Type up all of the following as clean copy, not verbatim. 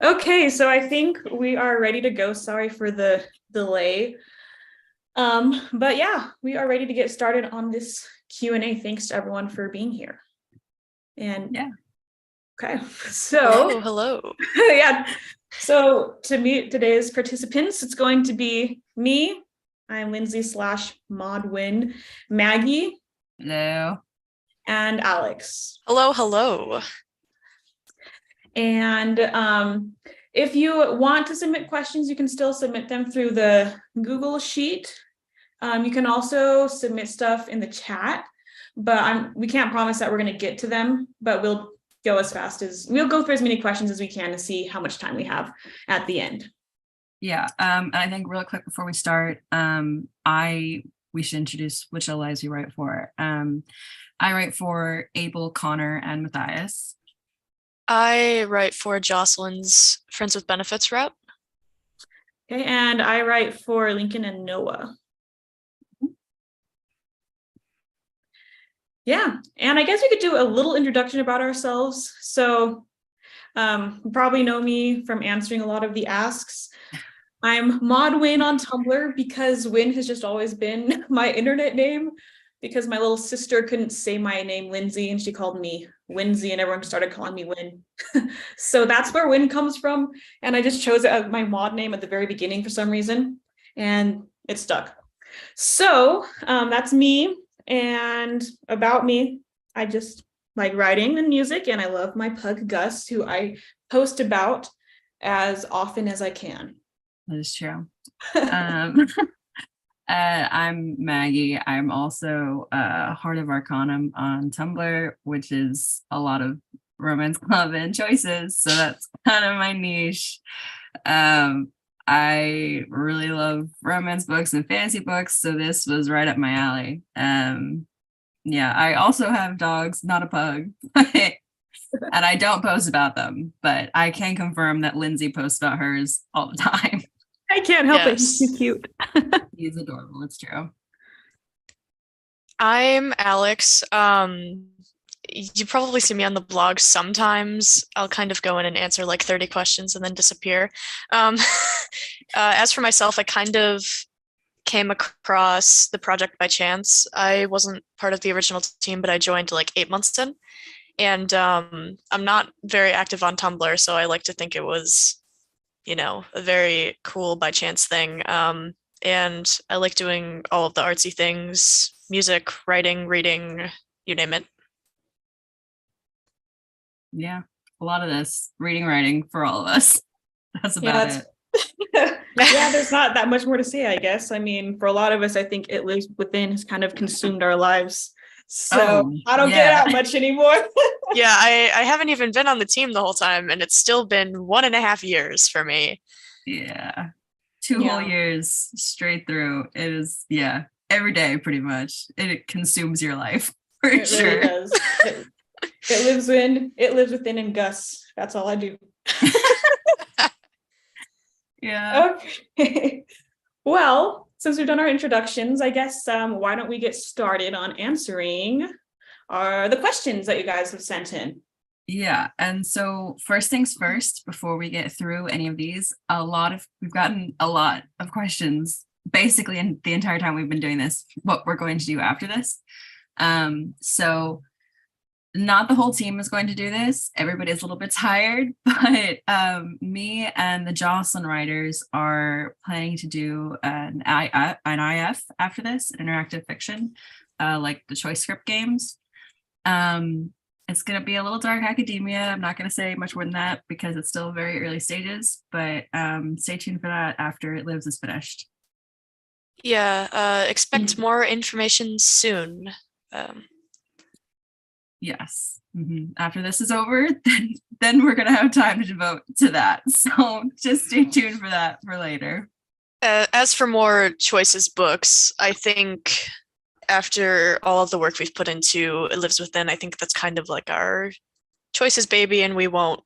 Okay, so I think we are ready to go. Sorry for the delay. But yeah, we are ready to get started on this Q&A. Thanks to everyone for being here. And Yeah. okay, so Hello. yeah. So to meet today's participants, it's going to be me. I'm Lindsay / Maudwin, Maggie, Hello. and Alex. Hello. And if you want to submit questions, you can still submit them through the Google Sheet. You can also submit stuff in the chat, but we can't promise that we're going to get to them, but we'll go through as many questions as we can to see how much time we have at the end. Yeah. And I think real quick before we start, we should introduce which allies we write for. I write for Abel, Connor, and Matthias. I write for Jocelyn's Friends with Benefits route. Okay, and I write for Lincoln and Noah. Yeah, and I guess we could do a little introduction about ourselves. So you probably know me from answering a lot of the asks. I'm Maudwin on Tumblr because Win has just always been my internet name, because my little sister couldn't say my name Lindsay and she called me Winsy and everyone started calling me Win. So that's where Win comes from. And I just chose it as my mod name at the very beginning for some reason. And it stuck. So that's me. And about me, I just like writing and music, and I love my pug Gus, who I post about as often as I can. That is true. I'm Maggie. I'm also Heart of Arcanum on Tumblr, which is a lot of romance club and choices. So that's kind of my niche. I really love romance books and fantasy books, so this was right up my alley. Yeah, I also have dogs, not a pug, and I don't post about them, but I can confirm that Lindsay posts about hers all the time. I can't help it. He's too cute. He's adorable. It's true. I'm Alex. You probably see me on the blog sometimes. I'll kind of go in and answer like 30 questions and then disappear. As for myself, I kind of came across the project by chance. I wasn't part of the original team, but I joined like 8 months in. And I'm not very active on Tumblr, so I like to think it was, a very cool by chance thing. And I like doing all of the artsy things, music, writing, reading, you name it. Yeah, a lot of this reading, writing for all of us. That's about it. Yeah, there's not that much more to say, I guess. I mean, for a lot of us, I think It Lives Within has kind of consumed our lives. So I don't get out much anymore. Yeah, I haven't even been on the team the whole time, and it's still been 1.5 years for me. Yeah. 2 whole years straight through. It is, every day pretty much. It consumes your life for it sure. Really does. It lives within and Gus. That's all I do. Yeah. Okay. Well, since we've done our introductions, I guess why don't we get started on answering the questions that you guys have sent in. Yeah, and so first things first, before we get through any of these, we've gotten a lot of questions basically in the entire time we've been doing this, what we're going to do after this. So not the whole team is going to do this. Everybody's a little bit tired, but me and the Jocelyn writers are planning to do an IF after this, interactive fiction, like the choice script games. It's going to be a little dark academia. I'm not going to say much more than that because it's still very early stages, but stay tuned for that after It Lives is finished. Yeah, expect more information soon. Yes. Mm-hmm. After this is over, then we're going to have time to devote to that. So just stay tuned for that for later. As for more choices books, I think after all of the work we've put into It Lives Within, I think that's kind of like our choices baby, and we won't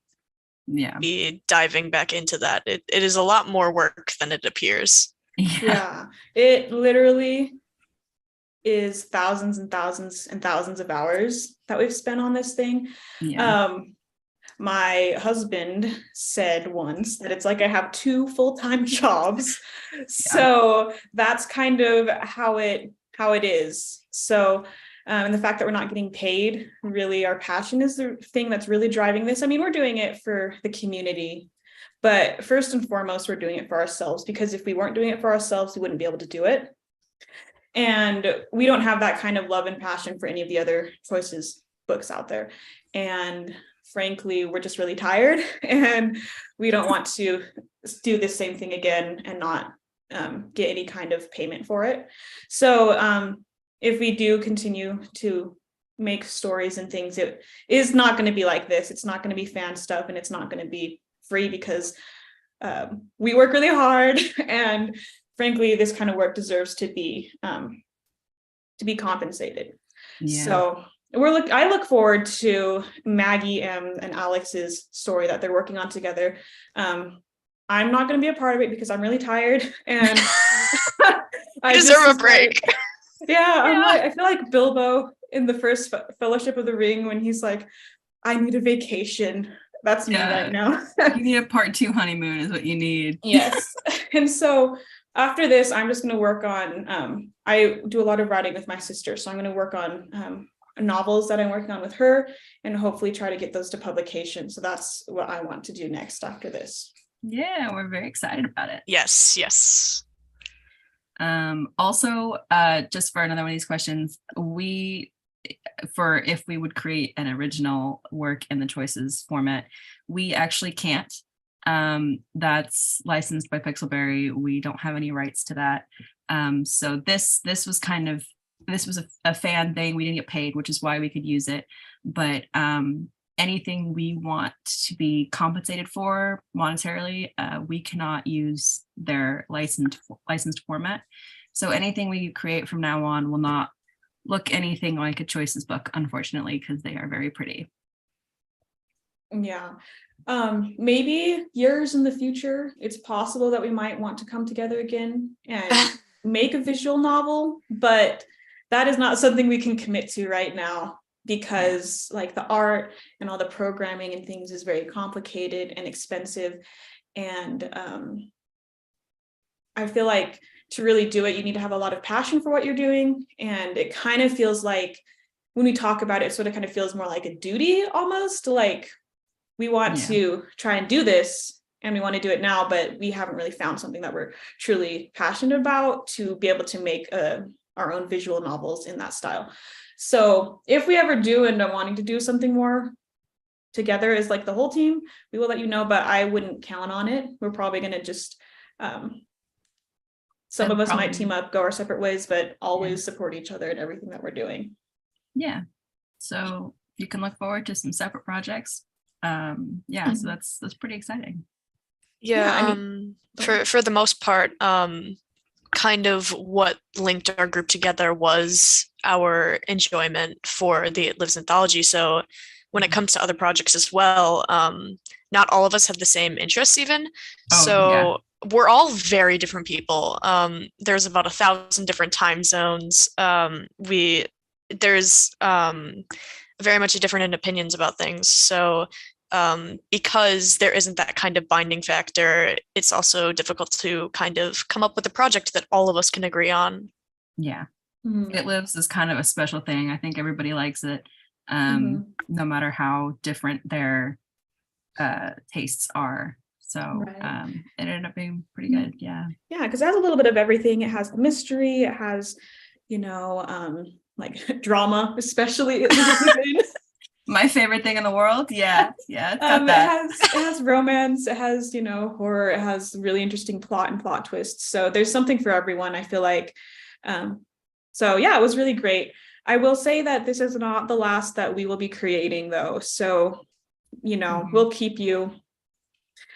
be diving back into that. It is a lot more work than it appears. Yeah, it literally is thousands and thousands and thousands of hours that we've spent on this thing. My husband said once that it's like I have two full-time jobs. So that's kind of how it is. So and the fact that we're not getting paid, really our passion is the thing that's really driving this. I mean, we're doing it for the community, but first and foremost, we're doing it for ourselves, because if we weren't doing it for ourselves, we wouldn't be able to do it. And we don't have that kind of love and passion for any of the other choices books out there. And frankly, we're just really tired and we don't want to do the same thing again and not get any kind of payment for it. So if we do continue to make stories and things, it is not going to be like this. It's not going to be fan stuff, and it's not going to be free, because we work really hard, and frankly, this kind of work deserves to be compensated. Yeah. So I look forward to Maggie and Alex's story that they're working on together. I'm not going to be a part of it because I'm really tired, and I deserve a break. I feel like Bilbo in the first Fellowship of the Ring, when he's like, I need a vacation. That's me right now. You need a part 2 honeymoon is what you need. Yes. And so after this, I'm just going to work on, I do a lot of writing with my sister. So I'm going to work on novels that I'm working on with her, and hopefully try to get those to publication. So that's what I want to do next after this. Yeah, we're very excited about it. Yes. Also, just for another one of these questions, if we would create an original work in the choices format, we actually can't. That's licensed by Pixelberry. We don't have any rights to that. So this was a fan thing. We didn't get paid, which is why we could use it. But anything we want to be compensated for monetarily, we cannot use their licensed format. So anything we create from now on will not look anything like a choices book, unfortunately, because they are very pretty. Yeah. Maybe years in the future, it's possible that we might want to come together again and make a visual novel, but that is not something we can commit to right now, because like the art and all the programming and things is very complicated and expensive. And I feel like to really do it, you need to have a lot of passion for what you're doing. And it kind of feels like when we talk about it, it sort of kind of feels more like a duty almost, like we want to try and do this and we want to do it now, but we haven't really found something that we're truly passionate about to be able to make our own visual novels in that style. So if we ever do end up wanting to do something more together as like the whole team, we will let you know, but I wouldn't count on it. We're probably going to just, some of us might team up, go our separate ways, but always support each other in everything that we're doing. Yeah. So you can look forward to some separate projects. So that's pretty exciting. Yeah. For the most part, kind of what linked our group together was our enjoyment for the It Lives anthology. So when it comes to other projects as well, not all of us have the same interests even. We're all very different people. There's about 1,000 different time zones. There's very much different opinions about things. So because there isn't that kind of binding factor, it's also difficult to kind of come up with a project that all of us can agree on. Yeah. It Lives is kind of a special thing. I think everybody likes it, no matter how different their tastes are. So it ended up being pretty good. Yeah, because it has a little bit of everything. It has mystery, it has like drama, especially. My favorite thing in the world. Yeah. It's got that. It has romance, it has horror, it has really interesting plot and plot twists. So there's something for everyone, I feel like. So yeah, it was really great. I will say that this is not the last that we will be creating though. So we'll keep you.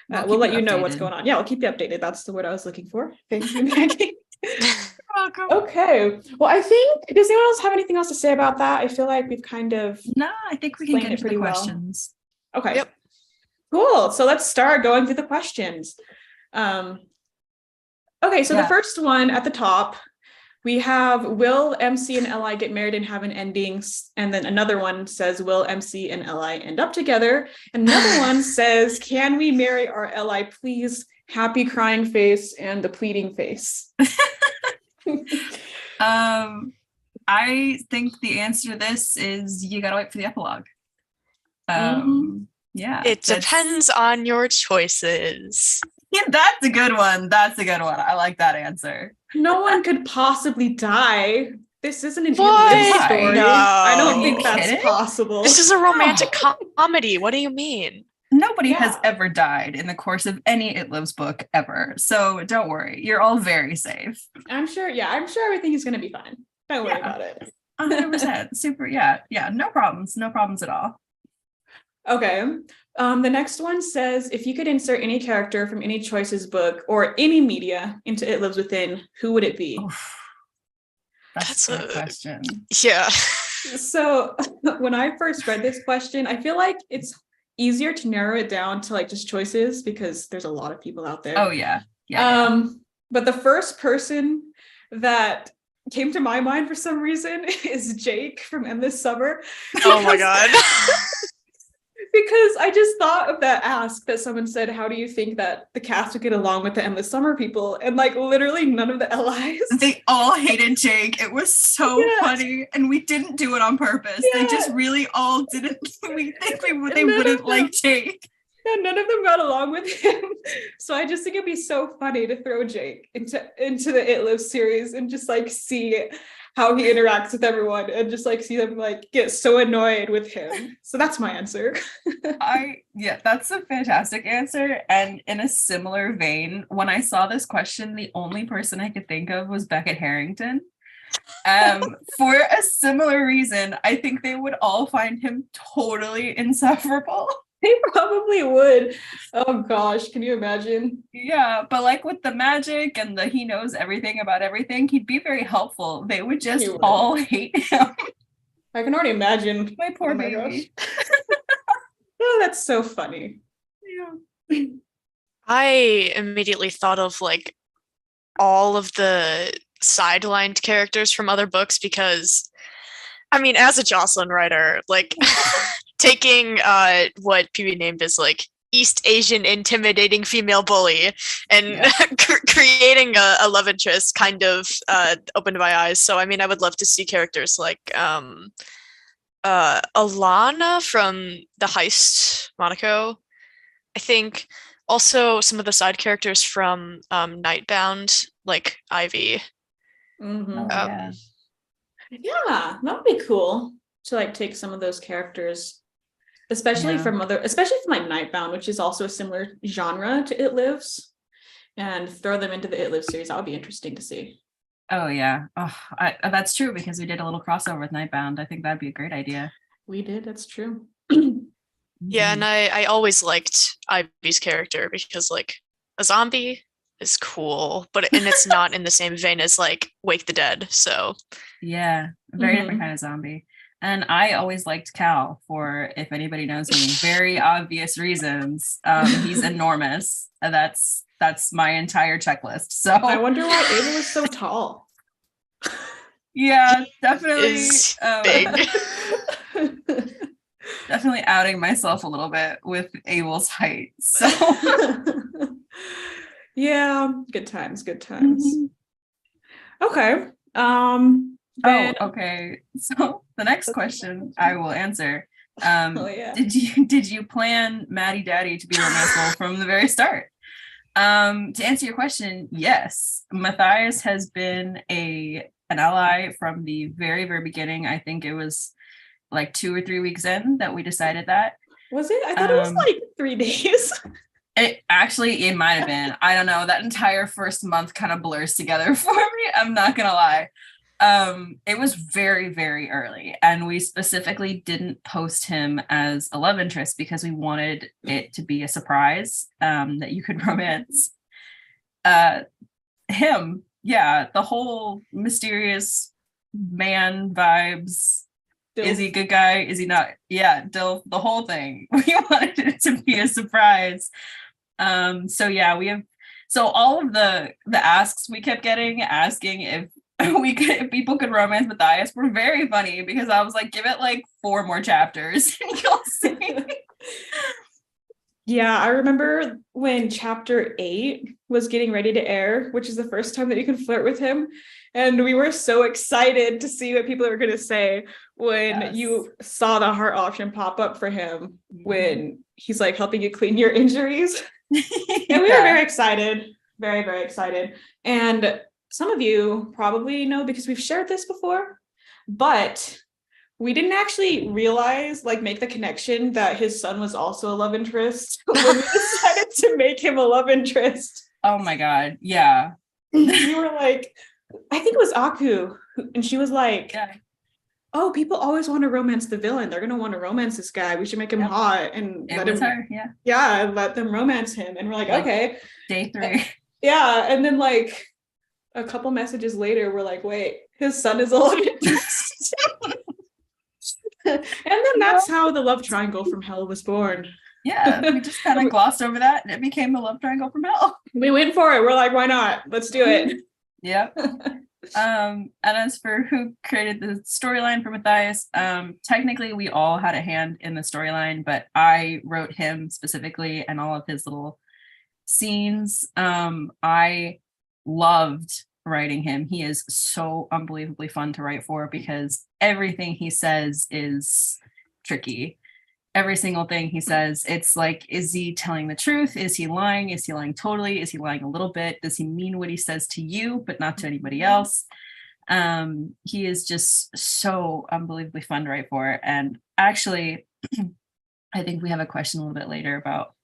We'll let you know what's going on. Yeah, I'll keep you updated. That's the word I was looking for. Thank you, Maggie. Welcome. Okay. Well, I think, does anyone else have anything else to say about that? I feel like we've kind of. No, I think we can get into the questions. Well. Okay. Yep. Cool. So let's start going through the questions. Okay. So the first one at the top, We have, will MC and Li get married and have an ending? And then another one says, will MC and Li end up together? And another one says, can we marry our Li, please? Happy crying face and the pleading face. I think the answer to this is you gotta wait for the epilogue. Yeah. It depends on your choices. Yeah, that's a good one. That's a good one. I like that answer. No one could possibly die. This isn't an What? English story. No. I don't Are you think that's kidding? possible. This is a romantic comedy. What do you mean? Nobody has Yeah. ever died in the course of any It Lives book ever. So don't worry. You're all very safe. I'm sure everything is going to be fine. Don't worry Yeah. about it. 100%. Super. Yeah. No problems. No problems at all. Okay. The next one says, if you could insert any character from any Choices book or any media into It Lives Within, who would it be? Oof. That's a good question. Yeah. So when I first read this question, I feel like it's easier to narrow it down to like just choices because there's a lot of people out there. Oh yeah. Yeah. But the first person that came to my mind for some reason is Jake from Endless Summer. Oh my God. Because I just thought of that ask that someone said, how do you think that the cast would get along with the Endless Summer people? And like literally none of the LIs. They all hated Jake. It was so Yes. funny, and we didn't do it on purpose. They just Yes. really all didn't. We think they none wouldn't of like Jake. Yeah, none of them got along with him. So I just think it'd be so funny to throw Jake into the It Lives series and just like see how he interacts with everyone and just like see them like get so annoyed with him. So that's my answer. That's a fantastic answer. And in a similar vein, when I saw this question, the only person I could think of was Beckett Harrington. For a similar reason, I think they would all find him totally insufferable. They probably would. Oh gosh, can you imagine? Yeah, but like with the magic and the he knows everything about everything, he'd be very helpful. They would just He would. all hate him. I can already imagine. My poor Oh my baby. Oh, that's so funny. Yeah. I immediately thought of like all of the sidelined characters from other books because, I mean, as a Jocelyn writer, like taking what PB named as like East Asian intimidating female bully and creating a love interest kind of opened my eyes. So I mean, I would love to see characters like Alana from the Heist Monaco. I think also some of the side characters from Nightbound, like Ivy. Mhm. Yeah. Yeah, that would be cool to like take some of those characters, especially Yeah. from like Nightbound, which is also a similar genre to It Lives, and throw them into the It Lives series. That would be interesting to see. Oh yeah. Oh, that's true because we did a little crossover with Nightbound. I think that'd be a great idea. We did, that's true. Yeah, and I always liked Ivy's character because like a zombie is cool, and it's not in the same vein as like Wake the Dead. So Yeah, very different kind of zombie. And I always liked Cal for, if anybody knows me, very obvious reasons. He's enormous. And that's my entire checklist. So I wonder why Ava was so tall. yeah, definitely is big. definitely outing myself a little bit with Abel's height. So Yeah, good times. Okay. okay. So the next question I will answer. Yeah. Did you plan Maddie Daddy to be romantical from the very start? To answer your question, yes. Matthias has been an ally from the very, very beginning. I think it was like 2 or 3 weeks in that we decided that. Was it? I thought it was like 3 days. It might have been. I don't know. That entire first month kind of blurs together for me. I'm not gonna lie. It was very, very early, and we specifically didn't post him as a love interest because we wanted it to be a surprise that you could romance him. Yeah, the whole mysterious man vibes. Is he a good guy? Is he not? Yeah, the whole thing. We wanted it to be a surprise. So all of the asks we kept getting, asking if people could romance Matthias were very funny because I was like, give it like 4 more chapters and you'll see. Yeah, I remember when chapter 8 was getting ready to air, which is the first time that you can flirt with him. And we were so excited to see what people were going to say when you saw the heart option pop up for him when he's like helping you clean your injuries. And we were very excited, very, very excited. And some of you probably know because we've shared this before, but we didn't actually realize, like, make the connection that his son was also a love interest when we decided to make him a love interest. Oh my God. Yeah. We were like, I think it was Aku, and she was like, oh, people always want to romance the villain. They're going to want to romance this guy. We should make him hot and let them romance him. And we're like, okay. Day 3. Yeah. And then like a couple messages later, we're like, wait, his son is a love interest. And then that's how the love triangle from hell was born. Yeah, we just kind of glossed over that and it became a love triangle from hell. We went for it. We're like, why not? Let's do it. Yeah. And as for who created the storyline for Matthias, technically we all had a hand in the storyline, but I wrote him specifically and all of his little scenes. I loved writing him. He is so unbelievably fun to write for because everything he says is tricky. Every single thing he says, it's like, is he telling the truth? Is he lying? Is he lying totally? Is he lying a little bit? Does he mean what he says to you, but not to anybody else? He is just so unbelievably fun to write for. And actually, I think we have a question a little bit later about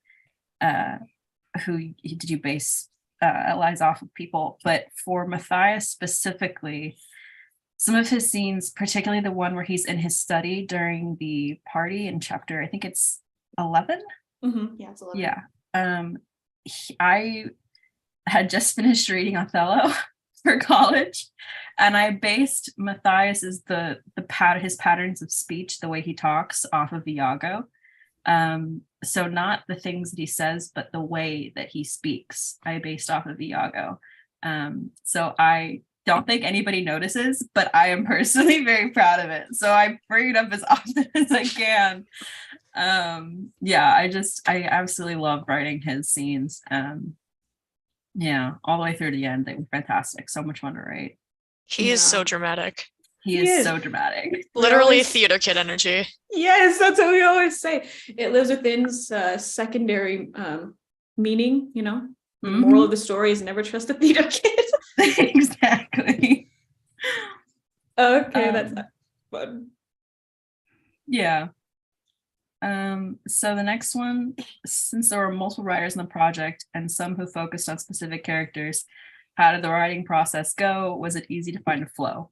who did you base lies off of people, but for Matthias specifically, some of his scenes, particularly the one where he's in his study during the party in chapter, I think it's 11. Yeah, it's 11. Yeah. I had just finished reading Othello for college, and I based Matthias's his patterns of speech, the way he talks, off of Iago. So not the things that he says, but the way that he speaks, I based off of Iago. So I don't think anybody notices, but I am personally very proud of it. So I bring it up as often as I can. I absolutely love writing his scenes. All the way through to the end. They were fantastic. So much fun to write. He is so dramatic. He is so dramatic. Literally theater kid energy. Yes, that's what we always say. It lives within secondary meaning, you know. The moral of the story is never trust a theater kid. Exactly. Okay, that's fun. Yeah. So the next one, since there were multiple writers in the project and some who focused on specific characters, how did the writing process go? Was it easy to find a flow?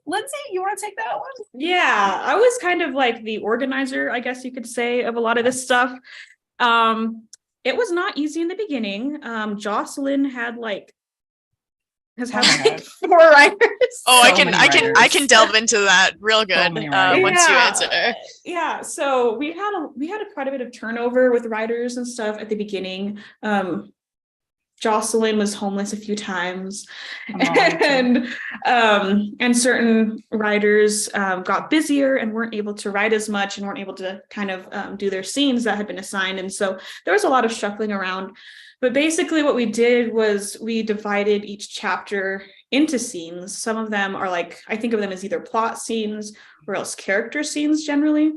Lindsay, you want to take that one? Yeah, I was kind of like the organizer, I guess you could say, of a lot of this stuff. It was not easy in the beginning. Jocelyn has had 4 writers. Oh, I can delve into that real good once you answer. Yeah, so we had quite a bit of turnover with writers and stuff at the beginning. Jocelyn was homeless a few times, and certain writers got busier and weren't able to write as much and weren't able to kind of do their scenes that had been assigned. And so there was a lot of shuffling around. But basically what we did was we divided each chapter into scenes. Some of them are like, I think of them as either plot scenes or else character scenes generally.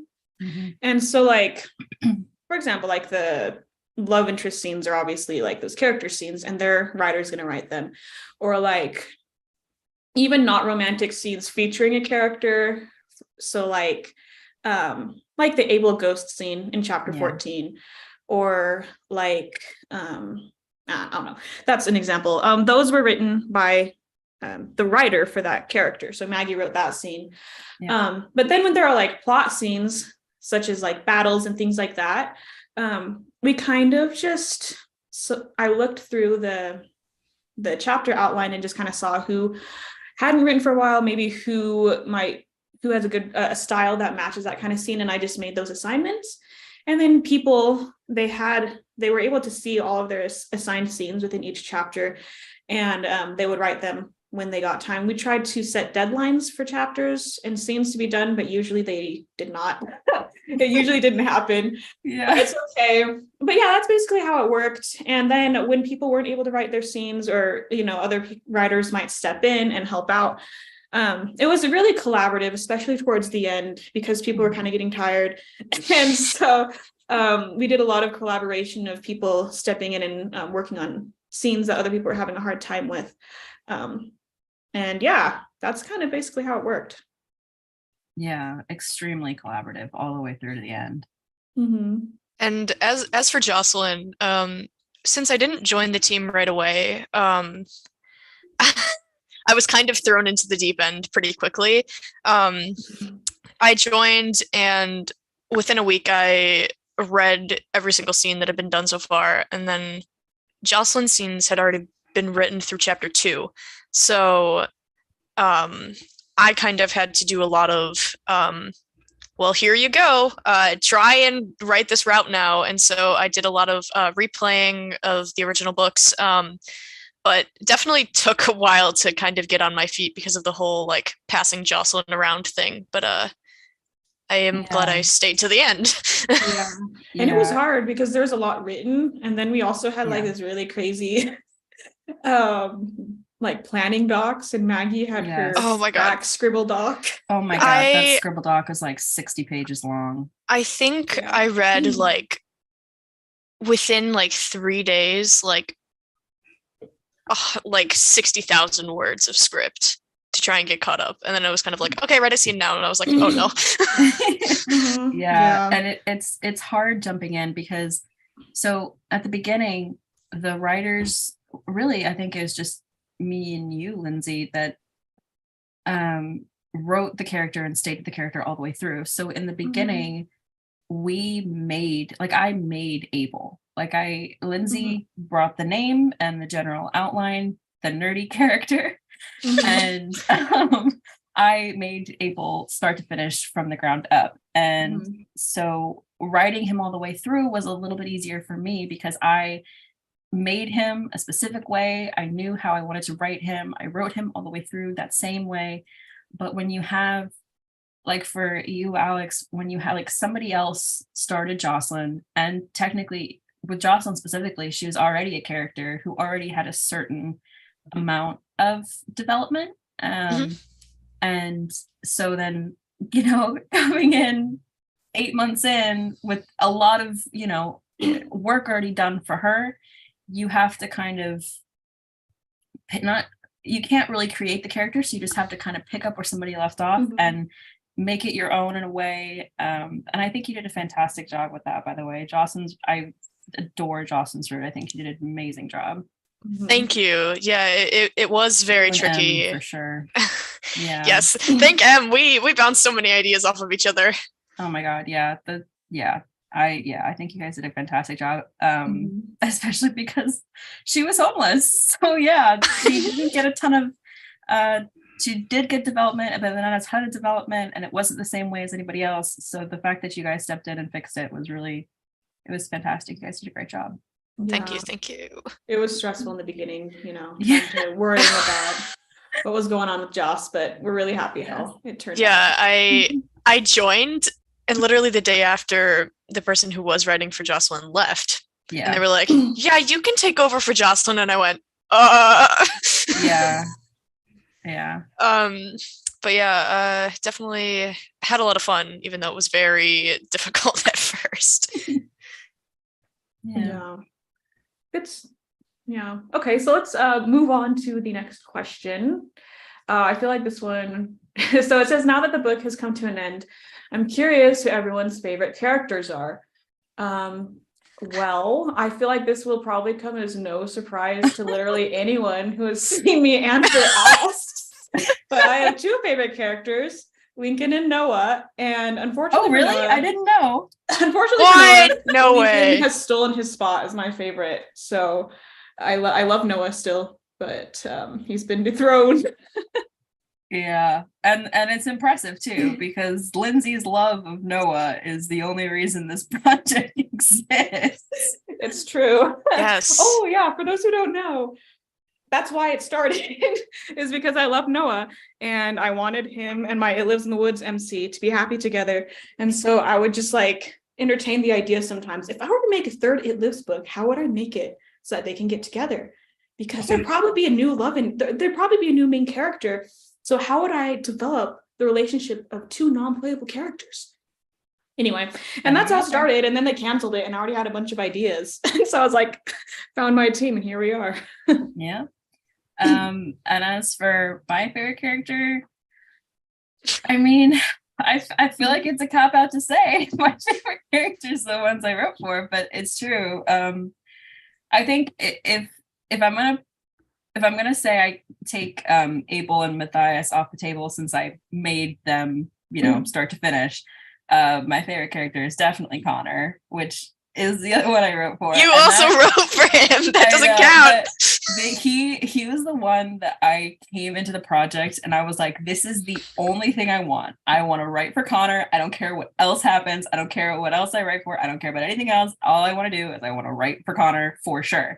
And so like, for example, like the love interest scenes are obviously like those character scenes and their writer's going to write them, or like even not romantic scenes featuring a character. So like the Abel ghost scene in chapter 14, or like I don't know, that's an example. Those were written by the writer for that character. So Maggie wrote that scene. But then when there are like plot scenes such as like battles and things like that, we kind of I looked through the chapter outline and just kind of saw who hadn't written for a while, maybe who has a good style that matches that kind of scene. And I just made those assignments. And then people, they were able to see all of their assigned scenes within each chapter, and they would write them when they got time. We tried to set deadlines for chapters and scenes to be done, but usually they did not. It usually didn't happen. Yeah. But it's okay. But yeah, that's basically how it worked. And then when people weren't able to write their scenes, or other writers might step in and help out, it was really collaborative, especially towards the end, because people were kind of getting tired. And so we did a lot of collaboration of people stepping in and working on scenes that other people were having a hard time with. And yeah, that's kind of basically how it worked. Yeah, extremely collaborative all the way through to the end. Mm-hmm. And as for Jocelyn, since I didn't join the team right away, I was kind of thrown into the deep end pretty quickly. I joined, and within a week, I read every single scene that had been done so far, and then Jocelyn's scenes had already been written through chapter 2. So I kind of had to do a lot of, well, here you go, try and write this route now. And so I did a lot of replaying of the original books, but definitely took a while to kind of get on my feet because of the whole like passing Jocelyn around thing. But I am glad I stayed to the end. Yeah. And it was hard because there was a lot written, and then we also had like this really crazy like planning docs, and Maggie had her back scribble doc. Oh my god, that scribble doc is like 60 pages long. I think I read like within like 3 days like 60,000 words of script to try and get caught up, and then I was kind of like, okay, write a scene now, and I was like, oh no. And it's hard jumping in, because so at the beginning the writers, really I think it was just me and you, Lindsay, that wrote the character and stated the character all the way through. So in the beginning I made Abel. Lindsay brought the name and the general outline, the nerdy character, and I made Abel start to finish from the ground up. And so writing him all the way through was a little bit easier for me, because I made him a specific way. I knew how I wanted to write him. I wrote him all the way through that same way. But when you have, like for you, Alex, when you have like somebody else started Jocelyn, and technically with Jocelyn specifically, she was already a character who already had a certain amount of development. And so then, coming in 8 months in with a lot of, work already done for her, you have to kind of you can't really create the character, so you just have to kind of pick up where somebody left off and make it your own in a way. And I think you did a fantastic job with that, by the way. I adore Jocelyn's route. I think you did an amazing job. Thank you. Yeah, it was very tricky. For sure. Yeah. Yes. Thank Em. We bounced so many ideas off of each other. Oh my god. Yeah. I think you guys did a fantastic job. Especially because she was homeless. So yeah, she didn't get a ton of she did get development, but then not a ton of development, and it wasn't the same way as anybody else. So the fact that you guys stepped in and fixed it was fantastic. You guys did a great job. Thank you. It was stressful in the beginning, worrying about what was going on with Joss, but we're really happy how it turned out. Yeah, I joined, and literally the day after, the person who was writing for Jocelyn left. Yeah. And they were like, yeah, you can take over for Jocelyn. And I went, Yeah. But yeah, definitely had a lot of fun, even though it was very difficult at first. Okay, so let's move on to the next question. I feel like this one, so it says, now that the book has come to an end, I'm curious who everyone's favorite characters are. Well, I feel like this will probably come as no surprise to literally anyone who has seen me answer asks. But I have two favorite characters, Lincoln and Noah, and unfortunately, oh really? Noah, I didn't know. Unfortunately, what? No Lincoln way. has stolen his spot as my favorite. So I love Noah still, but he's been dethroned. Yeah, and it's impressive too, because Lindsay's love of Noah is the only reason this project exists. It's true. Yes. Oh yeah, for those who don't know, that's why it started, is because I love Noah and I wanted him and my It Lives in the Woods MC to be happy together. And so I would just like entertain the idea sometimes. If I were to make a third It Lives book, how would I make it so that they can get together? Because there'd probably be a new love and there'd probably be a new main character. So how would I develop the relationship of two non-playable characters? Anyway, and that's how it started. And then they canceled it and I already had a bunch of ideas. So I was like, found my team and here we are. Yeah. And as for my favorite character, I mean, I feel like it's a cop out to say my favorite characters are the ones I wrote for, but it's true. I think if I'm gonna say I take Abel and Matthias off the table since I made them, start to finish, my favorite character is definitely Connor, which is the other one I wrote for. You also wrote for him. That doesn't count. He was the one that I came into the project and I was like, this is the only thing I want. I want to write for Connor. I don't care what else happens. I don't care what else I write for. I don't care about anything else. All I want to do is I want to write for Connor for sure.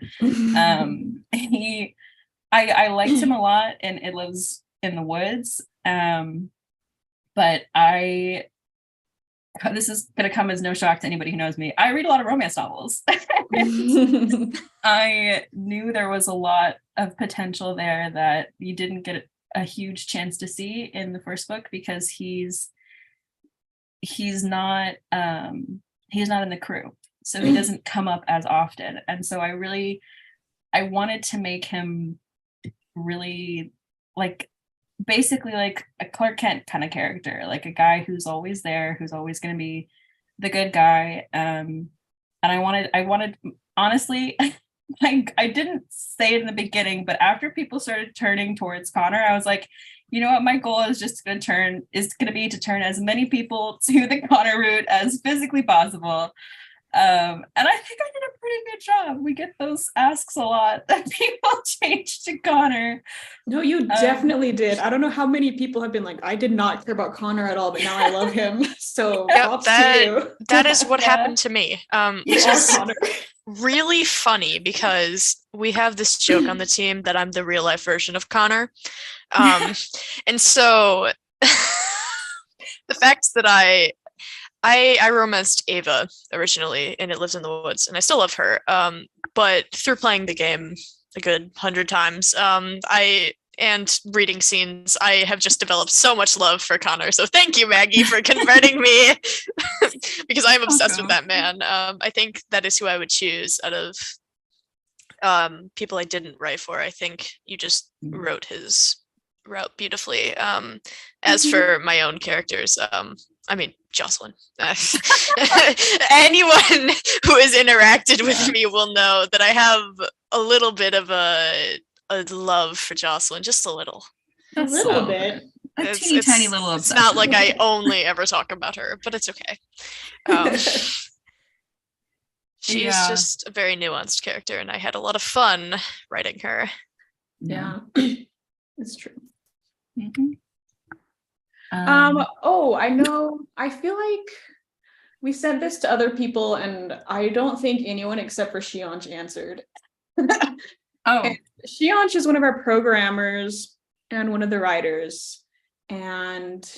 I liked him a lot and It Lives in the Woods. But this is going to come as no shock to anybody who knows me. I read a lot of romance novels. I knew there was a lot of potential there that you didn't get a huge chance to see in the first book because he's not in the crew. So he doesn't come up as often. And so I wanted to make him really basically like a Clark Kent kind of character, like a guy who's always there, who's always going to be the good guy. And I wanted honestly, I didn't say it in the beginning, but after people started turning towards Connor, I was like, you know what, my goal is just going to be to turn as many people to the Connor route as physically possible. And I think I did a pretty good job. We get those asks a lot that people change to Connor. No, you definitely did. I don't know how many people have been like, I did not care about Connor at all, but now I love him. So props to you. That is what happened to me. Which is Connor. Really funny because we have this joke on the team that I'm the real life version of Connor. And so the fact that I romanced Ava originally and It Lives in the Woods, and I still love her. But through playing the game a good 100 times, and reading scenes, I have just developed so much love for Connor. So thank you, Maggie, for converting me because I'm obsessed with that man. I think that is who I would choose out of people I didn't write for. I think you just wrote his route beautifully. As for my own characters, I mean, Jocelyn. Anyone who has interacted with me will know that I have a little bit of a love for Jocelyn, just a little. A little bit. A teeny tiny little obsession. It's not like I only ever talk about her, but it's okay. She's just a very nuanced character, and I had a lot of fun writing her. Yeah, it's true. Mm-hmm. I know. I feel like we said this to other people, and I don't think anyone except for Shionch answered. Shionch is one of our programmers and one of the writers, and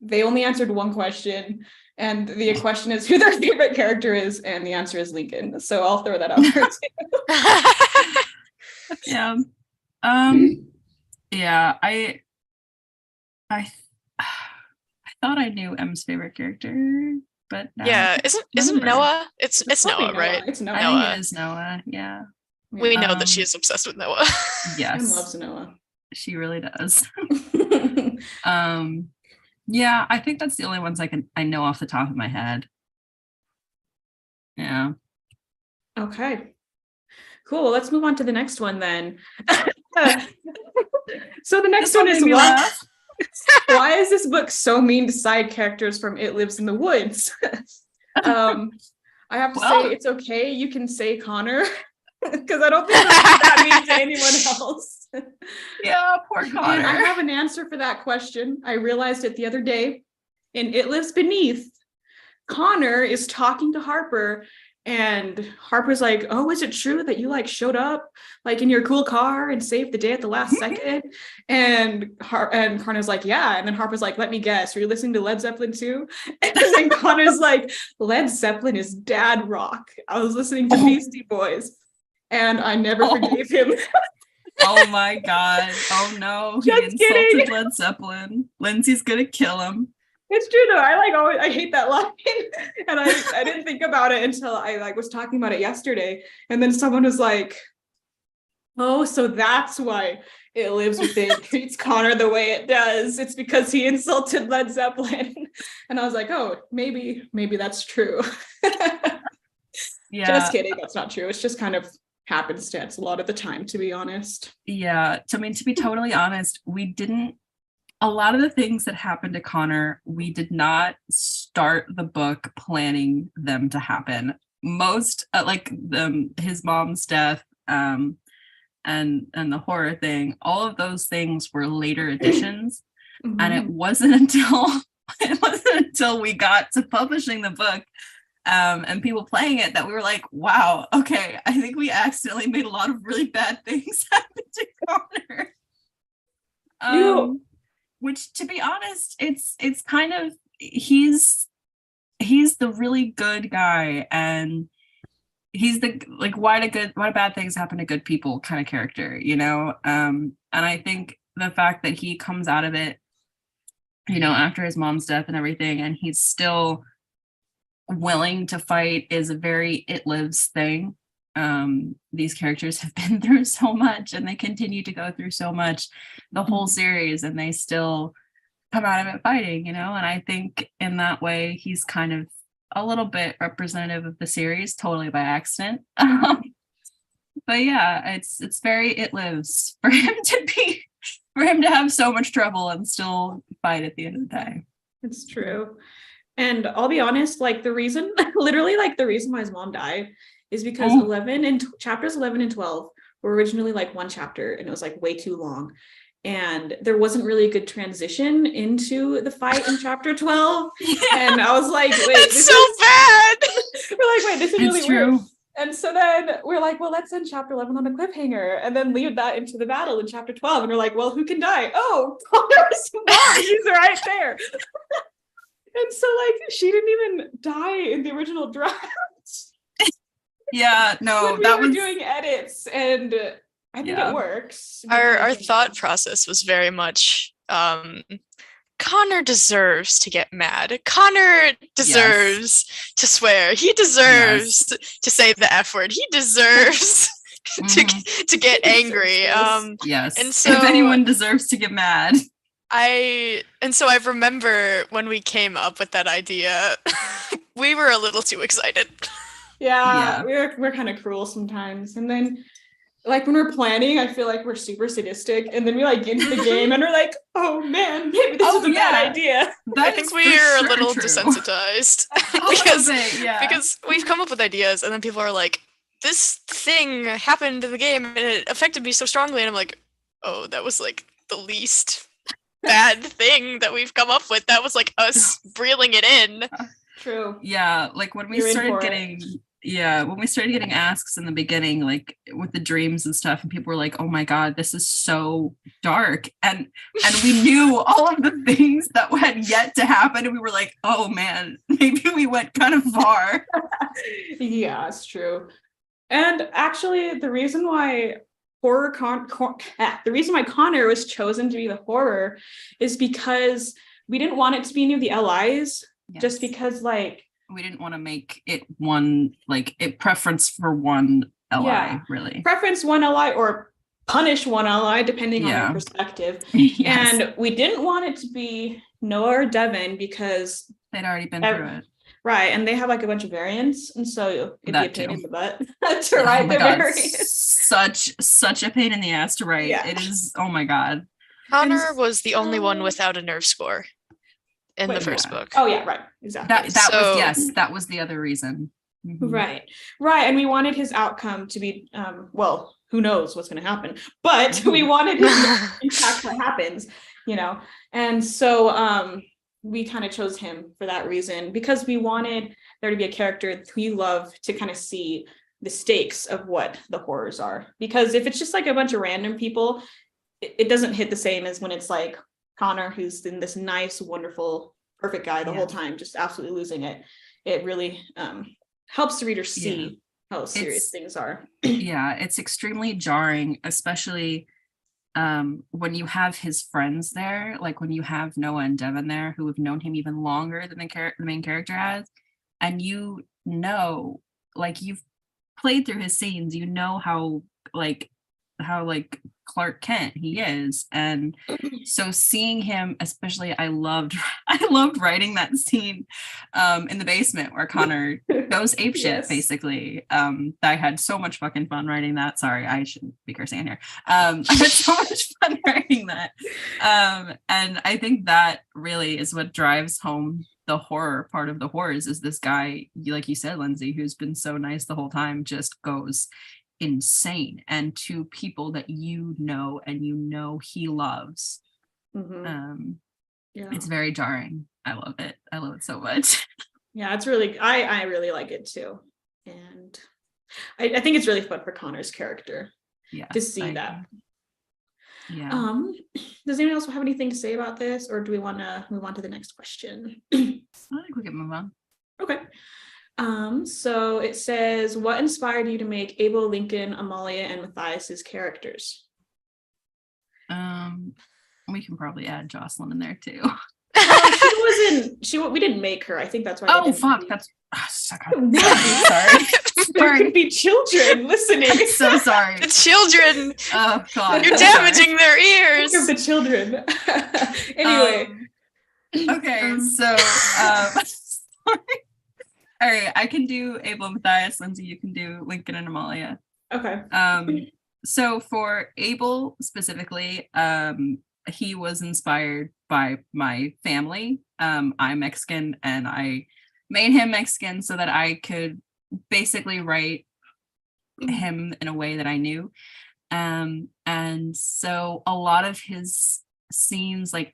they only answered one question, and the question is who their favorite character is, and the answer is Lincoln. So I'll throw that out there too. Yeah. Yeah, I thought I knew M's favorite character, but yeah, isn't Noah? It's Noah, right? It's Noah. I think it is Noah. Yeah. We know that she is obsessed with Noah. Yes. Em loves Noah. She really does. Yeah, I think that's the only ones I know off the top of my head. Yeah. Okay. Cool. Let's move on to the next one then. So the next one is why is this book so mean to side characters from It Lives in the Woods? I have to say it's okay. You can say Connor because I don't think that means to anyone else. Yeah, poor Connor. And I have an answer for that question. I realized it the other day. In It Lives Beneath, Connor is talking to Harper And Harper's like, oh, is it true that you like showed up like in your cool car and saved the day at the last second? And Connor's like, yeah. And then Harper's like, let me guess, are you listening to Led Zeppelin too? And then Connor's like, Led Zeppelin is dad rock. I was listening to Beastie Boys and I never forgave him. Oh my God. Oh no. He Just insulted kidding. Led Zeppelin. Lindsay's gonna kill him. It's true though. I hate that line. And I didn't think about it until I like was talking about it yesterday. And then someone was like, oh, so that's why It Lives Within treats Connor the way it does. It's because he insulted Led Zeppelin. And I was like, oh, maybe that's true. Yeah. Just kidding. That's not true. It's just kind of happenstance a lot of the time, to be honest. Yeah. I mean, to be totally honest, a lot of the things that happened to Connor, we did not start the book planning them to happen. Most like his mom's death, and the horror thing, all of those things were later additions. Mm-hmm. And it wasn't until we got to publishing the book and people playing it that we were like, wow, okay, I think we accidentally made a lot of really bad things happen to Connor. Which, to be honest, it's kind of, he's the really good guy, and he's the like why do bad things happen to good people kind of character, you know? And I think the fact that he comes out of it, you know, after his mom's death and everything, and he's still willing to fight is a very It Lives thing. These characters have been through so much, and they continue to go through so much the whole series, and they still come out of it fighting, you know? And I think in that way he's kind of a little bit representative of the series, totally by accident. But yeah, it's very It Lives for him to have so much trouble and still fight at the end of the day. It's true. And I'll be honest, like the reason why his mom died is because chapters 11 and 12 were originally like one chapter, and it was like way too long. And there wasn't really a good transition into the fight in chapter 12. And I was like, wait, it's so bad. We're like, wait, this is really true. weird. And so then we're like, well, let's end chapter 11 on a cliffhanger and then lead that into the battle in chapter 12. And we're like, well, who can die? Oh, Connor's mom. She's right there. And so like she didn't even die in the original draft. Yeah, no, we were doing edits, and I think it works. Our thought process was very much Connor deserves to get mad. Connor deserves to swear. He deserves to say the F word. He deserves to get angry. Yes. And so if anyone deserves to get mad. I remember when we came up with that idea, we were a little too excited. Yeah. We're kind of cruel sometimes. And then like when we're planning, I feel like we're super sadistic, and then we like get into the game and we're like, oh man, maybe this is a bad idea. I think we are a little desensitized because we've come up with ideas, and then people are like, this thing happened in the game and it affected me so strongly, and I'm like, oh, that was like the least bad thing that we've come up with. That was like us reeling it in. True. Yeah, like when we started getting asks in the beginning, like with the dreams and stuff, and people were like, oh my god, this is so dark, and we knew all of the things that had yet to happen, and we were like, oh man, maybe we went kind of far. Yeah, it's true. And actually the reason why Connor was chosen to be the horror is because we didn't want it to be any of the LIs. Yes. Just because like we didn't want to make it one, like it preference for one LI, really. Preference one LI or punish one LI, depending on your perspective. Yes. And we didn't want it to be Noah or Devin because they'd already been through it. Right. And they have like a bunch of variants. And so it'd be a pain in the butt to write the variants. Such a pain in the ass to write. Yeah. It is, oh my god. Connor was the only one without a nerve score in the first book. Oh yeah, right. Exactly. That was the other reason. Mm-hmm. Right. And we wanted his outcome to be well, who knows what's going to happen, but we wanted him to impact what happens, you know. And so we kind of chose him for that reason, because we wanted there to be a character we love to kind of see the stakes of what the horrors are. Because if it's just like a bunch of random people, it doesn't hit the same as when it's like Connor, who's in this nice, wonderful, perfect guy the whole time, just absolutely losing it. It really helps the reader see how serious things are. Yeah, it's extremely jarring, especially when you have his friends there, like when you have Noah and Devin there, who have known him even longer than the main character has, and you know, like you've played through his scenes, you know how Clark Kent he is. And so seeing him, especially, I loved writing that scene in the basement where Connor goes apeshit, basically. I had so much fucking fun writing that. Sorry, I shouldn't be cursing in here. I had so much fun writing that. And I think that really is what drives home the horror part of the horrors, is this guy, like you said, Lindsay, who's been so nice the whole time, just goes insane, and to people that you know and you know he loves. It's very jarring. I love it so much. Yeah, it's really, I really like it too. And I think it's really fun for Connor's character to see that. Does anyone else have anything to say about this, or do we want to move on to the next question? I think we can move on. Okay. So it says, what inspired you to make Abel, Lincoln, Amalia, and Matthias's characters? We can probably add Jocelyn in there too. We didn't make her. I think that's why. Oh fuck, that's sorry. There could be children listening. So sorry. The children. Oh god. You're damaging their ears. Think of the children. Anyway. Okay, so sorry. All right, I can do Abel and Matthias. Lindsay, you can do Lincoln and Amalia. Okay. So for Abel specifically, he was inspired by my family. I'm Mexican, and I made him Mexican so that I could basically write him in a way that I knew. And so a lot of his scenes, like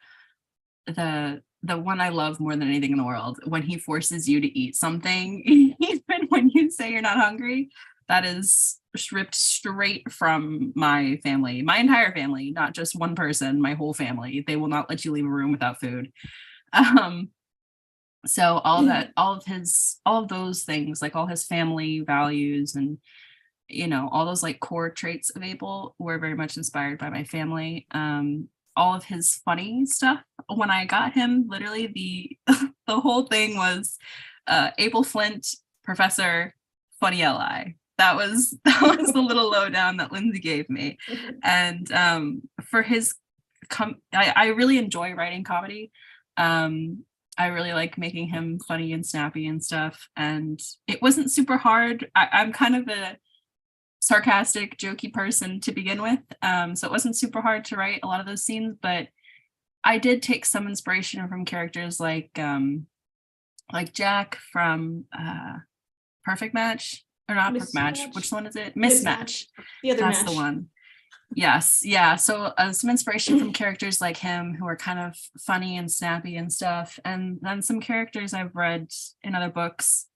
the one I love more than anything in the world, when he forces you to eat something, even when you say you're not hungry, that is ripped straight from my family, my entire family, not just one person, my whole family. They will not let you leave a room without food. So all of those things, like all his family values and, you know, all those like core traits of Abel were very much inspired by my family. All of his funny stuff, when I got him, literally the whole thing was Abel Flint, professor, funny LI. That was the little lowdown that Lindsay gave me. And for his I really enjoy writing comedy. I really like making him funny and snappy and stuff. And it wasn't super hard. I'm kind of a sarcastic, jokey person to begin with. So it wasn't super hard to write a lot of those scenes, but I did take some inspiration from characters like Jack from Perfect Match, or not Perfect Match. Which one is it? Mismatch. The other That's match. the one. Yes. Yeah. So some inspiration from characters like him who are kind of funny and snappy and stuff. And then some characters I've read in other books.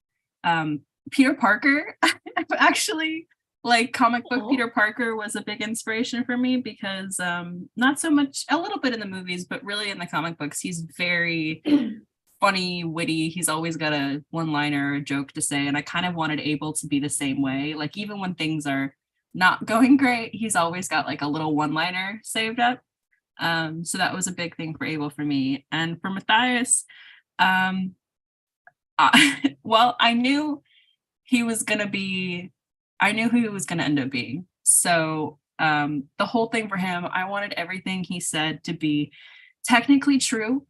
Peter Parker, actually, like comic book Peter Parker was a big inspiration for me because not so much, a little bit in the movies, but really in the comic books, he's very funny, witty. He's always got a one-liner, a joke to say. And I kind of wanted Abel to be the same way. Like even when things are not going great, he's always got like a little one-liner saved up. So that was a big thing for Abel for me. And for Matthias, well, I knew who he was going to end up being. So the whole thing for him, I wanted everything he said to be technically true,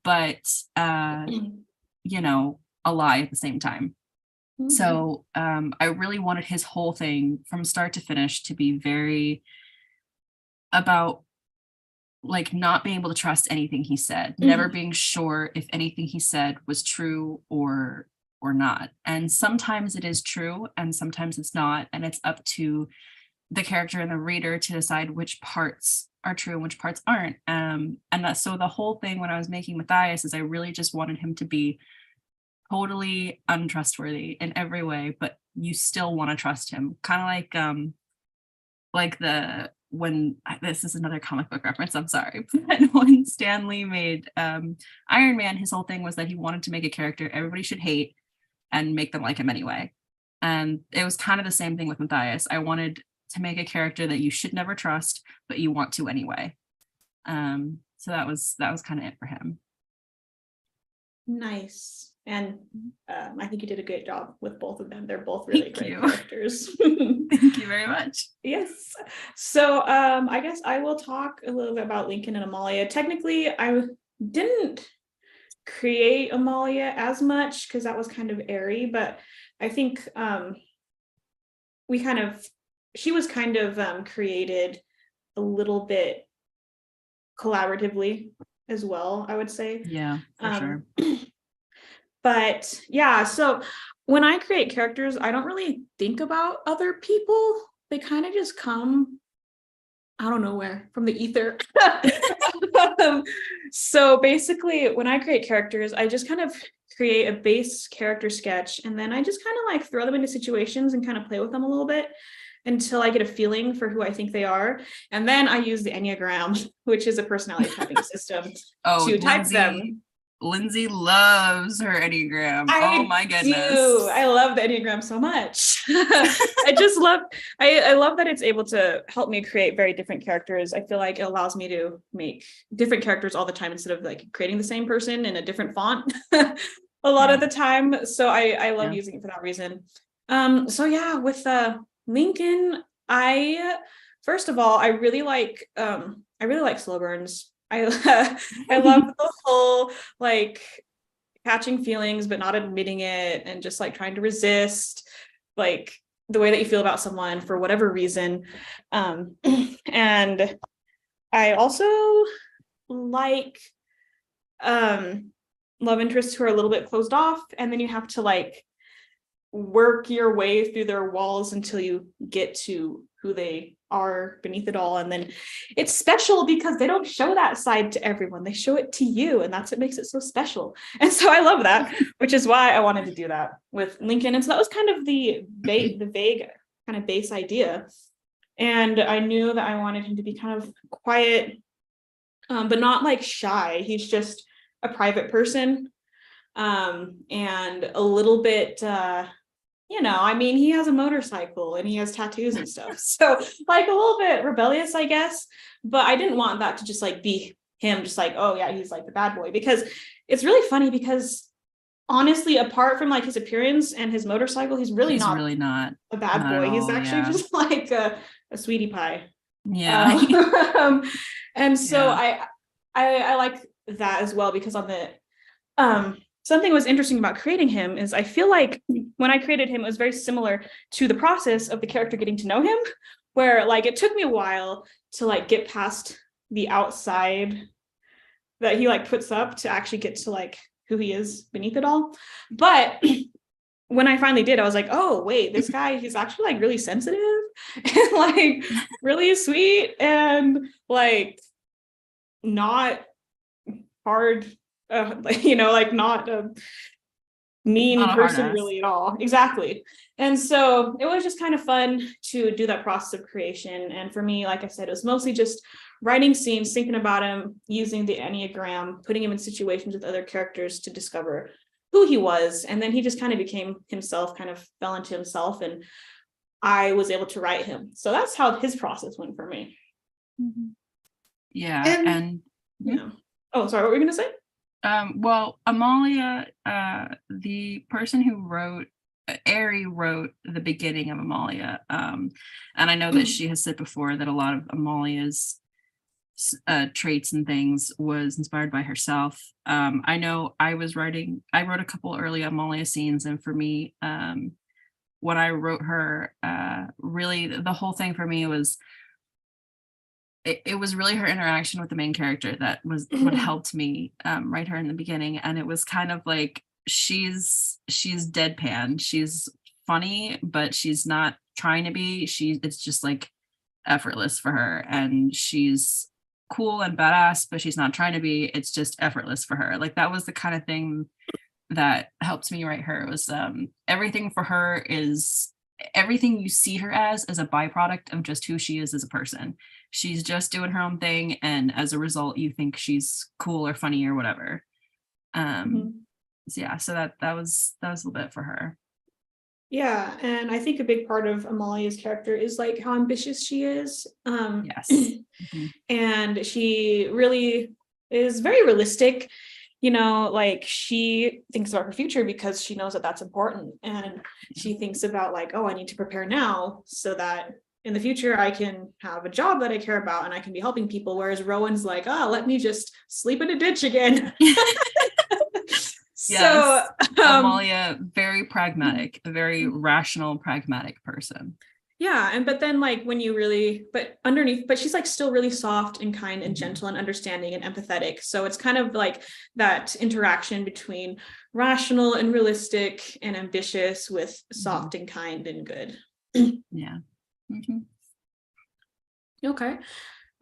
but, you know, a lie at the same time. Mm-hmm. So I really wanted his whole thing from start to finish to be very about like not being able to trust anything he said, never being sure if anything he said was true or not. And sometimes it is true and sometimes it's not. And it's up to the character and the reader to decide which parts are true and which parts aren't. So the whole thing when I was making Matthias is I really just wanted him to be totally untrustworthy in every way, but you still want to trust him. Kind of like this is another comic book reference, I'm sorry, but when Stan Lee made Iron Man, his whole thing was that he wanted to make a character everybody should hate and make them like him anyway. And it was kind of the same thing with Matthias. I wanted to make a character that you should never trust, but you want to anyway. So that was kind of it for him. Nice. And I think you did a great job with both of them. They're both really great characters. Thank you very much. Yes. So I guess I will talk a little bit about Lincoln and Amalia. Technically, I didn't create Amalia as much because that was kind of airy, but I think she was kind of created a little bit collaboratively as well, I would say. Yeah, for sure. But yeah, so when I create characters, I don't really think about other people. They kind of just come out of nowhere from the ether. So basically, when I create characters, I just kind of create a base character sketch, and then I just kind of like throw them into situations and kind of play with them a little bit until I get a feeling for who I think they are. And then I use the Enneagram, which is a personality typing system, to type them. Lindsay loves her Enneagram. Oh my goodness. I love the Enneagram so much. I love that it's able to help me create very different characters. I feel like it allows me to make different characters all the time instead of like creating the same person in a different font a lot of the time. So I love using it for that reason. So yeah, with Lincoln, first of all, I really like slow burns. I love the whole like catching feelings but not admitting it and just like trying to resist like the way that you feel about someone for whatever reason. And I also like love interests who are a little bit closed off, and then you have to like work your way through their walls until you get to who they are beneath it all. And then it's special because they don't show that side to everyone. They show it to you, and that's what makes it so special. And so I love that, which is why I wanted to do that with Lincoln. And so that was kind of the vague kind of base idea. And I knew that I wanted him to be kind of quiet, but not like shy. He's just a private person, and a little bit I mean, he has a motorcycle and he has tattoos and stuff. So like a little bit rebellious, I guess, but I didn't want that to just like be him, just like, oh yeah, he's like the bad boy, because it's really funny because honestly, apart from like his appearance and his motorcycle, he's really not a bad boy. He's actually just like a sweetie pie. Yeah. And so I like that as well, because on the something was interesting about creating him is I feel like when I created him, it was very similar to the process of the character getting to know him, where like it took me a while to like get past the outside that he like puts up to actually get to like who he is beneath it all. But when I finally did, I was like, oh wait, this guy, he's actually like really sensitive and like really sweet and like not hard, like not a mean person really at all. Exactly. And so it was just kind of fun to do that process of creation. And for me, like I said, it was mostly just writing scenes, thinking about him, using the Enneagram, putting him in situations with other characters to discover who he was. And then he just kind of became himself, kind of fell into himself, and I was able to write him. So that's how his process went for me. Yeah. And oh, sorry, what were you going to say? Well, Amalia, the person who wrote, Ari wrote the beginning of Amalia. And I know that she has said before that a lot of Amalia's traits and things was inspired by herself. I know I wrote a couple early Amalia scenes, and for me, when I wrote her, really the whole thing for me was, it was really her interaction with the main character that was what helped me write her in the beginning. And it was kind of like she's deadpan. She's funny, but she's not trying to be. It's just like effortless for her, and she's cool and badass, but she's not trying to be. It's just effortless for her. Like that was the kind of thing that helped me write her. It was everything for her is everything you see her as a byproduct of just who she is as a person. She's just doing her own thing, and as a result you think she's cool or funny or whatever. So yeah, so that was a little bit for her. Yeah, and I think a big part of Amalia's character is like how ambitious she is. Yes. And she really is very realistic. You know, like she thinks about her future because she knows that that's important. And she thinks about like, oh, I need to prepare now so that in the future I can have a job that I care about and I can be helping people. Whereas Rowan's like, oh, let me just sleep in a ditch again. Yes. So Amalia, very pragmatic, a very rational, pragmatic person. Yeah, but then like when you really, but she's like still really soft and kind and gentle and understanding and empathetic. So it's kind of like that interaction between rational and realistic and ambitious with soft and kind and good. Yeah. Okay.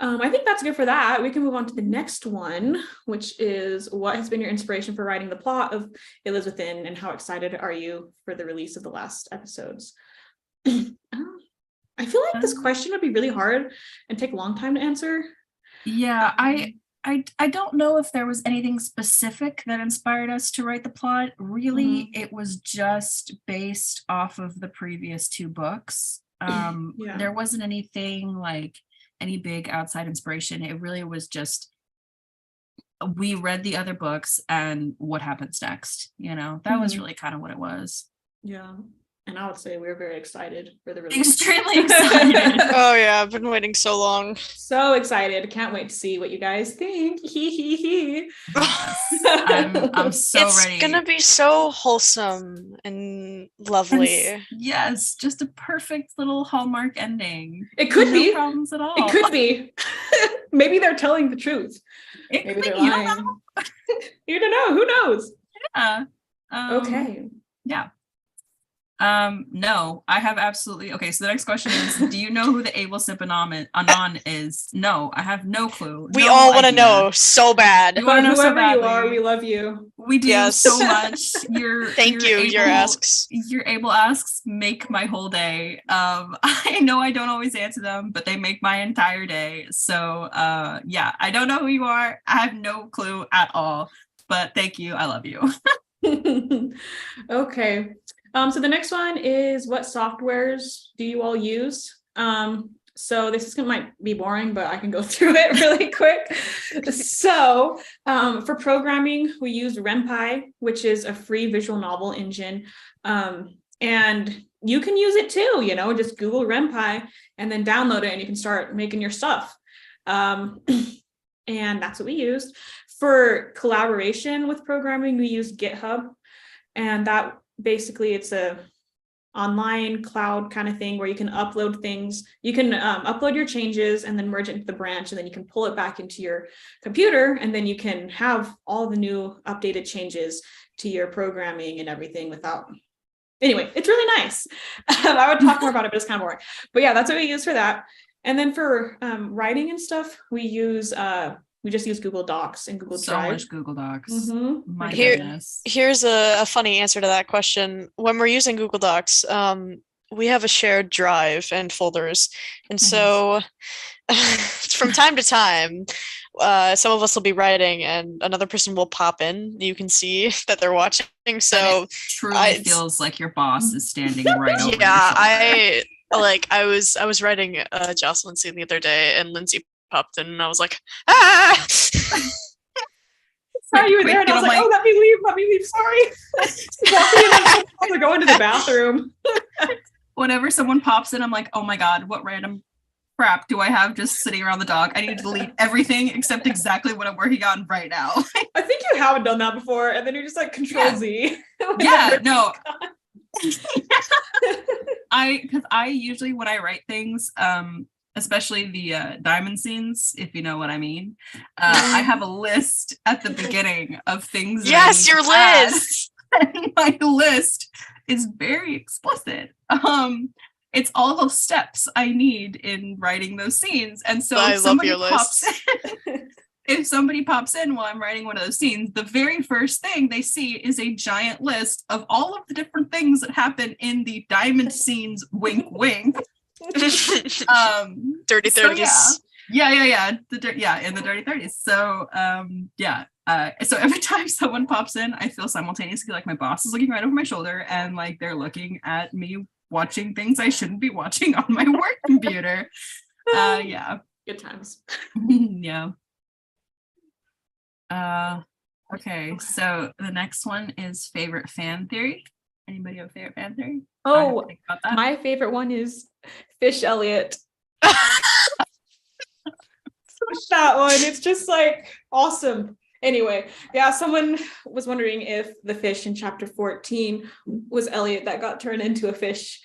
I think that's good for that. We can move on to the next one, which is what has been your inspiration for writing the plot of It Lives Within, and how excited are you for the release of the last episodes? I feel like this question would be really hard and take a long time to answer. Yeah, I don't know if there was anything specific that inspired us to write the plot. Really, it was just based off of the previous two books. There wasn't anything like any big outside inspiration. It really was just we read the other books and what happens next, you know. That was really kind of what it was. Yeah. And I would say we're very excited for the release. Extremely excited. Oh yeah, I've been waiting so long. So excited. Can't wait to see what you guys think. Yes. I'm so ready. It's gonna be so wholesome and lovely. And yes, just a perfect little Hallmark ending. It could be. No problems at all. It could be. Maybe they're telling the truth. Maybe they're lying. You don't know. Who knows? Yeah. Okay. Yeah. No, I have absolutely. Okay, so the next question is, do you know who the Able Sip Anon is? No, I have no clue. We all want to know so bad. You want to know so badly. You are, we love you. We do so much. Thank you. Your asks. Your Able asks make my whole day. I know I don't always answer them, but they make my entire day. So yeah, I don't know who you are. I have no clue at all. But thank you. I love you. Okay. So the next one is, what softwares do you all use? So this might be boring, but I can go through it really quick. So for programming, we use RenPy, which is a free visual novel engine. And you can use it too, you know, just Google RenPy and then download it and you can start making your stuff. And that's what we used. For collaboration with programming, we use GitHub, and that basically it's a online cloud kind of thing where you can upload things. You can upload your changes and then merge it into the branch, and then you can pull it back into your computer, and then you can have all the new updated changes to your programming and everything without. Anyway, it's really nice. I would talk more about it, but it's kind of boring. But yeah, that's what we use for that. And then for writing and stuff, we just use Google Docs and Google Drive. So much Google Docs. My goodness. Here's a funny answer to that question. When we're using Google Docs, we have a shared drive and folders. And so from time to time, some of us will be writing and another person will pop in. You can see that they're watching. So it truly feels like your boss is standing right over your shoulder. I was writing a Jocelyn scene the other day, and Lindsay popped in and I was like, ah! Sorry, you were there, and I was like, oh, let me leave, sorry. I was going to the bathroom. Whenever someone pops in, I'm like, oh my God, what random crap do I have just sitting around the dog? I need to delete everything except exactly what I'm working on right now. I think you haven't done that before, and then you're just like Control Z. Yeah, no. Because I usually, when I write things, especially the diamond scenes, if you know what I mean. I have a list at the beginning of things. Yes, your list. And my list is very explicit. it's all those steps I need in writing those scenes. And so I if love somebody your pops list. in, if somebody pops in while I'm writing one of those scenes, the very first thing they see is a giant list of all of the different things that happen in the diamond scenes, wink wink. Dirty So 30s. yeah. In the dirty 30s. So so every time someone pops in, I feel simultaneously like my boss is looking right over my shoulder and like they're looking at me watching things I shouldn't be watching on my work computer. Yeah. Good times. Yeah. Okay, so the next one is favorite fan theory. Anybody have a favorite fan theory? I have to Oh, think about that. my favorite one is Fish Elliot. That one, it's just like awesome. Anyway, yeah, someone was wondering if the fish in chapter 14 was Elliot that got turned into a fish,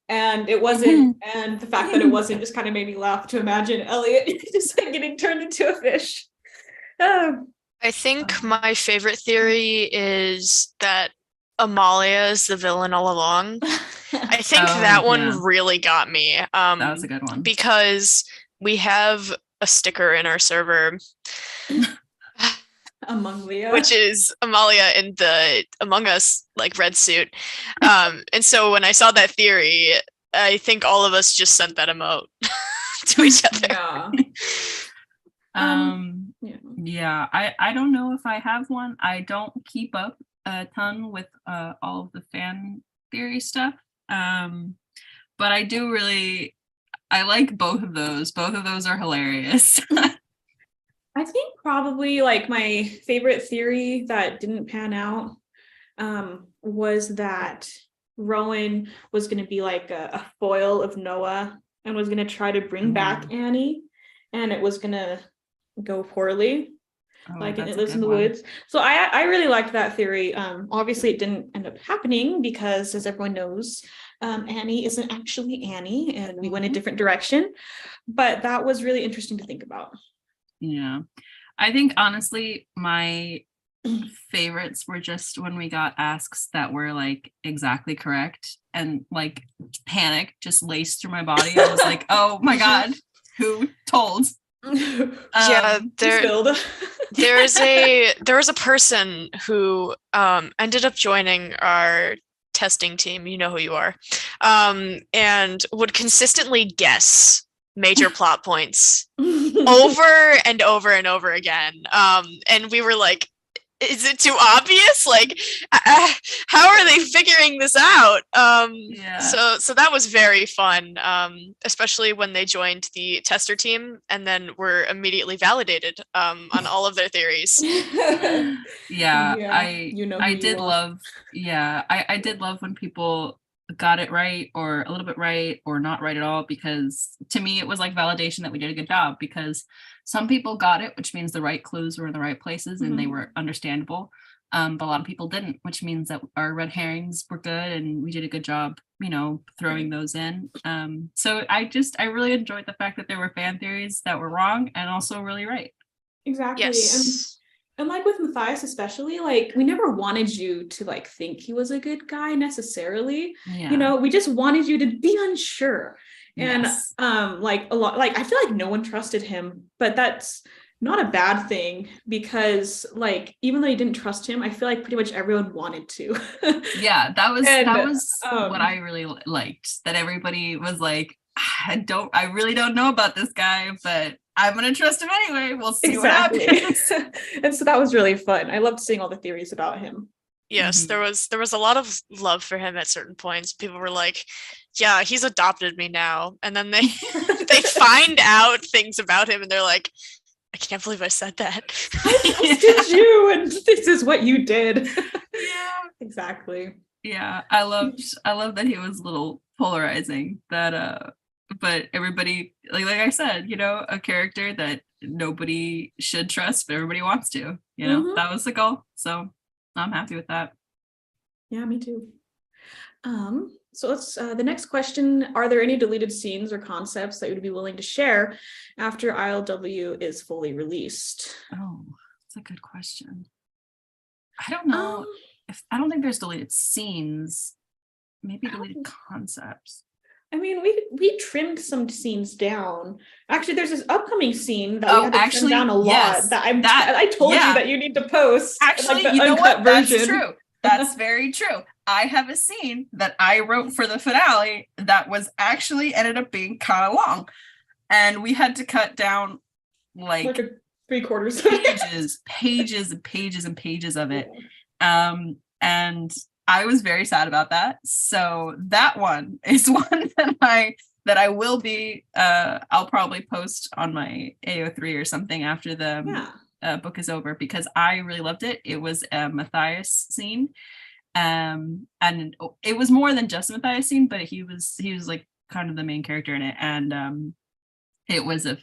and it wasn't. And the fact that it wasn't just kind of made me laugh to imagine Elliot just like getting turned into a fish. I think my favorite theory is that Amalia is the villain all along. I think that one really got me. That was a good one. Because we have a sticker in our server Among Leah, which is Amalia in the Among Us like red suit. And so when I saw that theory, I think all of us just sent that emote to each other. Yeah. I don't know if I have one. I don't keep up a ton with all of the fan theory stuff. But I do really, I like both of those. Both of those are hilarious. I think probably like my favorite theory that didn't pan out was that Rowan was going to be like a foil of Noah and was going to try to bring back Annie, and it was going to go poorly. Like, and it lives in the woods. So I really liked that theory. Obviously it didn't end up happening because, as everyone knows, Annie isn't actually Annie, and we went a different direction. But that was really interesting to think about. Yeah, I think honestly my favorites were just when we got asks that were like exactly correct, and like panic just laced through my body. I was like, oh my god, who told? Yeah, there was a person who ended up joining our testing team. You know who you are, and would consistently guess major plot points over and over and over again. And we were like, is it too obvious? Like, how are they figuring this out? So that was very fun, especially when they joined the tester team and then were immediately validated on all of their theories. I did love when people got it right or a little bit right or not right at all, because to me it was like validation that we did a good job, because some people got it, which means the right clues were in the right places and they were understandable, but a lot of people didn't, which means that our red herrings were good and we did a good job, you know, throwing those in. So I really enjoyed the fact that there were fan theories that were wrong and also really right. Exactly. Yes. And like with Matthias especially, like we never wanted you to like think he was a good guy necessarily. You know, we just wanted you to be unsure. And like a lot, like I feel like no one trusted him, but that's not a bad thing, because like even though you didn't trust him, I feel like pretty much everyone wanted to. That was what I really liked, that everybody was like, I really don't know about this guy, but I'm gonna trust him anyway. We'll see what happens. And so that was really fun. I loved seeing all the theories about him. Yes, there was a lot of love for him at certain points. People were like, yeah, he's adopted me now. And then they find out things about him and they're like, I can't believe I said that. I trusted you and this is what you did. Exactly. Yeah, I love that he was a little polarizing, that but everybody, like I said, you know, a character that nobody should trust, but everybody wants to, you know, that was the goal. So I'm happy with that. Yeah, me too. So let's, the next question, are there any deleted scenes or concepts that you would be willing to share after ILW is fully released? Oh, that's a good question. I don't know. I don't think there's deleted scenes, maybe deleted concepts. I mean, we trimmed some scenes down. Actually, there's this upcoming scene that we had to trim down a lot. Yes, that I told you that you need to post. Actually, like, you know what? Version. That's true. That's very true. I have a scene that I wrote for the finale that was actually ended up being kind of long, and we had to cut down like 3/4 pages and pages and pages of it. And I was very sad about that. So that one is one that I will be I'll probably post on my AO3 or something after the book is over, because I really loved it. It was a Matthias scene. And it was more than just a Matthias scene, but he was like kind of the main character in it. And it was a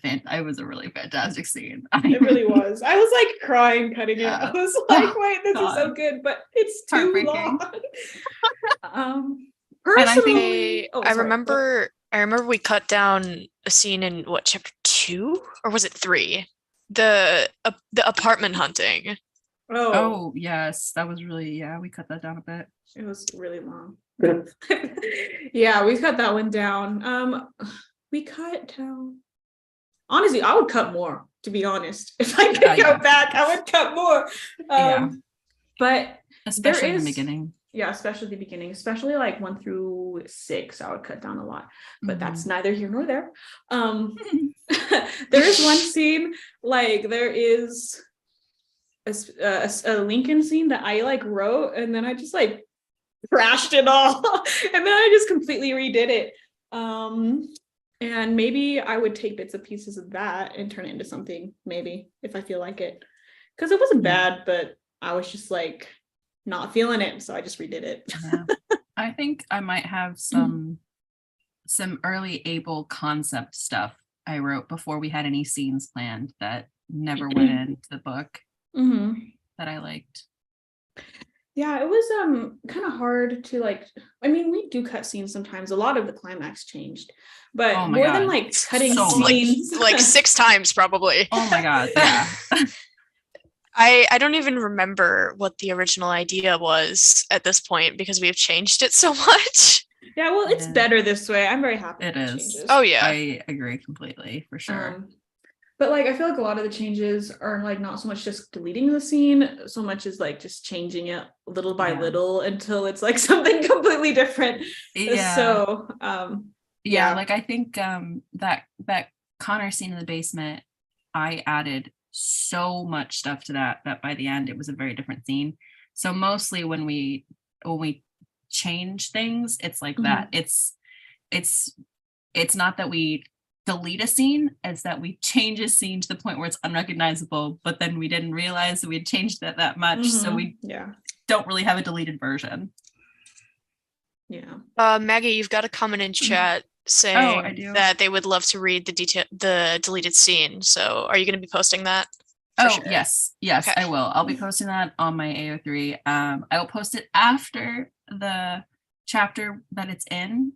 really fantastic scene. It really was. I was like crying cutting it. I was like, wait, this is so good, but it's too long. Personally, I remember we cut down a scene in what, chapter 2 or was it 3? The apartment hunting. Oh yes, that was really, we cut that down a bit. It was really long. Yeah, we cut that one down. We cut down. Honestly, I would cut more, to be honest. If I could go back, I would cut more. But especially in the beginning. Yeah, especially the beginning, especially like 1 through 6, I would cut down a lot. But that's neither here nor there. There is one scene, like there is a Lincoln scene that I like wrote, and then I just like trashed it all, and then I just completely redid it. And maybe I would take bits and pieces of that and turn it into something, maybe, if I feel like it. Because it wasn't bad, but I was just like not feeling it, so I just redid it. I think I might have some early Able concept stuff I wrote before we had any scenes planned that never went into the book that I liked. Yeah, it was kind of hard to like, I mean, we do cut scenes sometimes. A lot of the climax changed, but more than like cutting scenes. Like 6 times probably. Oh my God, yeah. I don't even remember what the original idea was at this point because we've changed it so much. Yeah, well, it's better this way. I'm very happy with the is. Changes. Oh yeah. I agree completely, for sure. But like, I feel like a lot of the changes are like not so much just deleting the scene, so much as like just changing it little by little until it's like something completely different. Yeah. So, like I think that Connor scene in the basement, I added so much stuff to that by the end it was a very different scene. So mostly when we change things, it's like that. It's not that we delete a scene, it's that we change a scene to the point where it's unrecognizable, but then we didn't realize that we had changed that much, so we don't really have a deleted version. Maggie, you've got a comment in chat saying that they would love to read the deleted scene, so are you going to be posting that? Sure? Yes, okay. I will. I'll be posting that on my AO3. I will post it after the chapter that it's in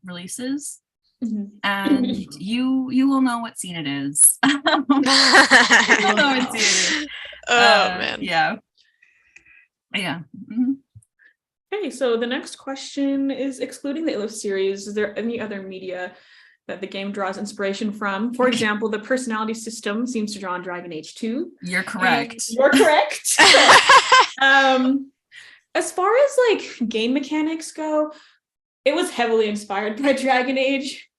releases. And you will know what scene it is. You'll know what scene it is. Man. Yeah. Okay, so the next question is, excluding the Illustrated series, is there any other media that the game draws inspiration from? For example, the personality system seems to draw on Dragon Age 2. You're correct. You're correct. As far as like game mechanics go, it was heavily inspired by Dragon Age.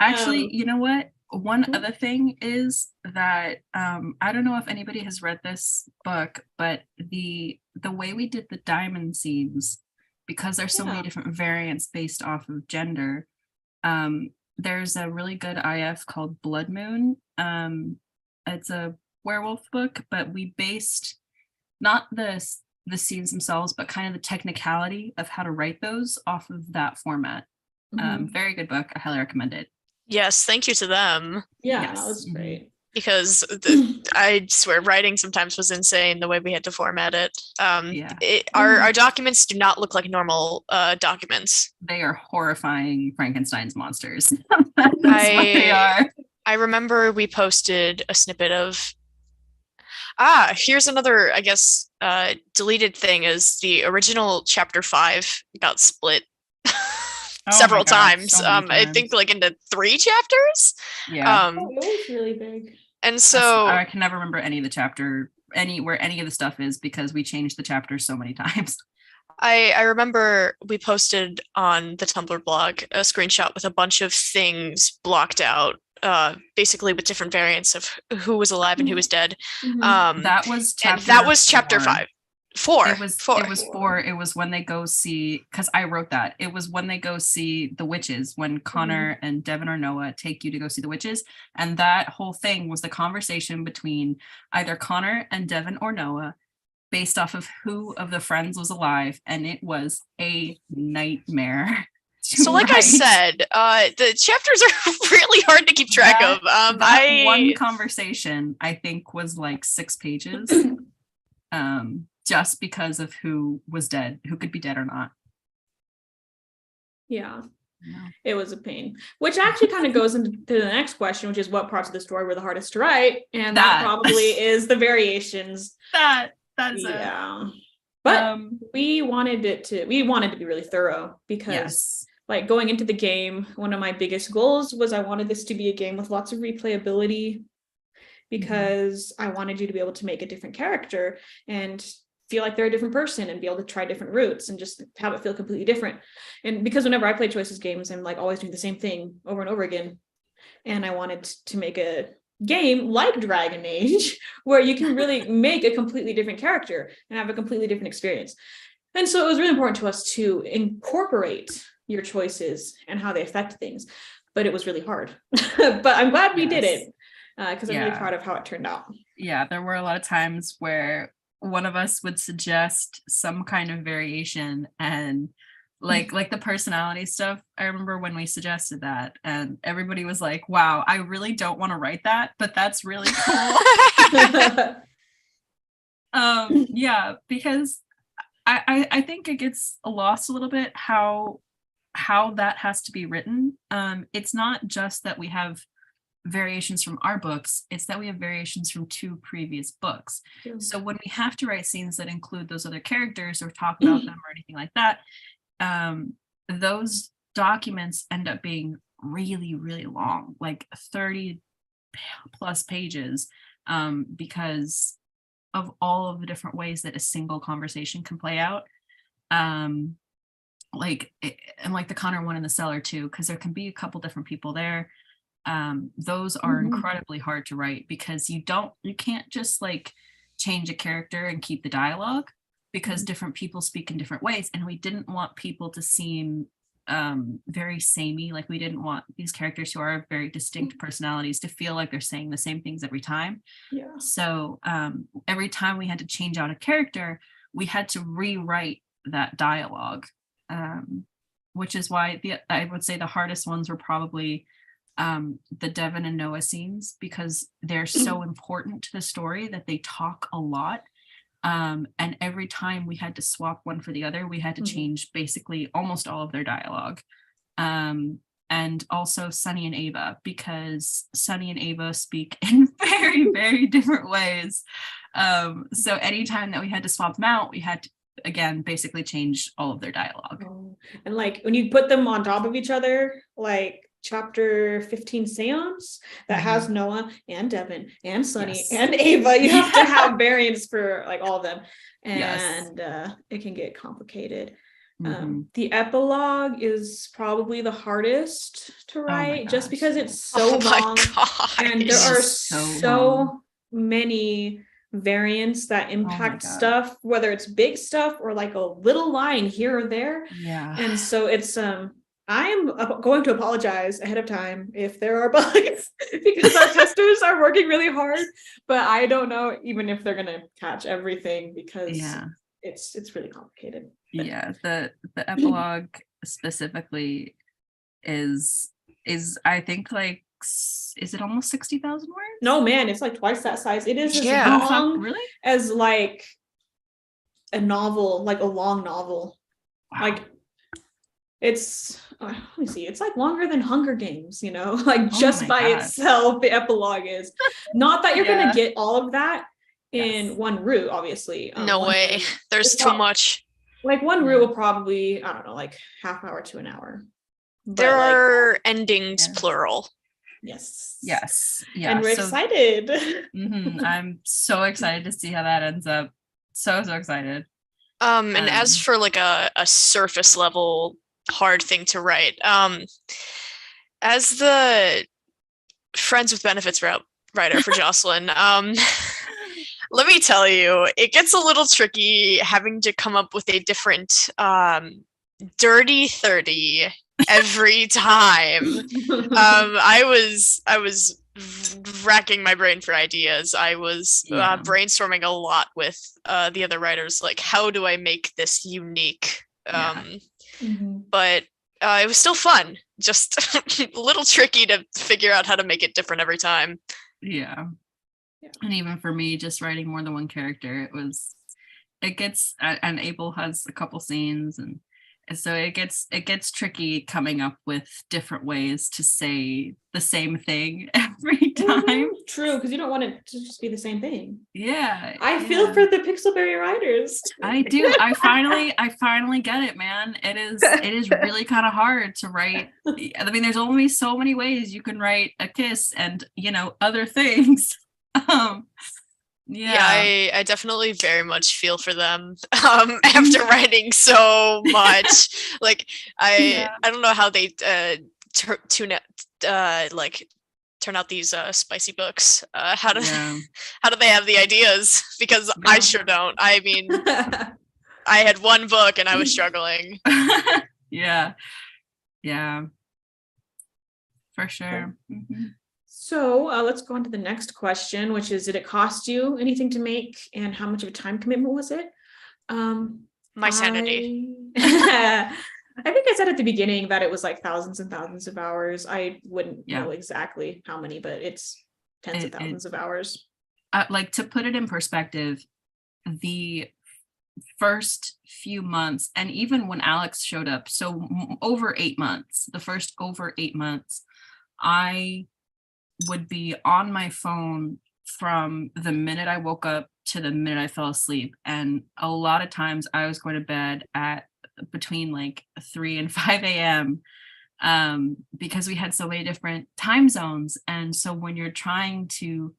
Actually, you know what? One other thing is that I don't know if anybody has read this book, but the way we did the diamond scenes, because there's so many different variants based off of gender, there's a really good IF called Blood Moon. It's a werewolf book, but we based not the scenes themselves, but kind of the technicality of how to write those off of that format. Very good book. I highly recommend it. Yes, thank you to them. Yeah, that was great. Because I swear writing sometimes was insane the way we had to format it. Our documents do not look like normal documents. They are horrifying Frankenstein's monsters. That's what they are. I remember we posted a snippet of here's another, I guess, deleted thing is the original chapter 5 got split. Oh my several God, times. so many I times. think like into 3 chapters. Yeah. Oh, it was really big. And so I can never remember any of the chapter, where any of the stuff is, because we changed the chapter so many times. I remember we posted on the Tumblr blog a screenshot with a bunch of things blocked out, basically with different variants of who was alive and who was dead. Mhm. That was And chapter that was chapter 4. 5. Four. It was 4. It was when they go see, because I wrote that. It was when they go see the witches, when Connor and Devin or Noah take you to go see the witches. And that whole thing was the conversation between either Connor and Devin or Noah based off of who of the friends was alive. And it was a nightmare. So like I said, the chapters are really hard to keep track of. That one conversation, I think, was like 6 pages. Just because of who was dead, who could be dead or not. Yeah. It was a pain, which actually kind of goes into the next question, which is what parts of the story were the hardest to write, and that probably is the variations. That's but we wanted to be really thorough, because like going into the game, one of my biggest goals was I wanted this to be a game with lots of replayability, because I wanted you to be able to make a different character and feel like they're a different person and be able to try different routes and just have it feel completely different. And because whenever I play choices games, I'm like always doing the same thing over and over again. And I wanted to make a game like Dragon Age where you can really make a completely different character and have a completely different experience. And so it was really important to us to incorporate your choices and how they affect things. But it was really hard. But I'm glad we did it, because I'm really proud of how it turned out. Yeah, there were a lot of times where one of us would suggest some kind of variation, and like the personality stuff. I remember when we suggested that, and everybody was like, wow, I really don't want to write that, but that's really cool. Yeah, because I think it gets lost a little bit how that has to be written. It's not just that we have variations from our books, it's that we have variations from 2 previous books. So when we have to write scenes that include those other characters or talk about them or anything like that, those documents end up being really, really long, like 30 plus pages, because of all of the different ways that a single conversation can play out. And like the Connor one in the cellar too, because there can be a couple different people there. Those are incredibly hard to write, because you can't just like change a character and keep the dialogue, because different people speak in different ways, and we didn't want people to seem very samey. Like we didn't want these characters who are very distinct personalities to feel like they're saying the same things every time. So every time we had to change out a character, we had to rewrite that dialogue, which is why I would say the hardest ones were probably the Devin and Noah scenes, because they're so important to the story that they talk a lot. And every time we had to swap one for the other, we had to change basically almost all of their dialogue. And also Sunny and Ava, because Sunny and Ava speak in very, very different ways. So anytime that we had to swap them out, we had to, again, basically change all of their dialogue. And like when you put them on top of each other, like chapter 15 Seance that has Noah and Devin and Sunny and Ava, you have to have variants for like all of them, and it can get complicated. The epilogue is probably the hardest to write, just because it's so long, and there are so many variants that impact stuff, whether it's big stuff or like a little line here or there. And so it's I am going to apologize ahead of time if there are bugs, because our testers are working really hard, but I don't know even if they're gonna catch everything, because it's really complicated. The epilogue specifically is I think like, is it almost 60,000 words? No, man, it's like twice that size. It is as long as like a novel, like a long novel. Like it's let me see, it's like longer than Hunger Games, like just by itself. The epilogue is not that you're gonna get all of that in one route, obviously. No way. There's too much. Like one route will probably, I don't know, like half hour to an hour. But There like, are endings Yeah. plural. yes. Yeah. And we're excited. I'm so excited to see how that ends up. So excited. And as for like a surface level hard thing to write, as the friends with benefits writer for Jocelyn, let me tell you, it gets a little tricky having to come up with a different dirty 30 every time. I was racking my brain for ideas. I was brainstorming a lot with the other writers, like how do I make this unique? But it was still fun, just a little tricky to figure out how to make it different every time. Yeah. And even for me, just writing more than one character, it gets, and Abel has a couple scenes, and so it gets tricky coming up with different ways to say the same thing every time. True, because you don't want it to just be the same thing. Yeah. I feel for the Pixelberry writers. I do. I finally get it, man. It is really kind of hard to write. I mean, there's only so many ways you can write a kiss and, other things. I definitely very much feel for them after writing so much. Like I don't know how they turn out these spicy books. How do they have the ideas? Because I sure don't. I mean, I had one book and I was struggling. Yeah, for sure. So let's go on to the next question, which is, did it cost you anything to make, and how much of a time commitment was it? My sanity. I think I said at the beginning that it was like thousands and thousands of hours. I wouldn't know exactly how many, but it's tens of thousands of hours. Like, to put it in perspective, the first few months, and even when Alex showed up, so over 8 months, the first over 8 months, I would be on my phone from the minute I woke up to the minute I fell asleep. And a lot of times I was going to bed at between like 3 and 5 a.m. Because we had so many different time zones. And so when you're trying to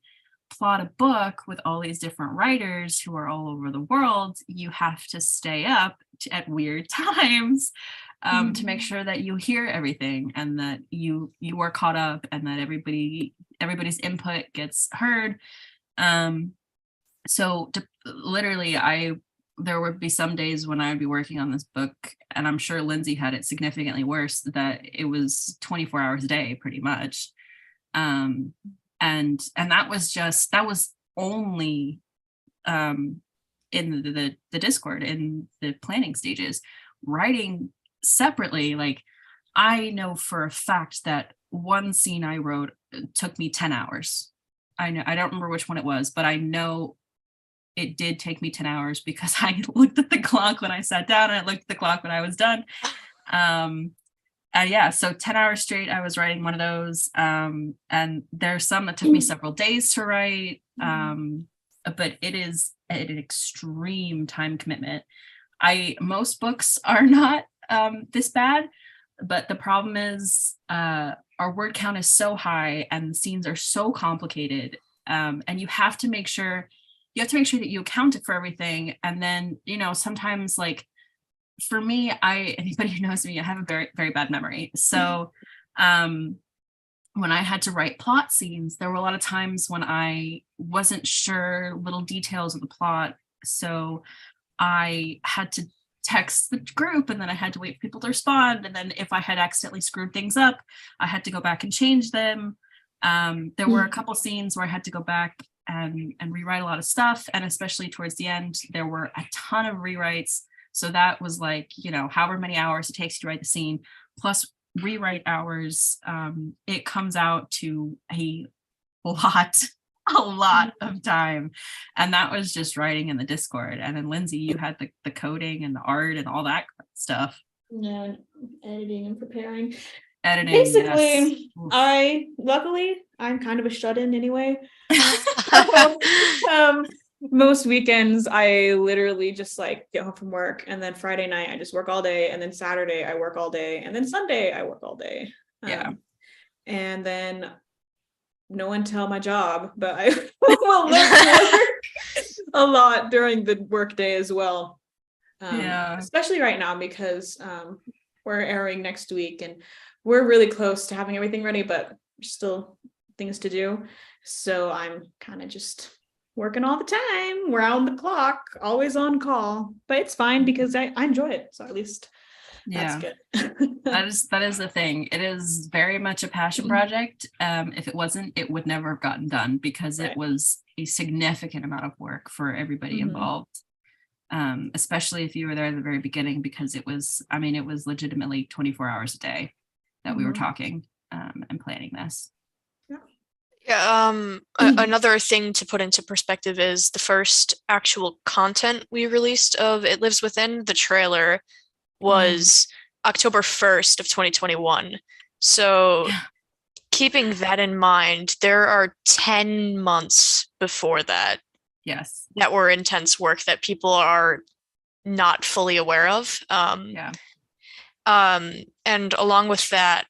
plot a book with all these different writers who are all over the world, you have to stay up at weird times to make sure that you hear everything and that you are caught up and that everybody's input gets heard. So literally, there would be some days when I would be working on this book, and I'm sure Lindsay had it significantly worse, that it was 24 hours a day pretty much. And that was only in the Discord, in the planning stages. Writing separately, like, I know for a fact that one scene I wrote took me 10 hours. I don't remember which one it was, but I know it did take me 10 hours because I looked at the clock when I sat down and I looked at the clock when I was done. So 10 hours straight I was writing one of those. And there's some that took me several days to write. But it is an extreme time commitment. Most books are not this bad, but the problem is our word count is so high and the scenes are so complicated, and you have to make sure that you account for everything. And then, sometimes, like, for me, anybody who knows me, I have a very, very bad memory. So when I had to write plot scenes, there were a lot of times when I wasn't sure little details of the plot. So I had to text the group, and then I had to wait for people to respond. And then if I had accidentally screwed things up, I had to go back and change them. There were a couple scenes where I had to go back and rewrite a lot of stuff. And especially towards the end, there were a ton of rewrites. So that was like, however many hours it takes to write the scene, plus rewrite hours, it comes out to a lot of time. And that was just writing in the Discord. And then Lindsay, you had the coding and the art and all that stuff. Yeah, editing and preparing. Editing, basically, yes. Luckily I'm kind of a shut-in anyway. most weekends I literally just like get home from work, and then Friday night I just work all day, and then Saturday I work all day, and then Sunday I work all day. Yeah. And then no one tell my job, but I will work a lot during the workday as well. Especially right now because we're airing next week and we're really close to having everything ready, but still things to do. So I'm kind of just working all the time. We're on the clock, always on call, but it's fine because I enjoy it. So at least that's good. that is the thing. It is very much a passion project. If it wasn't, it would never have gotten done because it was a significant amount of work for everybody involved. Especially if you were there at the very beginning, because it was legitimately 24 hours a day that we were talking and planning this. Yeah. Another thing to put into perspective is the first actual content we released of It Lives Within, the trailer, was October 1st of 2021. So keeping that in mind, there are 10 months before that. Yes. That were intense work that people are not fully aware of. And along with that,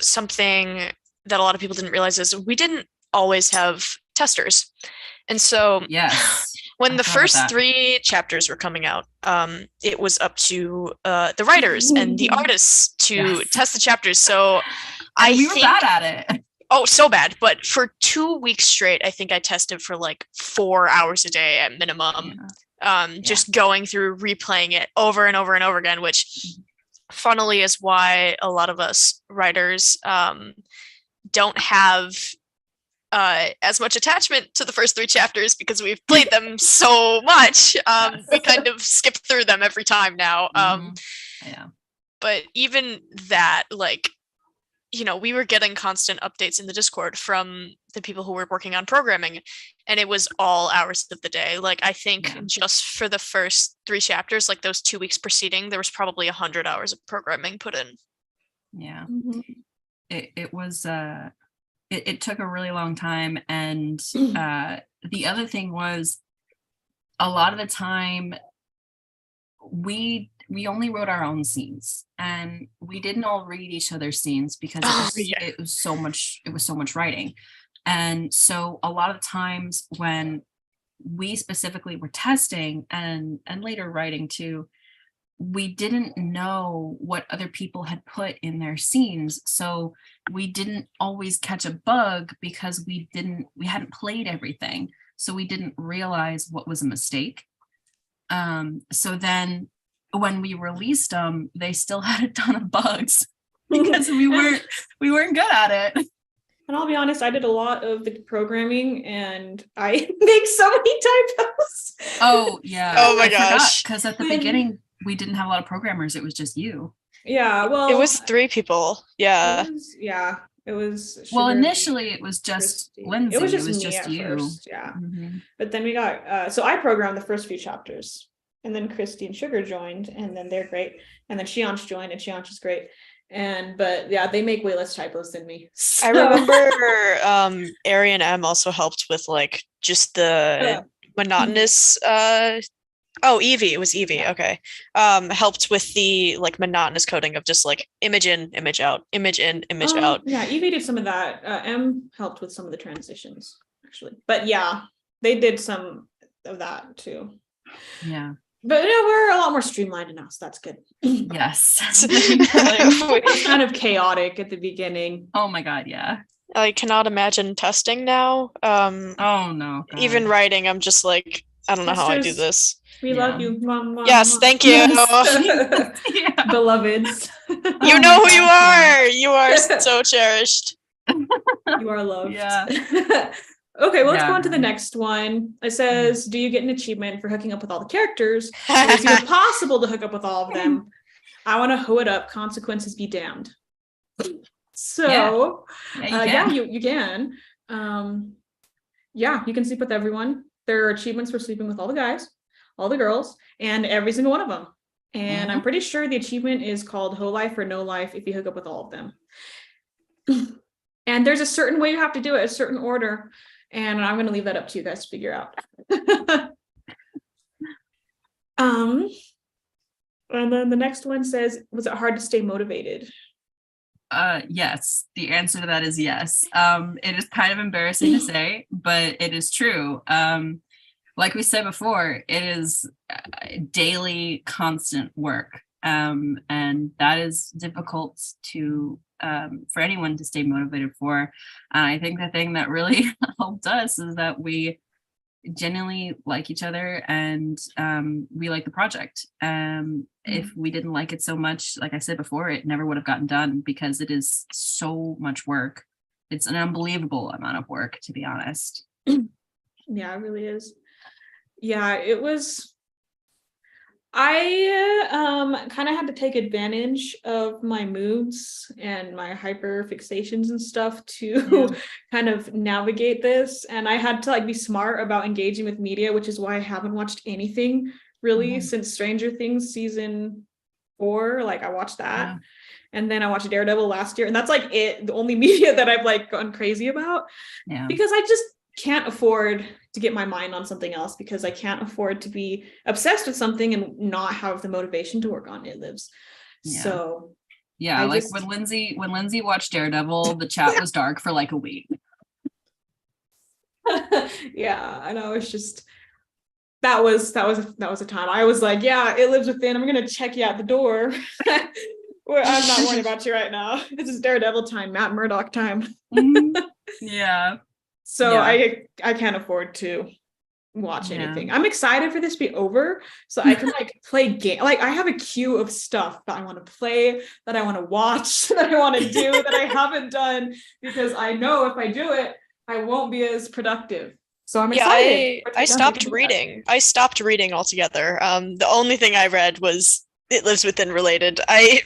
something that a lot of people didn't realize is we didn't always have testers. And so when the first 3 chapters were coming out, it was up to the writers and the artists to test the chapters. So we were bad at it. Oh, so bad. But for 2 weeks straight, I think I tested for like 4 hours a day at minimum. Just going through, replaying it over and over and over again, which funnily is why a lot of us writers don't have as much attachment to the first 3 chapters because we've played them so much. We kind of skip through them every time now. But even that, like, we were getting constant updates in the Discord from the people who were working on programming, and it was all hours of the day. Like, I think just for the first 3 chapters, like those 2 weeks preceding, there was probably 100 hours of programming put in. Yeah. It was, it took a really long time. And the other thing was, a lot of the time we only wrote our own scenes, and we didn't all read each other's scenes because it was so much writing. And so a lot of times when we specifically were testing and later writing too, we didn't know what other people had put in their scenes. So we didn't always catch a bug because we hadn't played everything. So we didn't realize what was a mistake. So then when we released them, they still had a ton of bugs because we weren't good at it. And I'll be honest, I did a lot of the programming and I make so many typos. Oh yeah. Oh my gosh. Because at the beginning we didn't have a lot of programmers. It was just you. Yeah. Well, it was 3 people. Yeah. It was well, initially it was just Christy. Lindsay. It was just me you. First, But then we got so I programmed the first few chapters, and then Christy and Sugar joined, and then they're great. And then Shianch joined, and Shianch is great. But they make way less typos than me. So. I remember Ari and M also helped with like just the monotonous Evie, it was Evie. Okay. Helped with the like monotonous coding of just like image in, image out, image in, image out. Yeah, Evie did some of that. M helped with some of the transitions, actually. But yeah, they did some of that too. Yeah. But we're a lot more streamlined now, so that's good. Yes. It's kind of chaotic at the beginning. Oh my god, yeah. I cannot imagine testing now. Oh no. God. Even writing, I'm just like, I don't know how I do this. We love you. Mom, yes, thank you. Yes. Beloveds. You know who you are. You are so cherished. You are loved. Yeah. Okay, well, let's go on to the next one. It says, do you get an achievement for hooking up with all the characters? Is it possible to hook up with all of them? I want to hoe it up. Consequences be damned. So, you can. You can sleep with everyone. There are achievements for sleeping with all the guys, all the girls, and every single one of them. And I'm pretty sure the achievement is called Hoe Life or No Life if you hook up with all of them. And there's a certain way you have to do it, a certain order. And I'm going to leave that up to you guys to figure out. And then the next one says, was it hard to stay motivated? Yes, the answer to that is yes. It is kind of embarrassing to say, but it is true. Like we said before, it is daily, constant work. And that is difficult to for anyone to stay motivated for. And I think the thing that really helped us is that we genuinely like each other, and we like the project. If we didn't like it so much, like I said before, it never would have gotten done, because it is so much work. It's an unbelievable amount of work, to be honest. Yeah, it really is. Yeah, it was. I kind of had to take advantage of my moods and my hyper fixations and stuff to kind of navigate this. And I had to like be smart about engaging with media, which is why I haven't watched anything really since Stranger Things season 4. Like I watched that. And then I watched Daredevil last year, and that's like the only media that I've like gone crazy about, because I just can't afford to get my mind on something else, because I can't afford to be obsessed with something and not have the motivation to work on it lives. So like when Lindsay watched Daredevil, the chat was dark for like a week. I know, it's just that was a time I was like, yeah, it lives within, I'm gonna check you out the door. I'm not worried about you right now. This is Daredevil time, Matt Murdock time. So I can't afford to watch anything. I'm excited for this to be over, so I can like play game. Like I have a queue of stuff that I want to play, that I want to watch, that I want to do, that I haven't done, because I know if I do it, I won't be as productive. So I'm excited. I stopped reading. I stopped reading altogether. The only thing I read was It Lives Within related. I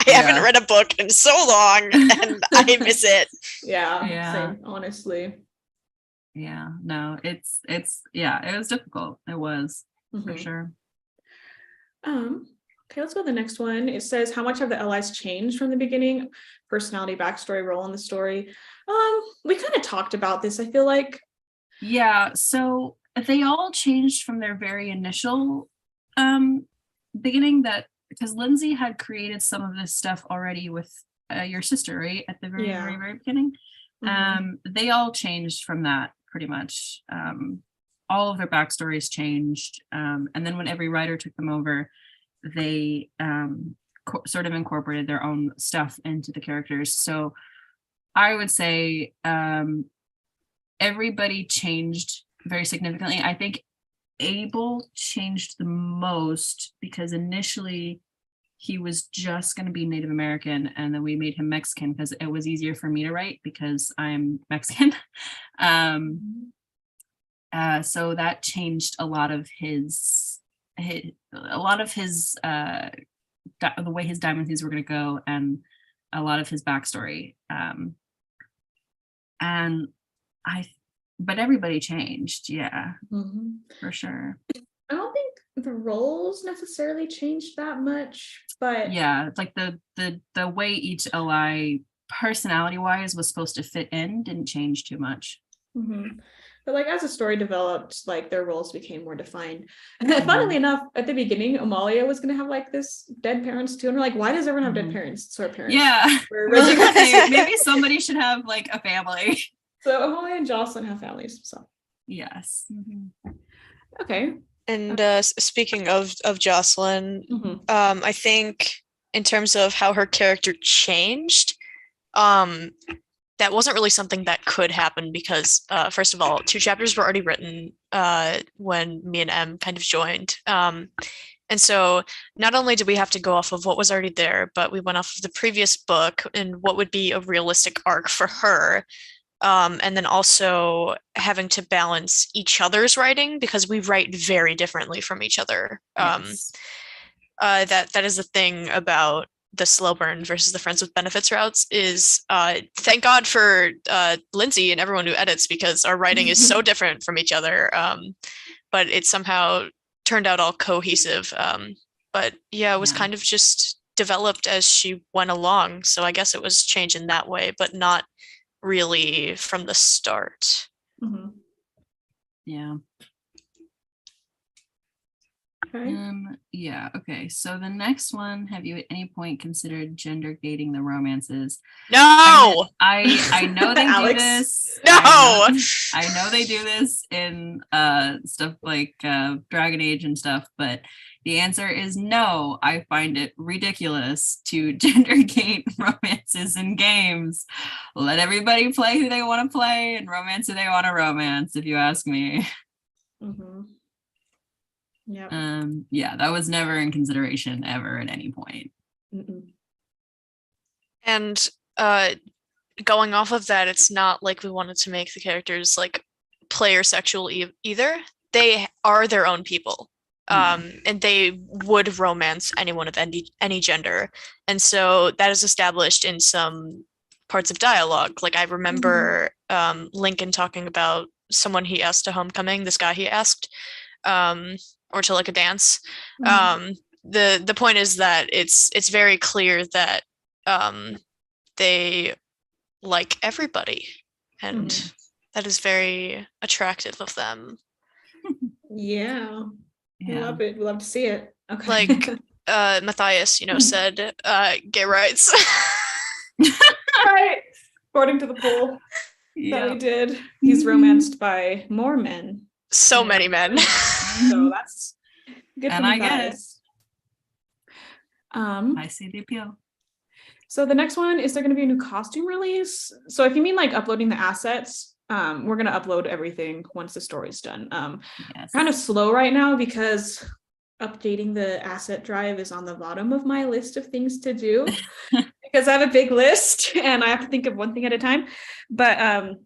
haven't read a book in so long, and I miss it. Same, honestly. It was difficult. It was for sure. Okay, let's go to the next one. It says, how much have the allies changed from the beginning? Personality, backstory, role in the story. We kind of talked about this, I feel like. So they all changed from their very initial beginning, that because Lindsay had created some of this stuff already with your sister, right? At the very, very, very beginning. They all changed from that pretty much. All of their backstories changed. And then when every writer took them over, they sort of incorporated their own stuff into the characters. So I would say everybody changed very significantly. I think Abel changed the most, because initially he was just going to be Native American, and then we made him Mexican because it was easier for me to write because I'm Mexican. So that changed a lot of the way his diamond thieves were going to go, and a lot of his backstory. But everybody changed, for sure. I don't think the roles necessarily changed that much, but it's like the way each ally personality wise was supposed to fit in didn't change too much. But like as the story developed, like their roles became more defined. And then funnily enough, at the beginning, Amalia was gonna have like this dead parents too, and we're like, why does everyone have dead parents? It's our parents. Maybe somebody should have like a family. So Amalia and Jocelyn have families. So yes. Okay. And speaking of Jocelyn, I think in terms of how her character changed, that wasn't really something that could happen because, first of all, 2 chapters were already written when me and Em kind of joined. And so not only did we have to go off of what was already there, but we went off of the previous book and what would be a realistic arc for her. And then also having to balance each other's writing because we write very differently from each other. Yes. That is the thing about the slow burn versus the friends with benefits routes is thank God for Lindsay and everyone who edits because our writing is so different from each other. But it somehow turned out all cohesive. But yeah, it was kind of just developed as she went along. So I guess it was changed in that way, but not really from the start. Mhm. Yeah. Okay. Yeah, okay. So the next one, have you at any point considered gender gating the romances? No. I know they do Alex. this. No. I know they do this in stuff like Dragon Age and stuff, but the answer is no. I find it ridiculous to gender gate romances in games. Let everybody play who they want to play and romance who they want to romance, if you ask me. Mhm. Yeah. Yeah, that was never in consideration ever at any point. Mm-mm. And going off of that, it's not like we wanted to make the characters like player sexual either. They are their own people. And they would romance anyone of any gender. And so that is established in some parts of dialogue. Like I remember Lincoln talking about someone he asked to homecoming, this guy he asked, or to like a dance. The point is that it's very clear that they like everybody, and that is very attractive of them. Yeah. We Yeah. love it. We love to see it. Okay. Like Matthias, said gay rights. Right. According to the poll that we did, he's romanced by more men. So many men. So that's good for And I get Matthias. I see the appeal. So the next one, is there going to be a new costume release? So if you mean like uploading the assets, we're going to upload everything once the story's done. Yes. Kind of slow right now because updating the asset drive is on the bottom of my list of things to do because I have a big list and I have to think of one thing at a time. But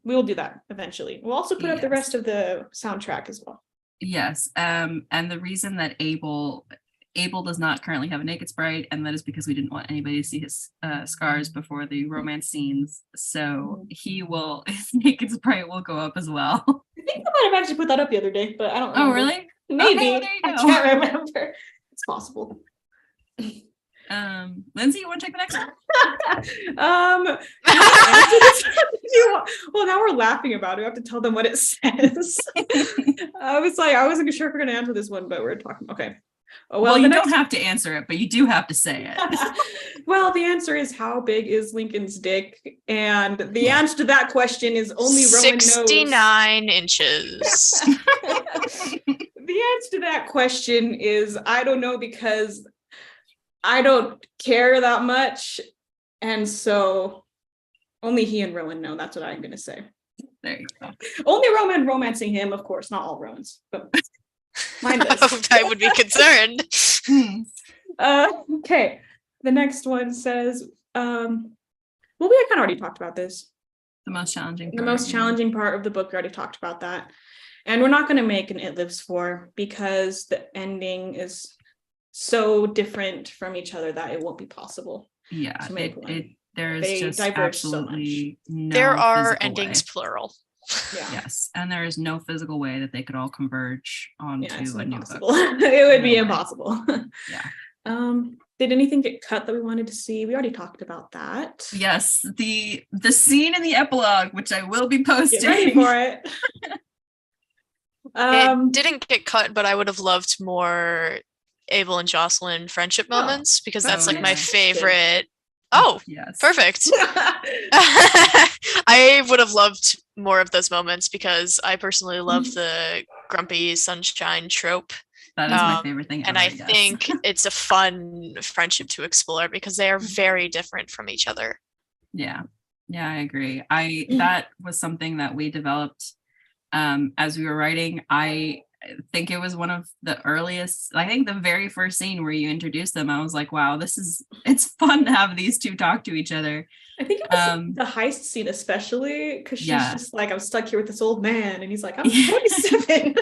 we will do that eventually. We'll also put up the rest of the soundtrack as well. Yes. And the reason that Abel does not currently have a naked sprite, and that is because we didn't want anybody to see his scars before the romance scenes. So his naked sprite will go up as well. I think I might have actually put that up the other day, but I don't remember. Oh, really? Maybe. Okay, well, there you I go. can't remember. It's possible. Lindsay, you want to take the next one? Well, now we're laughing about it. We have to tell them what it says. I wasn't sure if we're going to answer this one, but we're talking. Okay. Well, you don't have to answer it, but you do have to say it. Well, the answer is how big is Lincoln's dick? And the answer to that question is only Rowan knows. 69 inches. The answer to that question is I don't know because I don't care that much. And so only he and Rowan know. That's what I'm going to say. There you go. Only Rowan romancing him, of course, not all Rowans, but mine does. I would be concerned. Okay. The next one says, well, we kind of already talked about this. The most challenging part. The most challenging part of the book, we already talked about that. And we're not going to make an It Lives 4 because the ending is so different from each other that it won't be possible. Yeah, to make one. There's just diverge absolutely so no there are physical endings way. Plural. Yeah. Yes, and there is no physical way that they could all converge onto It's a new impossible. book. It would be No way. impossible. Yeah. Did anything get cut that we wanted to see? We already talked about that. Yes, the scene in the epilogue, which I will be posting. Get ready for it. It didn't get cut, but I would have loved more Abel and Jocelyn friendship moments because that's like my favorite. Oh, yes. Perfect. I would have loved more of those moments because I personally love the grumpy sunshine trope. That is my favorite thing ever, and I think it's a fun friendship to explore because they are very different from each other. Yeah, I agree. That was something that we developed as we were writing. I think it was one of the earliest, I think the very first scene where you introduced them, I was like, wow, it's fun to have these two talk to each other. I think it was the heist scene especially because she's just like, I'm stuck here with this old man and he's like, I'm 27.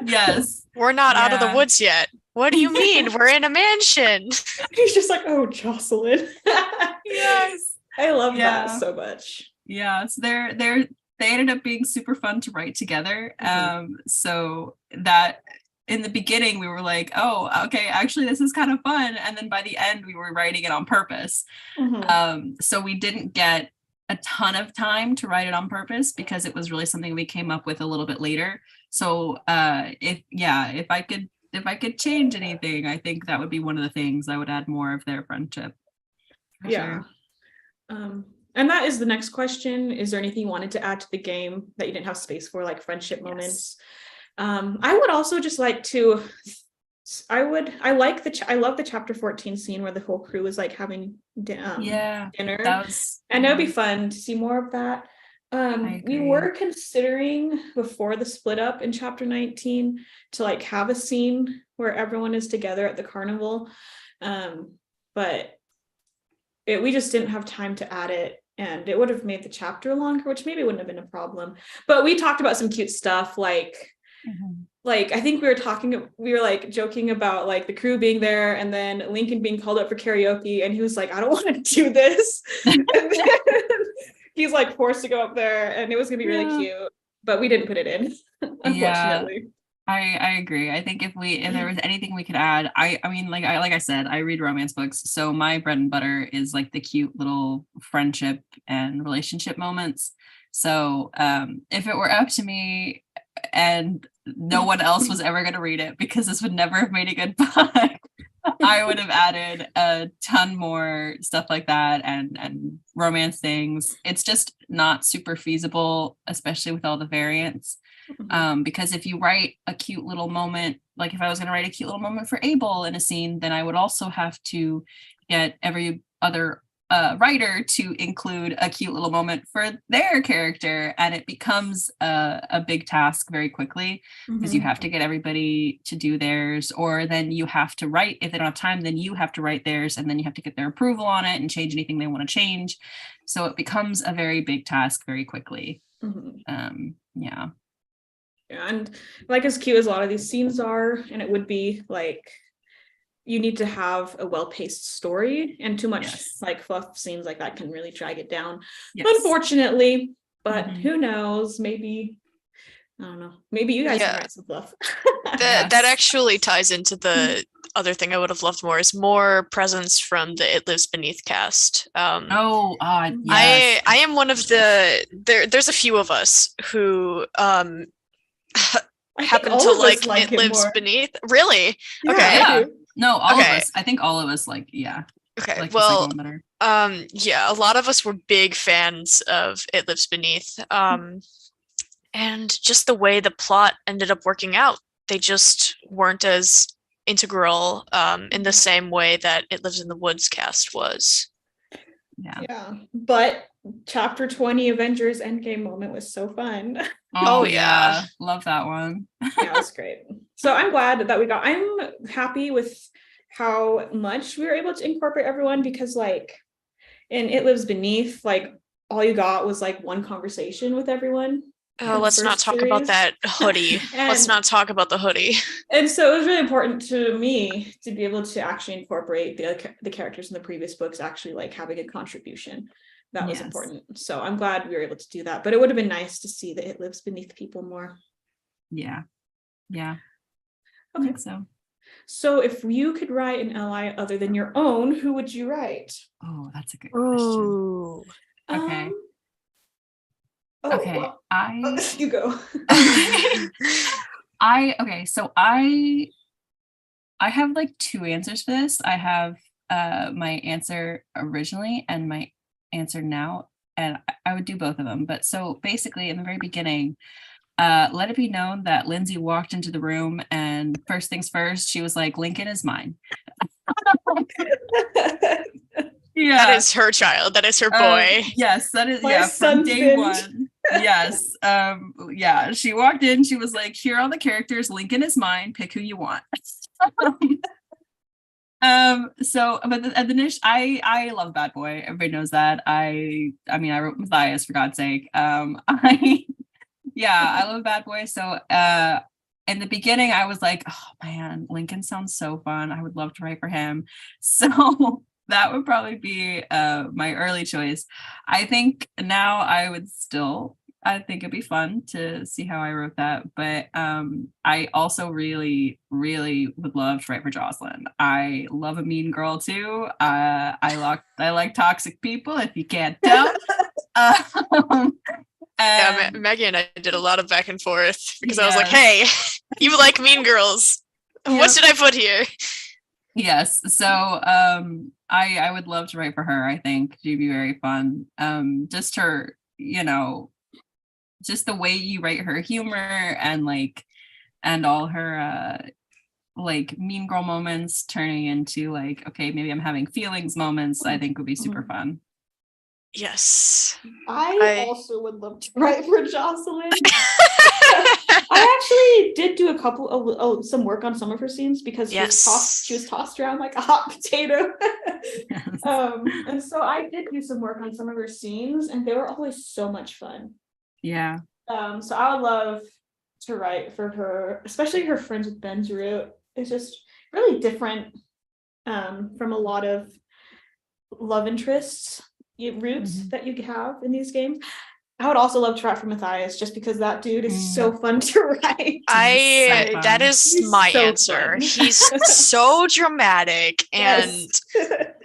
Yes. We're not out of the woods yet. What do you mean? We're in a mansion. He's just like, oh, Jocelyn. Yes. I love that so much. Yeah, so they ended up being super fun to write together. So that in the beginning we were like, oh, okay, actually this is kind of fun. And then by the end we were writing it on purpose. So we didn't get a ton of time to write it on purpose because it was really something we came up with a little bit later. So if I could change anything, I think that would be one of the things I would add more of their friendship. Yeah. Sure. And that is the next question. Is there anything you wanted to add to the game that you didn't have space for, like friendship moments? I would also just like to, I love the chapter 14 scene where the whole crew is like having dinner. And it would be fun to see more of that. We were considering before the split up in chapter 19 to like have a scene where everyone is together at the carnival. But we just didn't have time to add it, and it would have made the chapter longer, which maybe wouldn't have been a problem. But we talked about some cute stuff, like I think we were like joking about like the crew being there and then Lincoln being called up for karaoke, and he was like, I don't want to do this. And then he's like forced to go up there, and it was gonna be really cute, but we didn't put it in, unfortunately. I agree. I think if there was anything we could add, I mean, like I said, I read romance books, so my bread and butter is like the cute little friendship and relationship moments. So if it were up to me and no one else was ever going to read it, because this would never have made a good book, I would have added a ton more stuff like that and romance things. It's just not super feasible, especially with all the variants. Because if you write a cute little moment, like if I was going to write a cute little moment for Abel in a scene, then I would also have to get every other writer to include a cute little moment for their character, and it becomes a big task very quickly because you have to get everybody to do theirs, or then you have to write, if they don't have time, then you have to write theirs, and then you have to get their approval on it and change anything they want to change. So it becomes a very big task very quickly. Yeah, and like as cute as a lot of these scenes are, and it would be like, you need to have a well-paced story, and too much like fluff scenes like that can really drag it down, unfortunately. But who knows, maybe, I don't know, maybe you guys can write some fluff. That actually ties into the other thing I would have loved more, is more presence from the It Lives Beneath cast. I am one of there's a few of us who happen to like It Lives Beneath. Really? Yeah, okay. No, all of us. I think all of us like, okay, like well, a lot of us were big fans of It Lives Beneath. And just the way the plot ended up working out, they just weren't as integral in the same way that It Lives in the Woods cast was. Yeah. But chapter 20 Avengers Endgame moment was so fun. Oh yeah. Love that one. Yeah, it was great. So I'm glad that I'm happy with how much we were able to incorporate everyone, because like in It Lives Beneath, like all you got was like one conversation with everyone. Oh, let's not talk about that hoodie. Let's not talk about the hoodie. And so it was really important to me to be able to actually incorporate the characters in the previous books actually like having a contribution. That was important. So I'm glad we were able to do that. But it would have been nice to see that It Lives Beneath people more. Yeah. Okay. I think so. So if you could write an ally other than your own, who would you write? Oh, that's a good question. Okay. Okay, well, you go. So I have like two answers for this. I have my answer originally and my answer now, and I would do both of them. But so basically in the very beginning, let it be known that Lindsay walked into the room, and first things first, she was like, Lincoln is mine. Yeah, that is her child. That is her boy. Yes, that is from day one. Yes. She walked in, she was like, here are all the characters, Lincoln is mine, pick who you want. I love Bad Boy. Everybody knows that. I wrote Matthias, for God's sake. I love Bad Boy. So in the beginning I was like, oh man, Lincoln sounds so fun. I would love to write for him. So that would probably be my early choice. I think now I think it'd be fun to see how I wrote that. But I also really, really would love to write for Jocelyn. I love a mean girl too. I like toxic people, if you can't tell. Yeah, And Maggie and I did a lot of back and forth because I was like, yes. "Hey, you like Mean Girls? What Yep. should I put here?" Yes. So I would love to write for her. I think she'd be very fun. Just her, just the way you write her humor and all her like mean girl moments turning into like, okay, maybe I'm having feelings moments, I think would be super fun. Yes. I also would love to write for Jocelyn. I actually did do some work on some of her scenes because she was tossed around like a hot potato. Yes. And so I did do some work on some of her scenes, and they were always so much fun. Yeah. So I would love to write for her, especially her Friends with Ben's route. It's just really different from a lot of love interests routes that you have in these games. I would also love to write for Matthias, just because that dude is so fun to write. That is my answer. He's so dramatic, and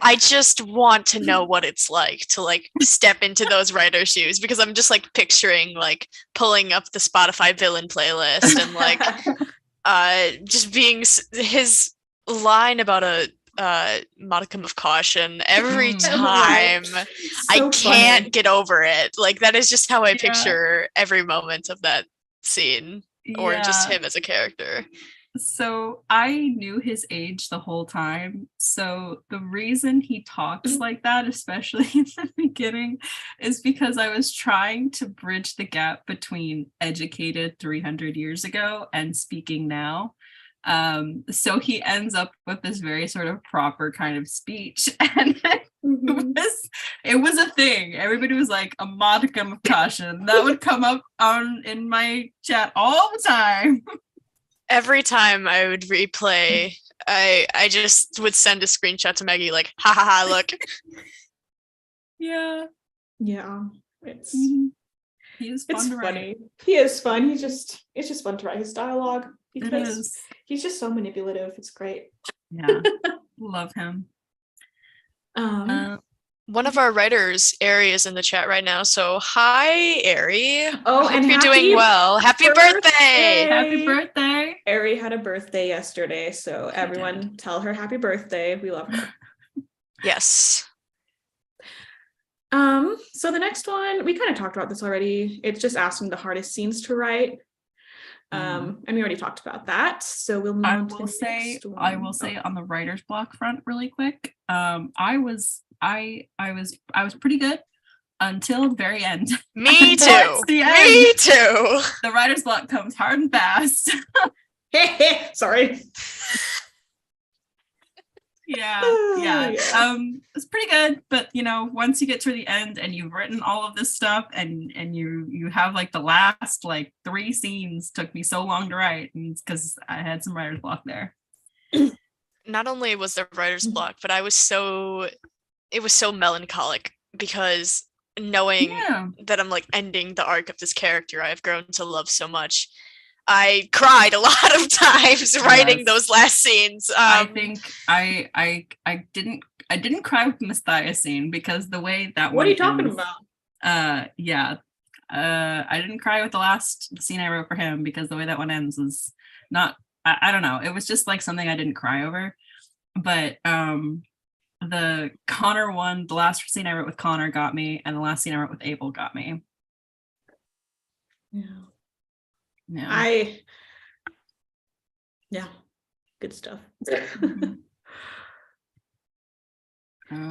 I just want to know what it's like to like step into those writer shoes, because I'm just like picturing like pulling up the Spotify villain playlist and like just being his line about a modicum of caution every time. I can't get over it. Like, that is just how I picture every moment of that scene, or just him as a character. So I knew his age the whole time. So the reason he talks like that, especially in the beginning, is because I was trying to bridge the gap between educated 300 years ago and speaking now. So he ends up with this very sort of proper kind of speech, and it was a thing. Everybody was like, a modicum of caution. That would come up in my chat all the time. Every time I would replay, I just would send a screenshot to Maggie like, ha ha ha, look. Yeah. It's fun to funny. write. He is fun. It's just fun to write his dialogue, because he's just so manipulative. It's great. Yeah. Love him. One of our writers, Ari, is in the chat right now. So hi, Ari. Oh, I hope you're doing well. Happy birthday! Happy birthday! Ari had a birthday yesterday, so everyone tell her happy birthday. We love her. Yes. So the next one, we kind of talked about this already. It's just asking the hardest scenes to write. And we already talked about that. So we'll move on to the next one. I will say on the writer's block front really quick. I was pretty good until the very end. Me too. Me too. The writer's block comes hard and fast. Sorry. Yeah. It's pretty good, but once you get to the end and you've written all of this stuff and you have like the last like 3 scenes took me so long to write, and it's because I had some writer's block there. Not only was there writer's block, but it was so melancholic, because knowing that I'm like ending the arc of this character I've grown to love so much, I cried a lot of times writing those last scenes. I think I didn't cry with the Matthias scene, because the way that what one are you talking ends, about? I didn't cry with the last scene I wrote for him, because the way that one ends is not. I don't know. It was just like something I didn't cry over. But the Connor one, the last scene I wrote with Connor got me, and the last scene I wrote with Abel got me. Yeah. Good stuff.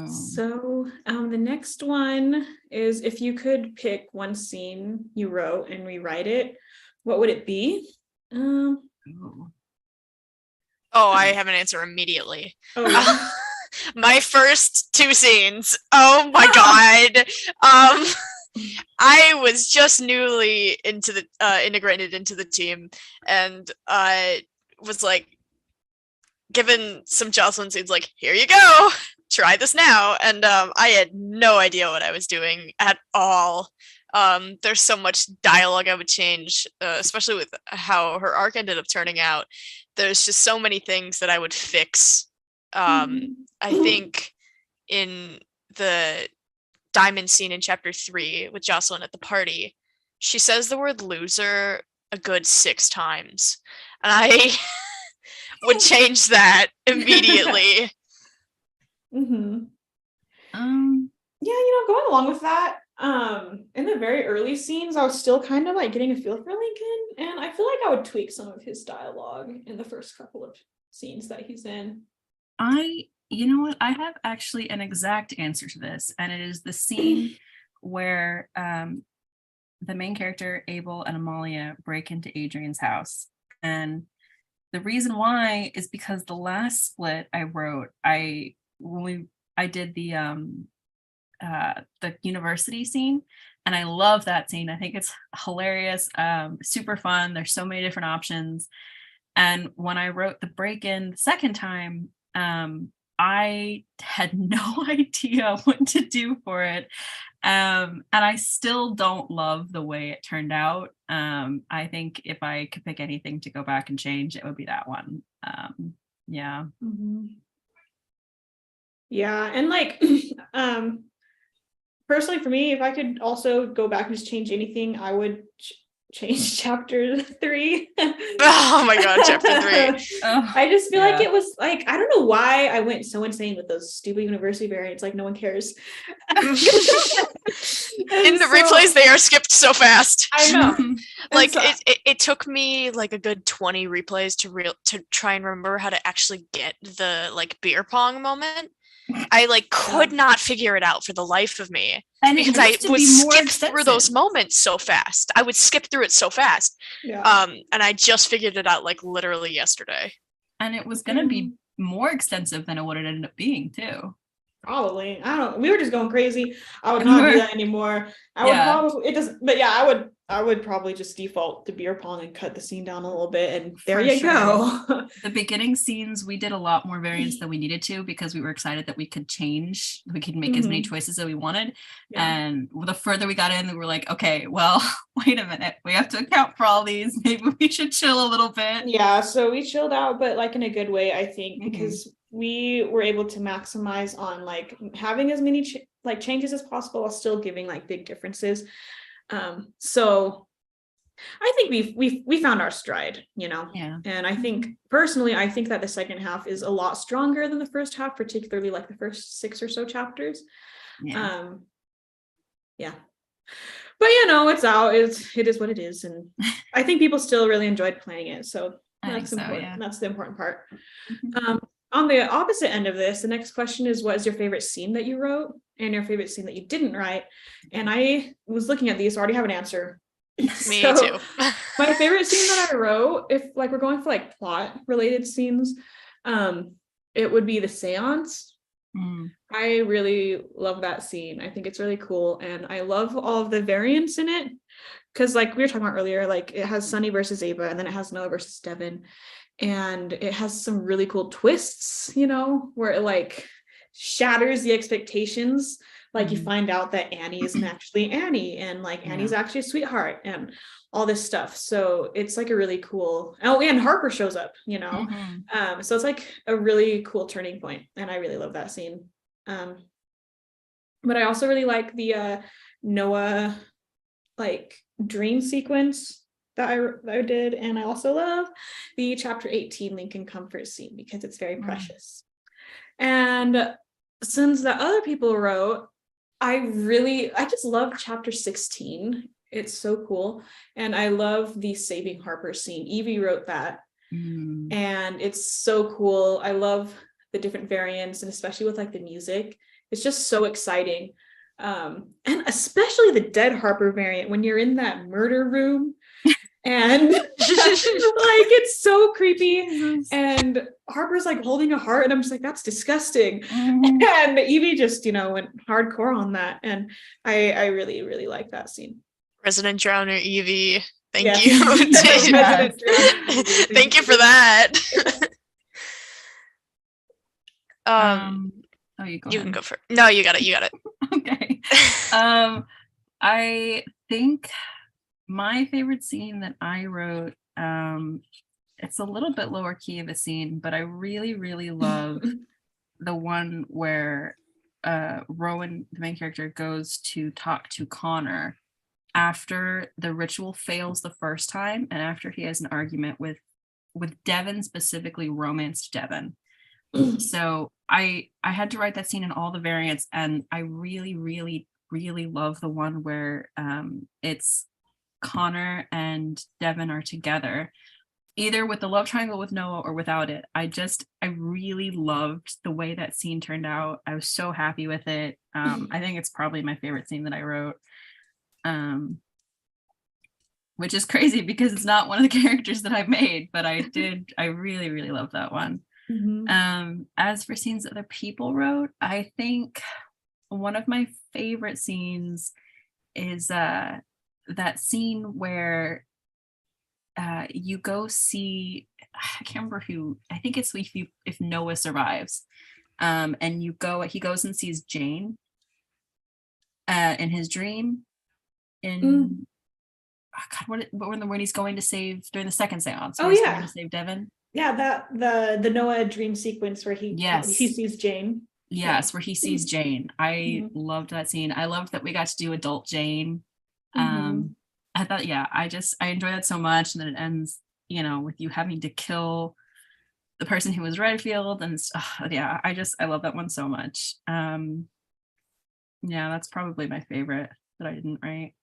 So the next one is, if you could pick one scene you wrote and rewrite it, what would it be? I have an answer immediately. My first 2 scenes. Oh my god. I was just newly integrated into the team, and I was like given some Jocelyn scenes, like, here you go, try this now. And I had no idea what I was doing at all. There's so much dialogue I would change, especially with how her arc ended up turning out. There's just so many things that I would fix. I think in the diamond scene in chapter 3 with Jocelyn at the party, she says the word loser a good 6 times. And I would change that immediately. Mm-hmm. Yeah, Going along with that, in the very early scenes, I was still kind of like getting a feel for Lincoln, and I feel like I would tweak some of his dialogue in the first couple of scenes that he's in. you know what? I have actually an exact answer to this, and it is the scene where the main character, Abel and Amalia, break into Adrian's house. And the reason why is because the last split I wrote, I did the university scene, and I love that scene. I think it's hilarious, super fun. There's so many different options. And when I wrote the break-in the second time, I had no idea what to do for it. And I still don't love the way it turned out. I think if I could pick anything to go back and change, it would be that one. Yeah. Mm-hmm. Yeah, and like personally for me, if I could also go back and just change anything, I would change chapter 3. Oh my god, chapter 3. I just feel like it was like, I don't know why I went so insane with those stupid university variants, like no one cares. In the replays, they are skipped so fast. I know. Like it took me like a good 20 replays to try and remember how to actually get the like beer pong moment. I like could not figure it out for the life of me, and because I would skip through those moments so fast. I would skip through it so fast. Yeah. And I just figured it out like literally yesterday. And it was going to be more extensive than it would have ended up being too. Probably. We were just going crazy. I would not do that anymore. I would probably just default to beer pong and cut the scene down a little bit, and there you go. The beginning scenes, we did a lot more variants than we needed to, because we were excited that we could make as many choices as we wanted. Yeah. And the further we got in, we were like, okay, well, wait a minute, we have to account for all these. Maybe we should chill a little bit. Yeah, so we chilled out, but like in a good way, I think, because we were able to maximize on like having as many changes as possible while still giving like big differences. So I think we found our stride, Yeah. And I think personally, I think that the second half is a lot stronger than the first half, particularly like the first 6 or so chapters. Yeah. Yeah. But it's out. It is what it is, and I think people still really enjoyed playing it. So that's important. Yeah. That's the important part. On the opposite end of this, the next question is, what is your favorite scene that you wrote and your favorite scene that you didn't write? And I was looking at these, so I already have an answer. Me too. My favorite scene that I wrote, if like we're going for like plot related scenes, it would be the seance. I really love that scene. I think it's really cool, and I love all of the variants in it, because like we were talking about earlier, like it has Sunny versus Ava, and then it has Noah versus Devin, and it has some really cool twists, where it like shatters the expectations. Like you find out that Annie isn't actually Annie, and like Annie's actually a sweetheart, and all this stuff. So it's like a really cool, and Harper shows up, so it's like a really cool turning point, and I really love that scene. But I also really like the Noah like dream sequence that I did, and I also love the chapter 18 Lincoln comfort scene, because it's very precious. And since the other people wrote, I just love chapter 16. It's so cool, and I love the saving Harper scene. Evie wrote that, and it's so cool. I love the different variants, and especially with like the music, it's just so exciting. And especially the dead Harper variant, when you're in that murder room and like it's so creepy, and Harper's like holding a heart, and I'm just like, that's disgusting. And Evie just went hardcore on that, and I really, really like that scene. Resident Drowner Evie, thank you. Thank you for that. You can go for it. No, you got it. Okay. I think my favorite scene that I wrote, it's a little bit lower key of a scene, but I really, really love the one where Rowan, the main character, goes to talk to Connor after the ritual fails the first time, and after he has an argument with Devin, specifically romanced Devin. So I had to write that scene in all the variants, and I really, really, really love the one where it's Connor and Devin are together, either with the love triangle with Noah or without it. I really loved the way that scene turned out. I was so happy with it. I think it's probably my favorite scene that I wrote. Which is crazy because it's not one of the characters that I've made, but I really, really love that one. Mm-hmm. As for scenes that other people wrote, I think one of my favorite scenes is that scene where you go see, I can't remember who, I think it's if Noah survives, and he goes and sees Jane in his dream in God, when he's going to save during the second seance, he's going to save Devin. Yeah, that the Noah dream sequence where he sees Jane. Yes, where he sees Jane. I loved that scene. I loved that we got to do adult Jane. I thought, I enjoy that so much, and then it ends, with you having to kill the person who was Redfield, and I love that one so much. That's probably my favorite that I didn't write.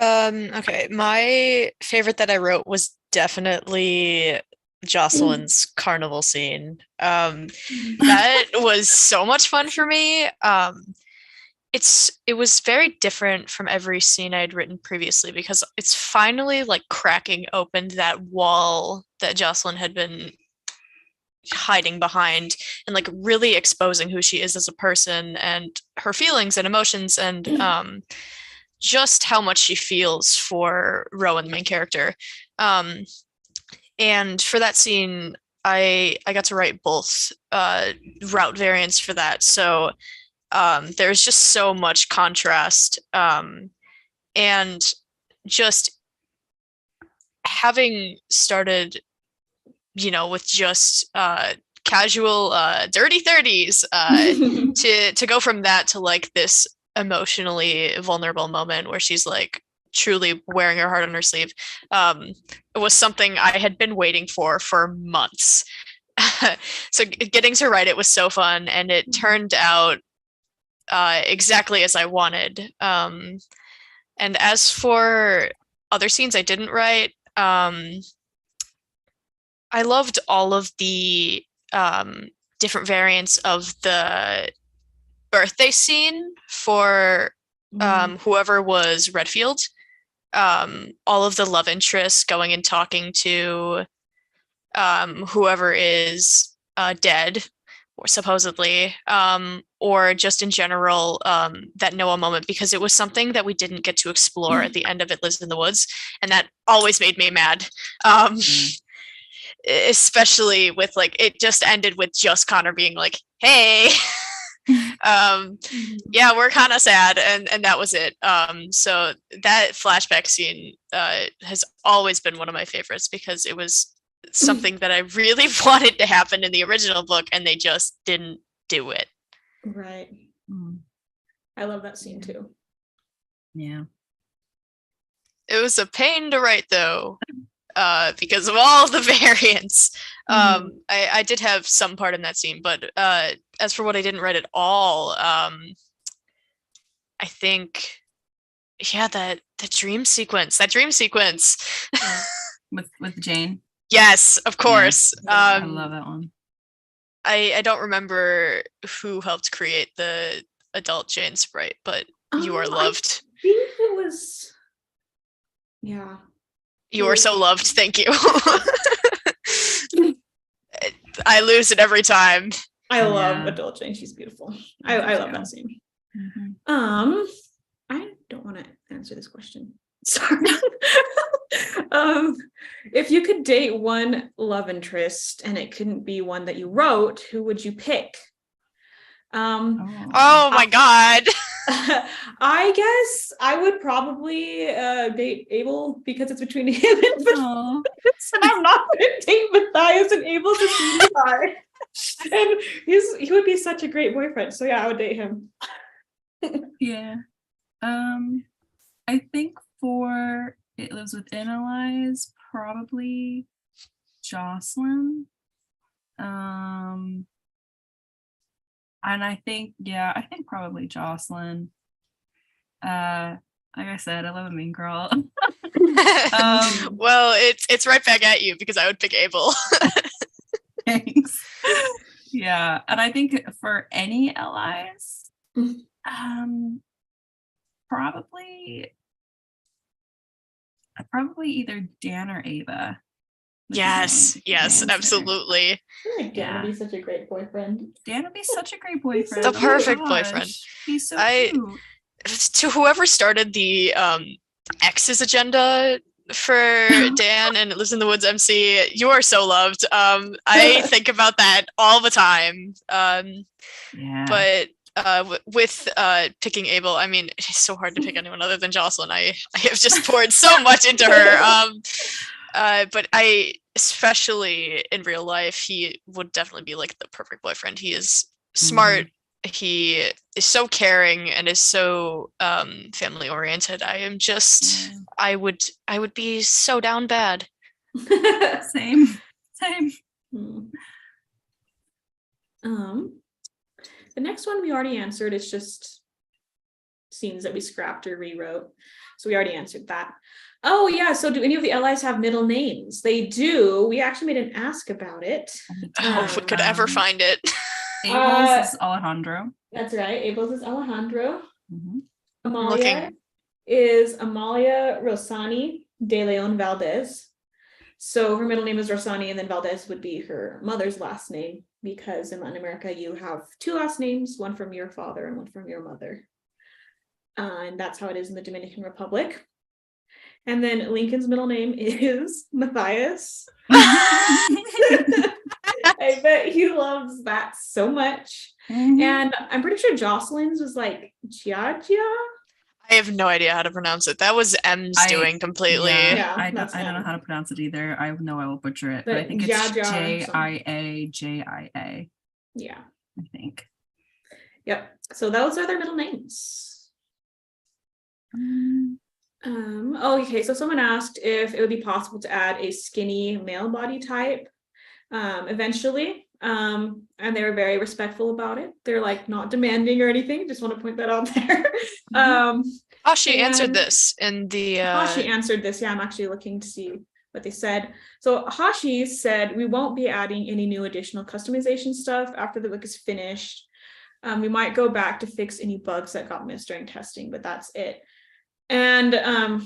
Okay, my favorite that I wrote was definitely Jocelyn's carnival scene. That was so much fun for me. It was very different from every scene I'd written previously because it's finally like cracking open that wall that Jocelyn had been hiding behind and like really exposing who she is as a person and her feelings and emotions and just how much she feels for Rowan, the main character. And for that scene, I got to write both route variants for that. So there's just so much contrast. And just having started, with just casual dirty 30s to go from that to like this emotionally vulnerable moment where she's like truly wearing her heart on her sleeve. It was something I had been waiting for months. So getting to write it was so fun, and it turned out exactly as I wanted. And as for other scenes I didn't write, I loved all of the different variants of the birthday scene for whoever was Redfield. All of the love interests going and talking to whoever is dead, or supposedly, or just in general, that Noah moment, because it was something that we didn't get to explore at the end of It Lives in the Woods, and that always made me mad. Especially with like, it just ended with just Connor being like, hey, we're kind of sad, and that was it. So that flashback scene has always been one of my favorites because it was something that I really wanted to happen in the original book, and they just didn't do it. Right. I love that scene too. Yeah. It was a pain to write though, because of all the variants. I did have some part in that scene, but as for what I didn't write at all, I think, that dream sequence with Jane. Yes, of course. I love that one. I don't remember who helped create the adult Jane sprite, but you are loved. I think it was, You are so loved. Thank you. I lose it every time. I love adult Jane. She's beautiful. I love that scene. I don't want to answer this question. Sorry. If you could date one love interest and it couldn't be one that you wrote, who would you pick? Oh my God. I guess I would probably date Abel because it's between him and Matthias. And I'm not going to date Matthias and Abel's a sweetie pie. And he would be such a great boyfriend. So yeah, I would date him. Yeah. I think for It Lives Within Elias, probably Jocelyn. And I think probably Jocelyn. Like I said, I love a mean girl. Well, it's right back at you because I would pick Abel. Thanks. Yeah, and I think for any allies, probably either Dan or Ava. Yes, answer. absolutely. I feel like Dan would be such a great boyfriend. Dan would be such a great boyfriend. The perfect Gosh, boyfriend. He's so cute. To whoever started the X's agenda for Dan and It Lives in the Woods MC, you are so loved. I think about that all the time. But with picking Abel, I mean, it's so hard to pick anyone other than Jocelyn. I have just poured so much into her. But I, especially in real life, he would definitely be like the perfect boyfriend. He is smart. He is so caring and is so family oriented. I am just, I would be so down bad. Same. The next one we already answered. It's just scenes that we scrapped or rewrote. So we already answered that. Oh yeah, so do any of the allies have middle names? They do. We actually made an ask about it. If we could ever find it. Abel's is Alejandro. That's right. Abel's is Alejandro. Amalia is Amalia Rosani de Leon Valdez. So her middle name is Rosani, and then Valdez would be her mother's last name, because in Latin America you have two last names, one from your father and one from your mother. And that's how it is in the Dominican Republic. And then Lincoln's middle name is Matthias. I bet he loves that so much. And I'm pretty sure Jocelyn's was like Gia. I have no idea how to pronounce it. That was M's doing completely. I don't know how to pronounce it either. I know I will butcher it, but I think it's Jia. Yeah. I think. Yep. So those are their middle names. Okay, so someone asked if it would be possible to add a skinny male body type eventually. And they were very respectful about it. They're like not demanding or anything. Just want to point that out there. Hashi answered this in the Hashi answered this. Yeah, I'm actually looking to see what they said. So Hashi said we won't be adding any new additional customization stuff after the book is finished. We might go back to fix any bugs that got missed during testing, but that's it. And a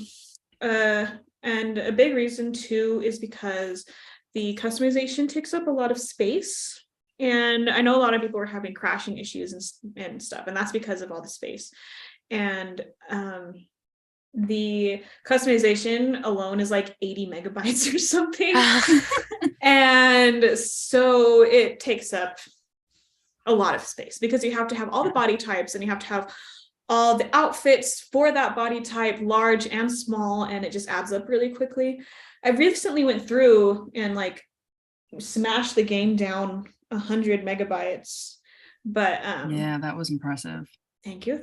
big reason too is because the customization takes up a lot of space. And I know a lot of people are having crashing issues and stuff, and that's because of all the space. And the customization alone is like 80 megabytes or something. And so it takes up a lot of space because you have to have all the body types and you have to have all the outfits for that body type, large and small, and it just adds up really quickly. I recently went through and like smashed the game down 100 megabytes, but yeah, that was impressive. Thank you.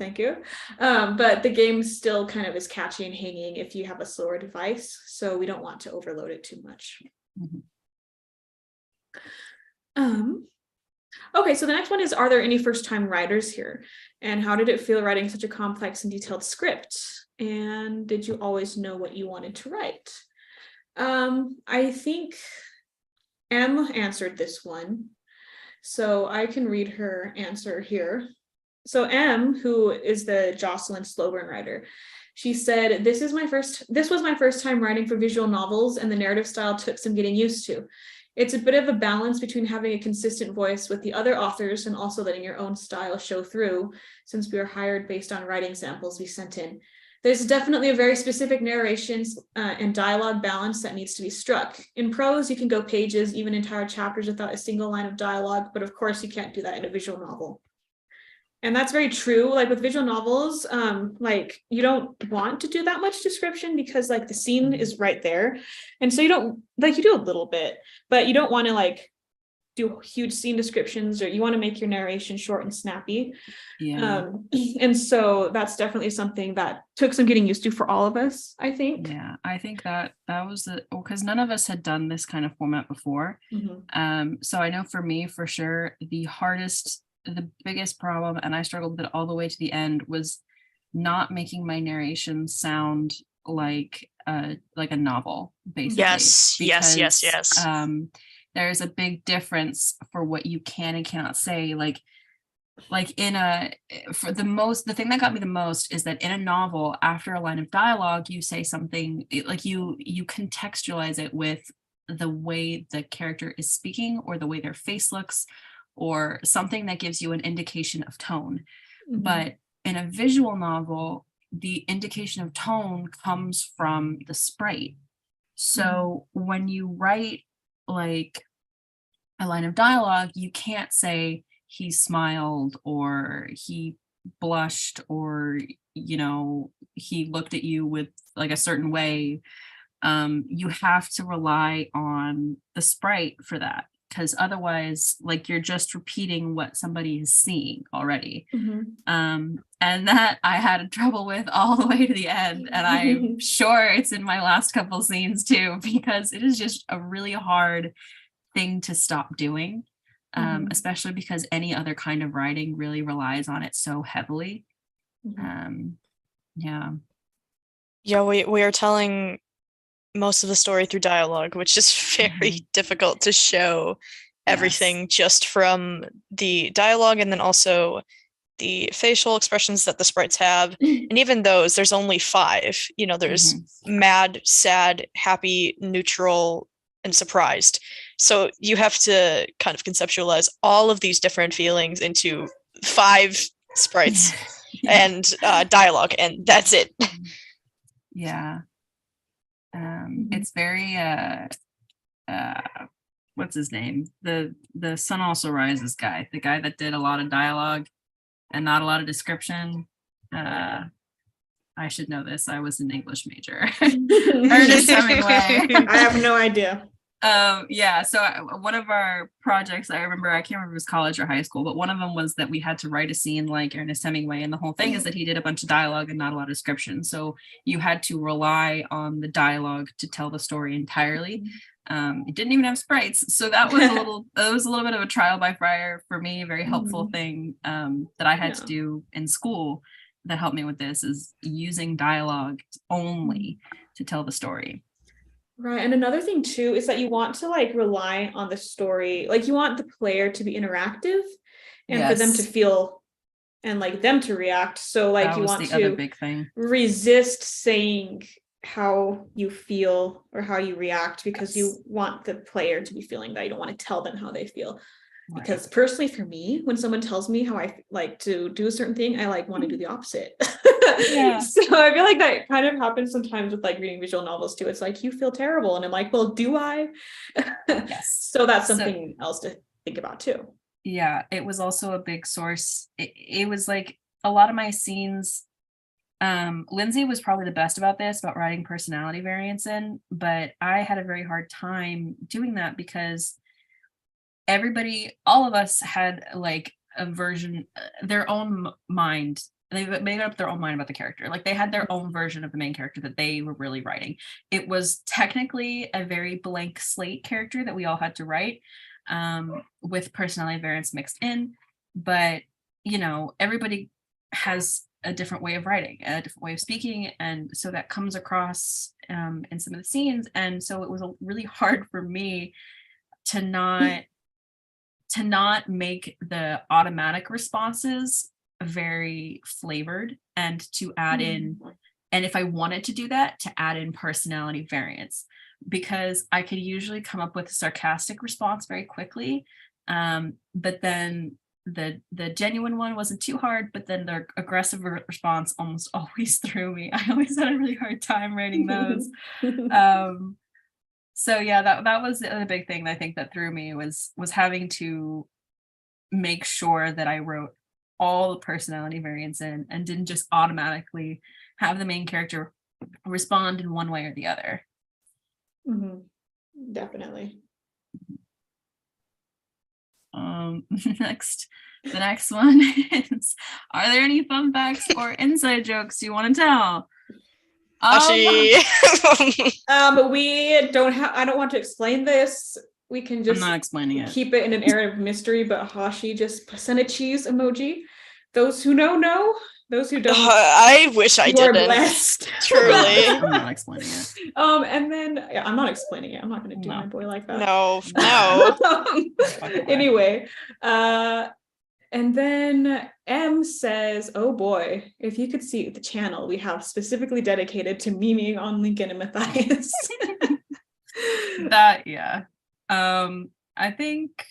But the game still kind of is catchy and hanging if you have a slower device, so we don't want to overload it too much. Okay, so the next one is, are there any first-time writers here? And how did it feel writing such a complex and detailed script? And did you always know what you wanted to write? I think Em answered this one, so I can read her answer here. So Em, who is the Jocelyn slow burn writer, she said, this was my first time writing for visual novels, and the narrative style took some getting used to. It's a bit of a balance between having a consistent voice with the other authors and also letting your own style show through, since we were hired based on writing samples we sent in. There's definitely a very specific narrations and dialogue balance that needs to be struck. In prose, you can go pages, even entire chapters without a single line of dialogue, but of course you can't do that in a visual novel. And that's very true. Like with visual novels, like you don't want to do that much description because like the scene is right there. And so you don't, like you do a little bit, but you don't want to like do huge scene descriptions, or you want to make your narration short and snappy. Yeah. And so that's definitely something that took some getting used to for all of us, I think. Yeah, I think that was because none of us had done this kind of format before. So I know for me, for sure, the biggest problem, and I struggled with it all the way to the end, was not making my narration sound like a novel, basically. Yes. There's a big difference for what you can and cannot say. Like the thing that got me the most is that in a novel, after a line of dialogue, you say something like you contextualize it with the way the character is speaking, or the way their face looks, or something that gives you an indication of tone. But in a visual novel, the indication of tone comes from the sprite. So when you write like a line of dialogue, you can't say he smiled, or he blushed, or he looked at you with like a certain way. You have to rely on the sprite for that, because otherwise, like, you're just repeating what somebody is seeing already. And that I had trouble with all the way to the end, and I'm sure it's in my last couple scenes too, because it is just a really hard thing to stop doing. Especially because any other kind of writing really relies on it so heavily. Yeah, we are telling most of the story through dialogue, which is very difficult to show everything just from the dialogue, and then also the facial expressions that the sprites have. And even those, there's only 5. There's mad, sad, happy, neutral, and surprised. So you have to kind of conceptualize all of these different feelings into 5 sprites and dialogue, and that's it. Yeah. It's very what's his name? The Sun Also Rises guy, the guy that did a lot of dialogue and not a lot of description. I should know this. I was an English major. Ernest Hemingway. I have no idea. So one of our projects, I remember, I can't remember if it was college or high school, but one of them was that we had to write a scene like Ernest Hemingway, and the whole thing is that he did a bunch of dialogue and not a lot of description, so you had to rely on the dialogue to tell the story entirely. It didn't even have sprites, so that was a little bit of a trial by fire for me. A very helpful thing that I had to do in school that helped me with this is using dialogue only to tell the story. Right. And another thing too is that you want to like rely on the story. Like, you want the player to be interactive and for them to feel and like them to react. So like you want to big thing. Resist saying how you feel or how you react, because you want the player to be feeling that. You don't want to tell them how they feel. Right. Because personally, for me, when someone tells me how I like to do a certain thing, I like want to do the opposite. So I feel like that kind of happens sometimes with like reading visual novels too. It's like, you feel terrible, and I'm like, well, do I? So that's something else to think about too. Yeah, it was also a big source. It was like a lot of my scenes. Lindsay was probably the best about writing personality variants in, but I had a very hard time doing that because all of us had like a version, their own mind. They made up their own mind about the character. Like, they had their own version of the main character that they were really writing. It was technically a very blank slate character that we all had to write, with personality variants mixed in. But, everybody has a different way of writing, a different way of speaking. And so that comes across in some of the scenes. And so it was really hard for me to not make the automatic responses very flavored, and to add in, and if I wanted to do that, to add in personality variants, because I could usually come up with a sarcastic response very quickly, but then the genuine one wasn't too hard, but then the aggressive response almost always threw me. I always had a really hard time writing those. So yeah, that was the other big thing I think that threw me, was having to make sure that I wrote all the personality variants in and didn't just automatically have the main character respond in one way or the other. Definitely. The next one is, are there any fun facts or inside jokes you want to tell? Hashi. We don't have, I don't want to explain this. We can I'm just not explaining it. keep it in an area of mystery, but Hashi just sent a cheese emoji. Those who know. Those who don't, I wish I you are didn't. blessed. Truly. I'm not explaining it. And then I'm not explaining it. I'm not going to do my boy like that. No. Anyway, and then M says, "Oh boy, if you could see the channel we have specifically dedicated to memeing on Lincoln and Matthias." That, yeah. I think,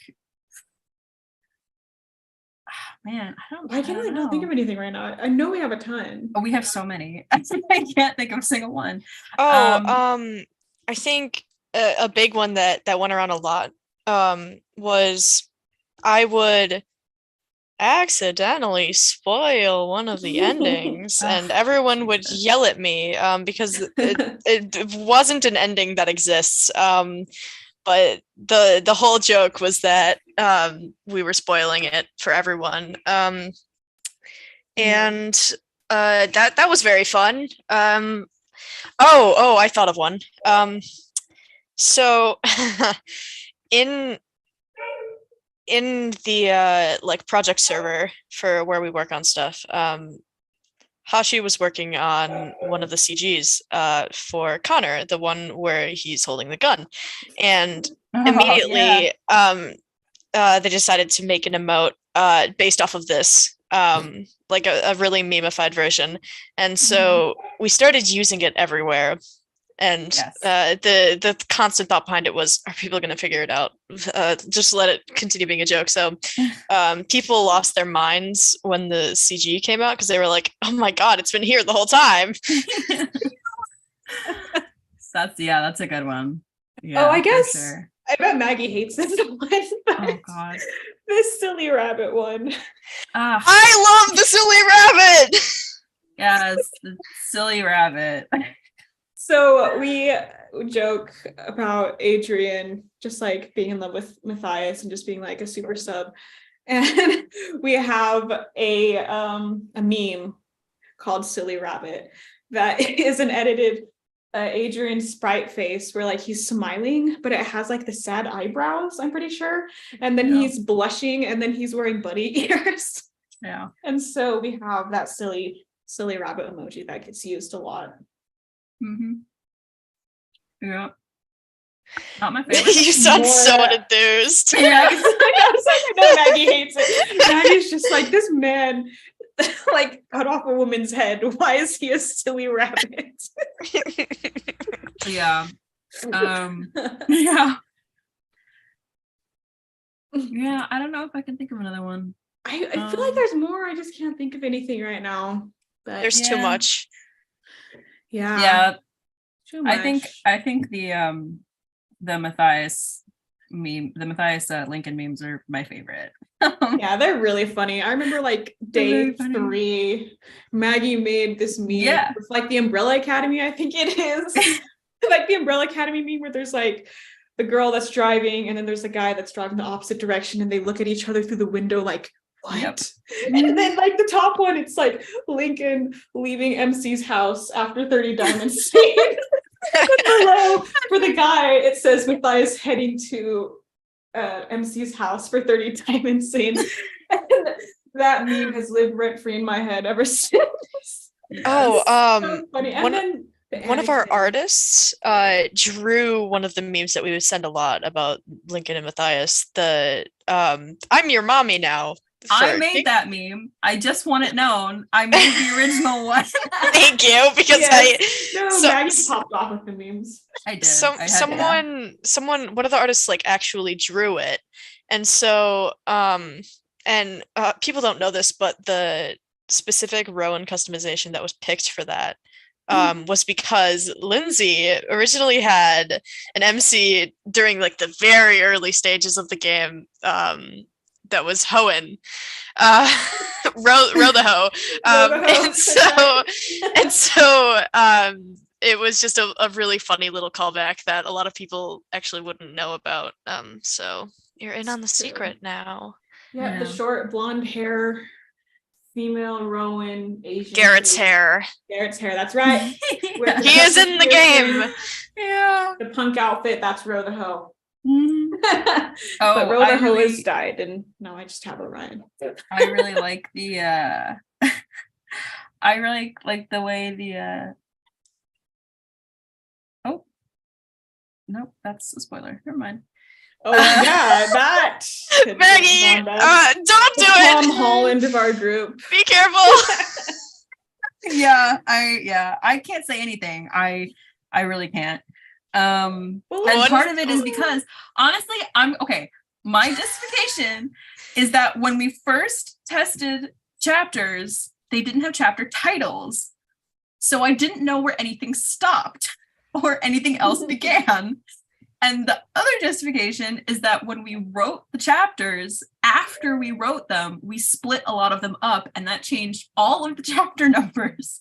man, I can't not think of anything right now. I know we have a ton. Oh, we have so many. I can't think of a single one. I think a big one that went around a lot was I would accidentally spoil one of the endings and everyone would yell at me because it wasn't an ending that exists. But the whole joke was that we were spoiling it for everyone. And that was very fun. I thought of one. So in the like project server for where we work on stuff, Hashi was working on one of the CGs for Connor, the one where he's holding the gun, and immediately they decided to make an emote based off of this, like a really memeified version, and so we started using it everywhere. And the constant thought behind it was, are people going to figure it out? Just let it continue being a joke. So people lost their minds when the CG came out because they were like, oh my God, it's been here the whole time. That's a good one. Yeah, I guess sure. I bet Maggie hates this one. Oh God. This silly rabbit one. I love the silly rabbit. Yes, the silly rabbit. So we joke about Adrian just like being in love with Matthias and just being like a super sub. And we have a meme called Silly Rabbit that is an edited Adrian sprite face where like he's smiling, but it has like the sad eyebrows, I'm pretty sure. And then he's blushing and then he's wearing bunny ears. Yeah. And so we have that silly rabbit emoji that gets used a lot. Mm-hmm. Yeah. Not my favorite. You sound so enthused. Yeah. I know Maggie hates it. Maggie's just like, this man like cut off a woman's head. Why is he a silly rabbit? Yeah. Yeah. Yeah, I don't know if I can think of another one. I feel like there's more. I just can't think of anything right now. But there's too much. Yeah. Too much. I think the Matthias meme, the Matthias Lincoln memes are my favorite. Yeah, they're really funny. I remember like day 3, Maggie made this meme with like the Umbrella Academy, I think it is. Like the Umbrella Academy meme where there's like the girl that's driving and then there's a guy that's driving the opposite direction and they look at each other through the window like, what? Yep. And then like the top one, it's like Lincoln leaving MC's house after 30 Diamonds. And below for the guy, it says Matthias heading to MC's house for 30 Diamonds scene. And that meme has lived rent free in my head ever since. Oh, so funny. And one of our artists drew one of the memes that we would send a lot about Lincoln and Matthias. The I'm your mommy now. I made that meme. I just want it known. I made the original one. Thank you, because Maggie popped off with the memes. I did. Someone, one of the artists like actually drew it, and so people don't know this, but the specific row and customization that was picked for that was because Lindsay originally had an MC during like the very early stages of the game. That was hoeing, row the hoe, and so it was just a really funny little callback that a lot of people actually wouldn't know about. So you're in on the secret now. Yeah, the short blonde hair, female Rowan, Asian. Garrett's hair. Garrett's hair, that's right. He is in the game. Yeah. The punk outfit, that's Row the Hoe. Oh, but Row the Hoe has died, and now I just have Orion. I really like the I really like the way the oh nope, that's a spoiler. Never mind. Oh yeah, that Maggie, don't do it. Tom Holland of our group. Be careful. I can't say anything. I really can't. And part of it is because honestly, my justification is that when we first tested chapters, they didn't have chapter titles. So I didn't know where anything stopped or anything else began. And the other justification is that when we wrote the chapters, after we wrote them, we split a lot of them up, and that changed all of the chapter numbers.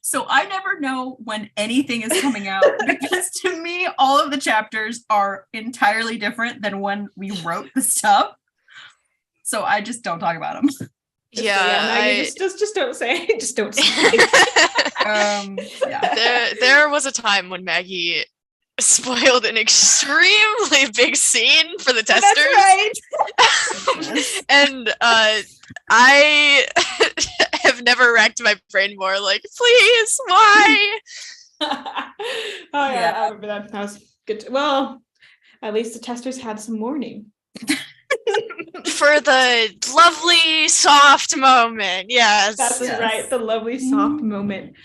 So I never know when anything is coming out, because to me, all of the chapters are entirely different than when we wrote the stuff. So I just don't talk about them. Maggie, just don't say it. Just don't say it. There was a time when Maggie spoiled an extremely big scene for the testers. That's right. And I have never racked my brain more. Like, please, why? I remember that. That was good. Well, at least the testers had some warning. For the lovely, soft moment. Yes. That's right. The lovely, soft moment.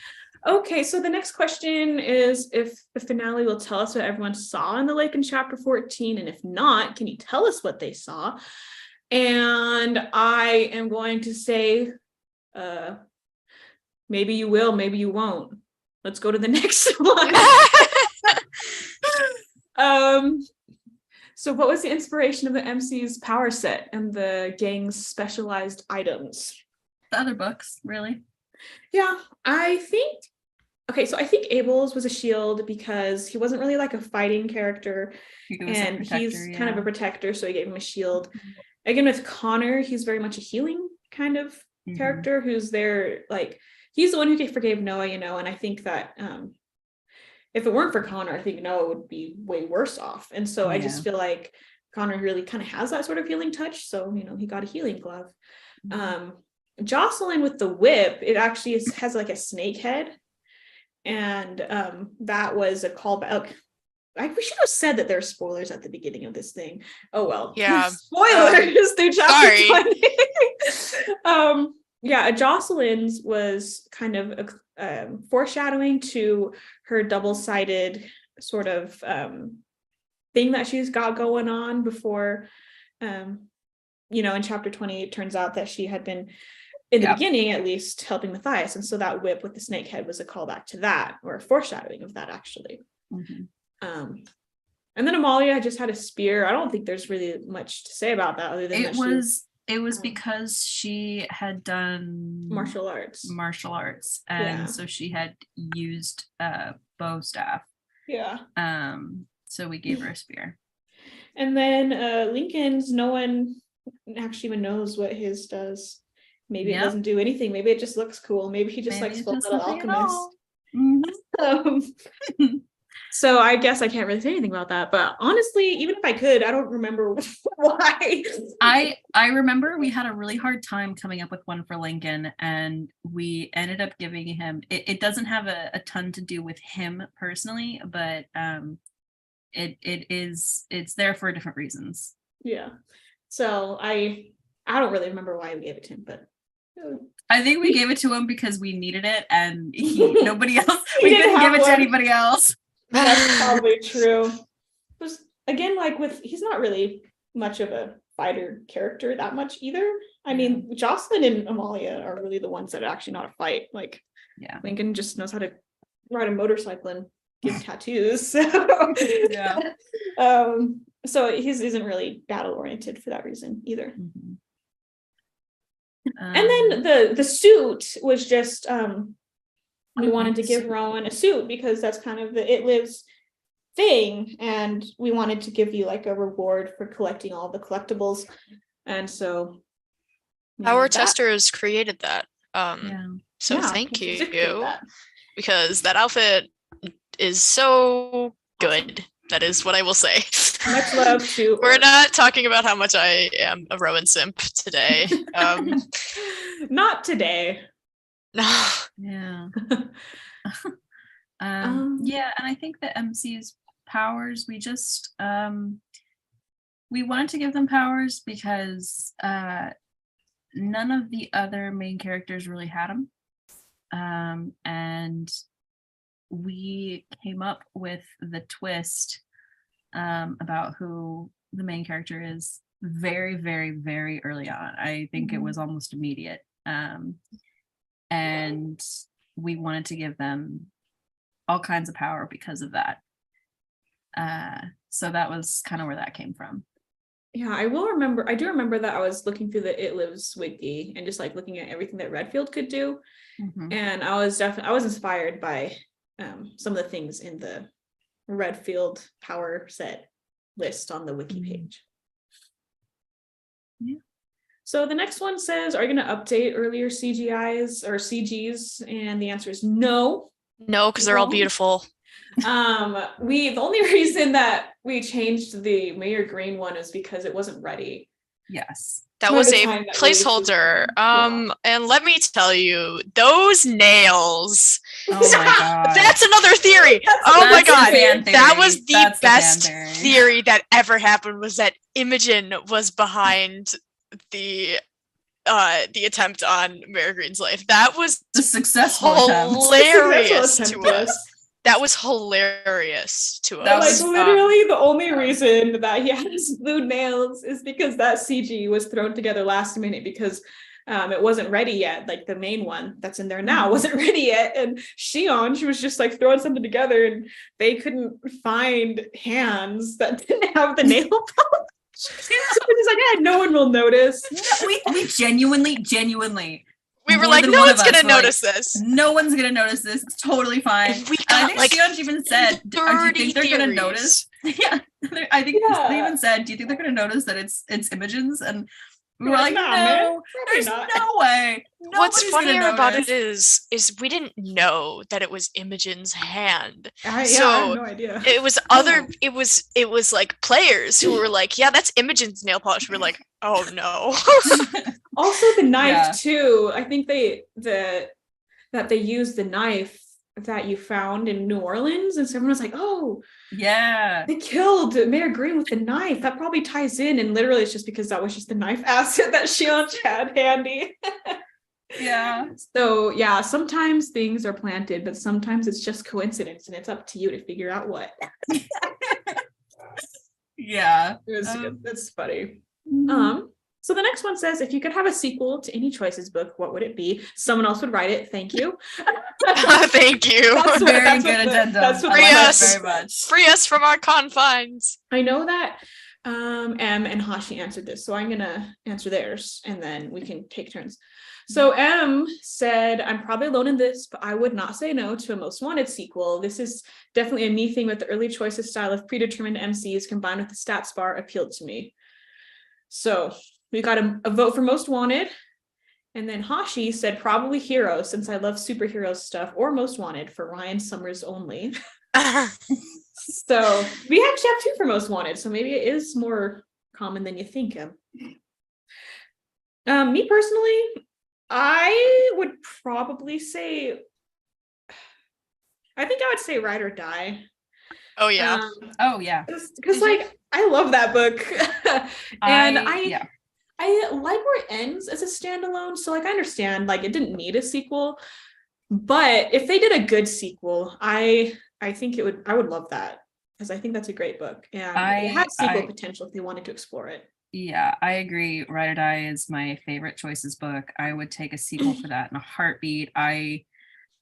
Okay, so the next question is if the finale will tell us what everyone saw in the lake in chapter 14, and if not, can you tell us what they saw? And I am going to say, maybe you will, maybe you won't. Let's go to the next one. So what was the inspiration of the MC's power set and the gang's specialized items? The other books, really. Yeah, I think Abel's was a shield because he wasn't really like a fighting character, and he's kind of a protector, so he gave him a shield. Again, with Connor, he's very much a healing kind of character who's there, like he's the one who forgave Noah, and I think that if it weren't for Connor, I think Noah would be way worse off. And so I just feel like Connor really kind of has that sort of healing touch, so he got a healing glove. Jocelyn with the whip, it actually has like a snake head. And that was a callback. We should have said that there are spoilers at the beginning of this thing. Oh well. Yeah. Spoilers through chapter 20. Yeah, Jocelyn's was kind of foreshadowing to her double-sided sort of thing that she's got going on before, in chapter 20, it turns out that she had been, in the beginning at least, helping Matthias. And so that whip with the snake head was a callback to that, or a foreshadowing of that, actually. And then Amalia just had a spear. I don't think there's really much to say about that other than it was because she had done martial arts, and so she had used bow staff. So we gave her a spear. And then Lincoln's, no one actually even knows what his does. Maybe it doesn't do anything. Maybe it just looks cool. Maybe he just likes Full Metal Alchemist. So I guess I can't really say anything about that. But honestly, even if I could, I don't remember why. I remember we had a really hard time coming up with one for Lincoln, and we ended up giving him. It doesn't have a ton to do with him personally, but it's there for different reasons. Yeah. So I don't really remember why we gave it to him, but I think we gave it to him because we needed it, and nobody else. We couldn't give it to anybody else. That's probably true. Just, again, he's not really much of a fighter character that much either. I mean, Jocelyn and Amalia are really the ones that are actually not a fight. Lincoln just knows how to ride a motorcycle and give tattoos. So his isn't really battle oriented for that reason either. And then the suit was just We wanted to give Rowan a suit because that's kind of the It Lives thing, and we wanted to give you like a reward for collecting all the collectibles. And so Our testers created that. So Yeah, thank we did create you, that. because that outfit is so good. That is what I will say. Much love to We're not talking about how much I am a Rowan simp today. Not today. No. Yeah. Yeah, and I think the MC's powers, we just we wanted to give them powers because none of the other main characters really had them. And we came up with the twist about who the main character is very, very, very early on. I think it was almost immediate. And we wanted to give them all kinds of power because of that. So that was kind of where that came from. Yeah, I do remember that I was looking through the It Lives wiki and just like looking at everything that Redfield could do. And I was inspired by some of the things in the Redfield power set list on the wiki page. Yeah. So the next one says, are you going to update earlier CGIs or CGs? And the answer is no. No, because they're all beautiful. The only reason that we changed the Mayor Green one is because it wasn't ready. Yes. That was a placeholder. And let me tell you, those nails. Oh my god. That's another theory. My god. That was the best theory that ever happened, was that Imogen was behind the attempt on Mayor Green's life. That was the successful hilarious to us. That was hilarious to us. That was literally the only reason that he has blue nails is because that CG was thrown together last minute because it wasn't ready yet. Like the main one that's in there now wasn't ready yet. And she was just like throwing something together and they couldn't find hands that didn't have the nail polish. So he's like, yeah, no one will notice. We genuinely. We were like, no one's gonna notice this. No one's gonna notice this. It's totally fine. We got, I think Sionj even said, do you think they're gonna notice? Yeah. I think they even said, do you think they're gonna notice that it's Imogen's? And we were like, no, there's no way. What's funnier about it is we didn't know that it was Imogen's hand. I have no idea. It was it was like players who were like, yeah, that's Imogen's nail polish. We're like, oh no. Also the knife too. I think they used the knife that you found in New Orleans, and so everyone was like, oh yeah, they killed Mayor Green with the knife. That probably ties in, and literally it's just because that was just the knife asset that Sionj had handy. Yeah. So yeah, sometimes things are planted, but sometimes it's just coincidence, and it's up to you to figure out what. Yeah. That's funny. So the next one says, if you could have a sequel to any Choices book, what would it be? Someone else would write it. Thank you. Thank you. That's very good addendum. That's what free us very much. Free us from our confines. I know that M and Hashi answered this, so I'm gonna answer theirs, and then we can take turns. So M said, I'm probably alone in this, but I would not say no to a Most Wanted sequel. This is definitely a me thing with the early Choices style of predetermined MCs combined with the stats bar appealed to me. So we got a vote for Most Wanted. And then Hashi said probably Hero, since I love superhero stuff, or Most Wanted for Ryan Summers only. So we actually have 2 for Most Wanted, so maybe it is more common than you think. Me personally, I would probably say, I think I would say Ride or Die. Oh yeah. Because like I love that book. And I like where it ends as a standalone. So like I understand like it didn't need a sequel, but if they did a good sequel, I think I would love that, because I think that's a great book, and it had sequel potential if they wanted to explore it. Yeah, I agree. Ride or Die is my favorite Choices book. I would take a sequel for that in a heartbeat.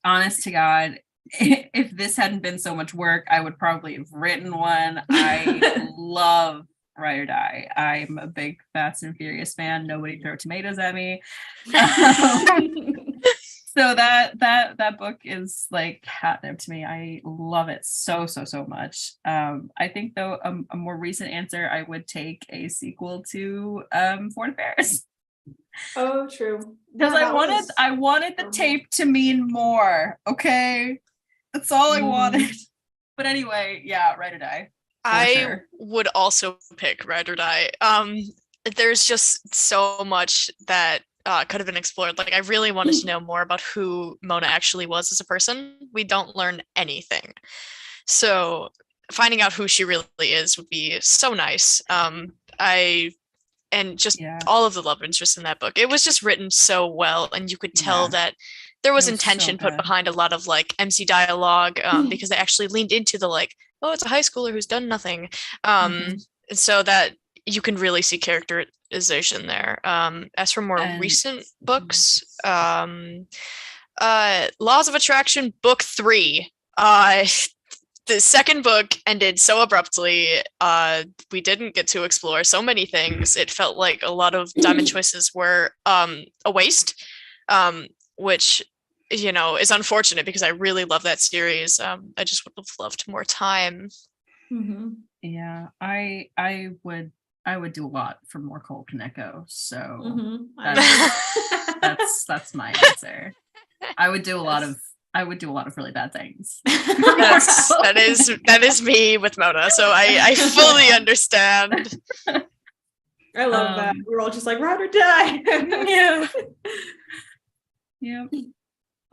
Honest to God, if this hadn't been so much work, I would probably have written one. I love Ride or Die. I'm a big Fast and Furious fan. Nobody throw tomatoes at me. So that book is like catnip to me. I love it so much. I think though a more recent answer, I would take a sequel to Foreign Affairs. Oh, true. Because I wanted the tape to mean more. Okay, that's all I wanted. But anyway, yeah, Ride or Die. I would also pick Ride or Die. There's just so much that could have been explored. Like, I really wanted to know more about who Mona actually was as a person. We don't learn anything. So finding out who she really is would be so nice. All of the love interest in that book. It was just written so well, and you could tell that there was intention put behind a lot of like MC dialogue, because they actually leaned into the like, oh, it's a high schooler who's done nothing. So that you can really see characterization there. As for more recent books, Laws of Attraction book 3. The second book ended so abruptly. We didn't get to explore so many things. It felt like a lot of diamond choices were a waste, which, you know, is unfortunate because I really love that series. I just would have loved more time. Yeah, I would do a lot for more Cole Kaneko. So that's my answer. I would do a lot of really bad things. That is me with Mona. So I fully understand. I love that. We're all just like, ride or die. Yeah.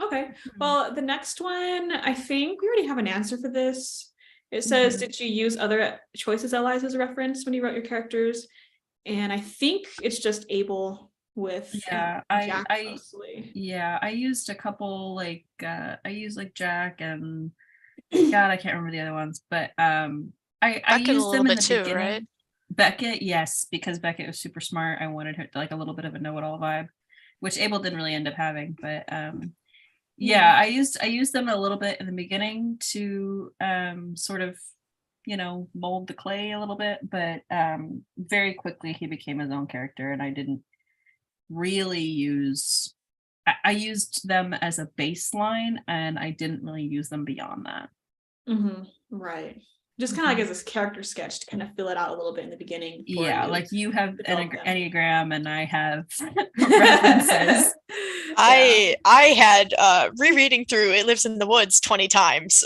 Okay. Well, the next one, I think we already have an answer for this. It says, did you use other choices allies as a reference when you wrote your characters? And I think it's just Abel with Jack mostly. Yeah, I used a couple, like I used like Jack and God, I can't remember the other ones, but I used them in the beginning. Right? Beckett, yes, because Beckett was super smart. I wanted her to like a little bit of a know-it-all vibe, which Abel didn't really end up having, but yeah, I used them a little bit in the beginning to sort of, you know, mold the clay a little bit, but very quickly he became his own character, and I didn't really use. I used them as a baseline, and I didn't really use them beyond that. Right. Just kind of like as a character sketch to kind of fill it out a little bit in the beginning. Yeah, like you have an Enneagram and I have references. I had rereading through It Lives in the Woods 20 times.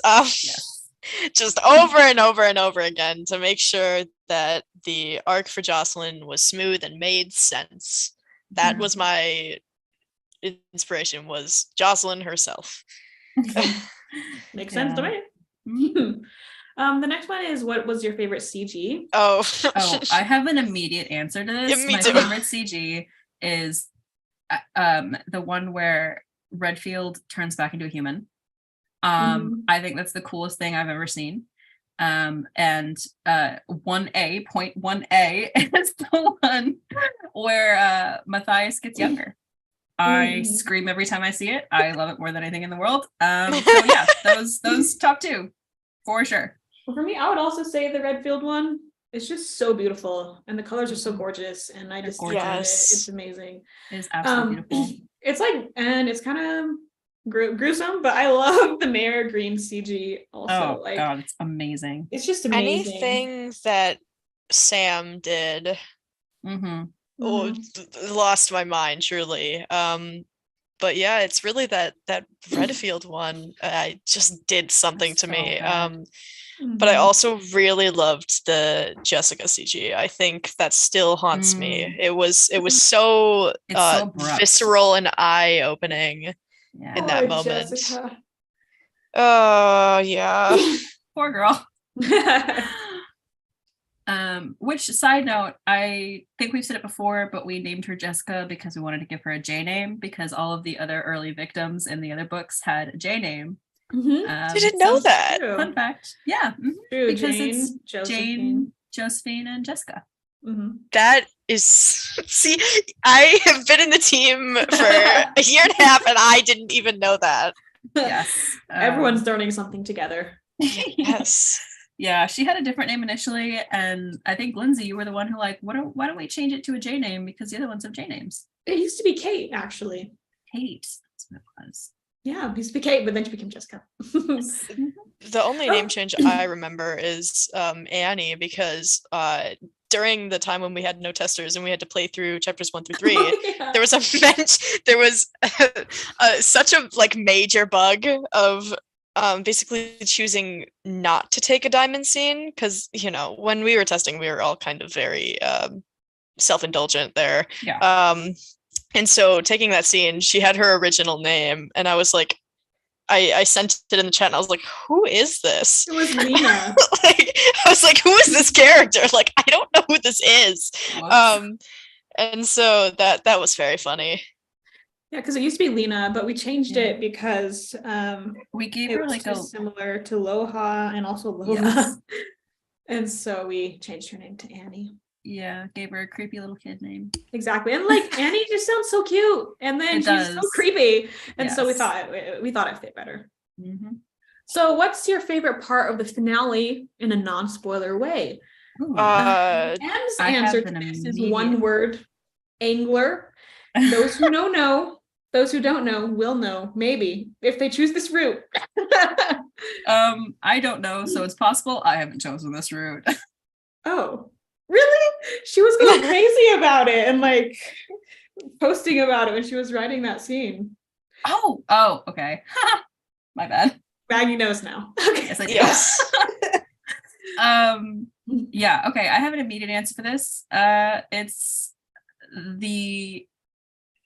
Just over and over and over again to make sure that the arc for Jocelyn was smooth and made sense. That was my inspiration, was Jocelyn herself. Makes sense to me. The next one is, what was your favorite CG? Oh, I have an immediate answer to this. Yeah, me My too. favorite CG is the one where Redfield turns back into a human. I think that's the coolest thing I've ever seen. And 1A, point 1A is the one where Matthias gets younger. I scream every time I see it. I love it more than anything in the world. So yeah, those top two for sure. Well, for me, I would also say the Redfield one. It's just so beautiful, and the colors are so gorgeous, and I just love it. It's amazing. It is absolutely beautiful. It's like, and it's kind of gruesome, but I love the Mare Green CG also. Oh, God, it's amazing. It's just amazing. Anything that Sam did lost my mind, truly. But yeah, it's really that Redfield one just did something to me. But I also really loved the Jessica CG. I think that still haunts me. It was so visceral and eye-opening in that moment. Jessica. Oh yeah. Poor girl. Which, side note, I think we've said it before, but we named her Jessica because we wanted to give her a J name, because all of the other early victims in the other books had a J name. Didn't know that. True. Fun fact. Yeah. True. Because Jane, it's Josephine. Josephine, and Jessica. That is, see, I have been in the team for a year and a half, and I didn't even know that. Yes. Everyone's learning something together. Yes. Yeah, she had a different name initially, and I think Lindsay, you were the one who like, why don't we change it to a J name, because the other ones have J names. It used to be Kate, actually. Kate. That's what it was. Yeah, but then she became Jessica. The only name change I remember is Annie, because during the time when we had no testers and we had to play through chapters 1 through 3, there was such a like major bug of basically choosing not to take a diamond scene, because when we were testing, we were all kind of very self-indulgent there. Yeah. And so taking that scene, she had her original name, and I was like, I sent it in the chat, and I was like, who is this? It was Lena. Like, I was like, who is this character? Like, I don't know who this is. And so that was very funny. Yeah, because it used to be Lena, but we changed it because we gave it her was like too similar to Loha and also Lola. Yes. And so we changed her name to Annie. Yeah, gave her a creepy little kid name. Exactly. And like Annie just sounds so cute. And then she's so creepy. And so we thought it fit better. Mm-hmm. So what's your favorite part of the finale in a non-spoiler way? Anne's answer to this is one word: angler. Those who know. Those who don't know will know, maybe, if they choose this route. I don't know, so it's possible I haven't chosen this route. Oh, really? She was going crazy about it and like posting about it when she was writing that scene. Oh, okay. My bad. Maggie knows now. Okay. Yes, I do. Yes. Yeah, okay. I have an immediate answer for this.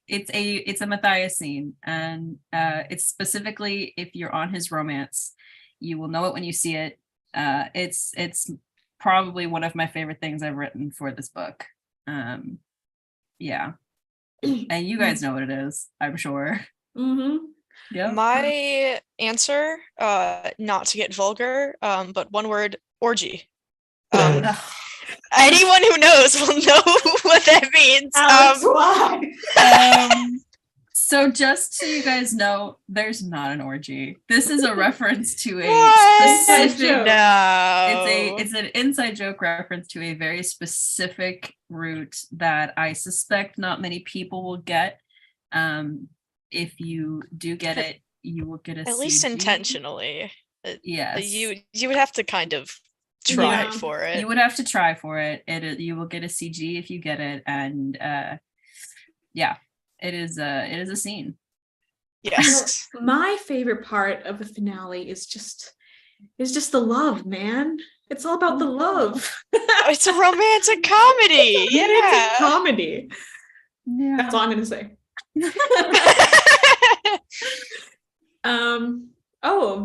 It's a Matthias scene, and it's specifically if you're on his romance, you will know it when you see it. It's probably one of my favorite things I've written for this book. Yeah, and you guys know what it is, I'm sure. Mm-hmm. Yeah. My answer, not to get vulgar, but one word: orgy. Anyone who knows will know what that means. So just so you guys know, there's not an orgy. This is a reference to a specific. No. It's an inside joke reference to a very specific route that I suspect not many people will get. If you do get it, you will get a at least CG. Intentionally. Yes. You would have to kind of try for it. You would have to try for it. You will get a CG if you get it, and it is a scene. Yes. My favorite part of the finale is just the love, man. It's all about the love. It's a romantic comedy. It's a comedy. Yeah. That's all I'm gonna say.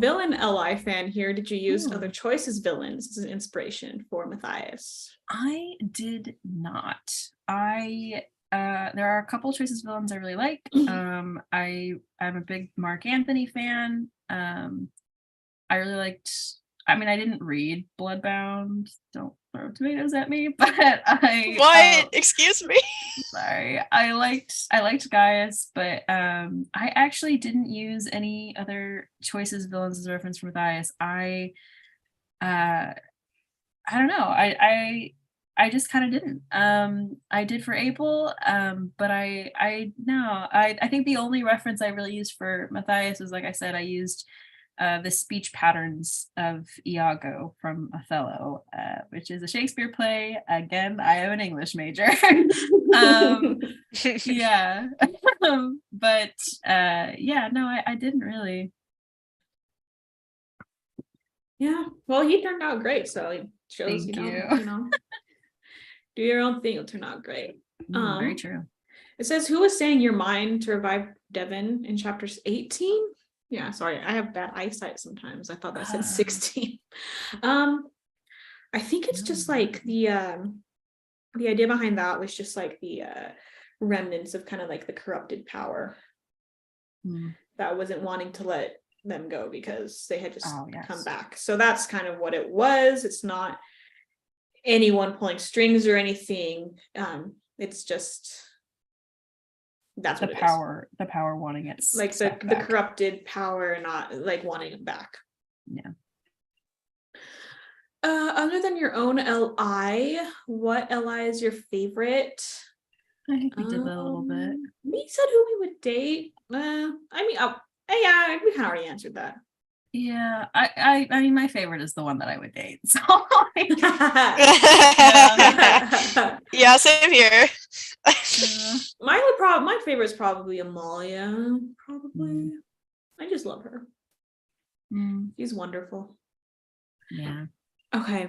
Villain LI fan here. Did you use other choices villains as an inspiration for Matthias? I did not. There are a couple choices villains I really like. I'm a big Mark Anthony fan. I really liked. I mean, I didn't read Bloodbound. Don't throw tomatoes at me, but I. What? Excuse me. Sorry, I liked Gaius, but I actually didn't use any other choices villains as a reference for Matthias. I don't know. I just kind of didn't. I did for April, but I think the only reference I really used for Matthias was, like I said, I used the speech patterns of Iago from Othello, which is a Shakespeare play. Again, I am an English major. Yeah. But I didn't really. Yeah, well, he turned out great, so it shows Thank you know, do your own thing, it'll turn out great. Very true. It says, who was saying your mind to revive Devon in chapters 18? Yeah, sorry, I have bad eyesight sometimes. I thought that said 16. I think it's just like the idea behind that was just like the remnants of kind of like the corrupted power that wasn't wanting to let them go because they had just come back. So that's kind of what it was. It's not anyone pulling strings or anything. It's just that's the what power, the power wanting it like the corrupted power, not like wanting it back. Yeah. Other than your own LI, what LI is your favorite? I think we did that a little bit. We said who we would date. Yeah, we kind of already answered that. Yeah, I mean, my favorite is the one that I would date. So Yeah, same here. My favorite is probably Amalia. Probably. I just love her. She's wonderful. Yeah. Okay.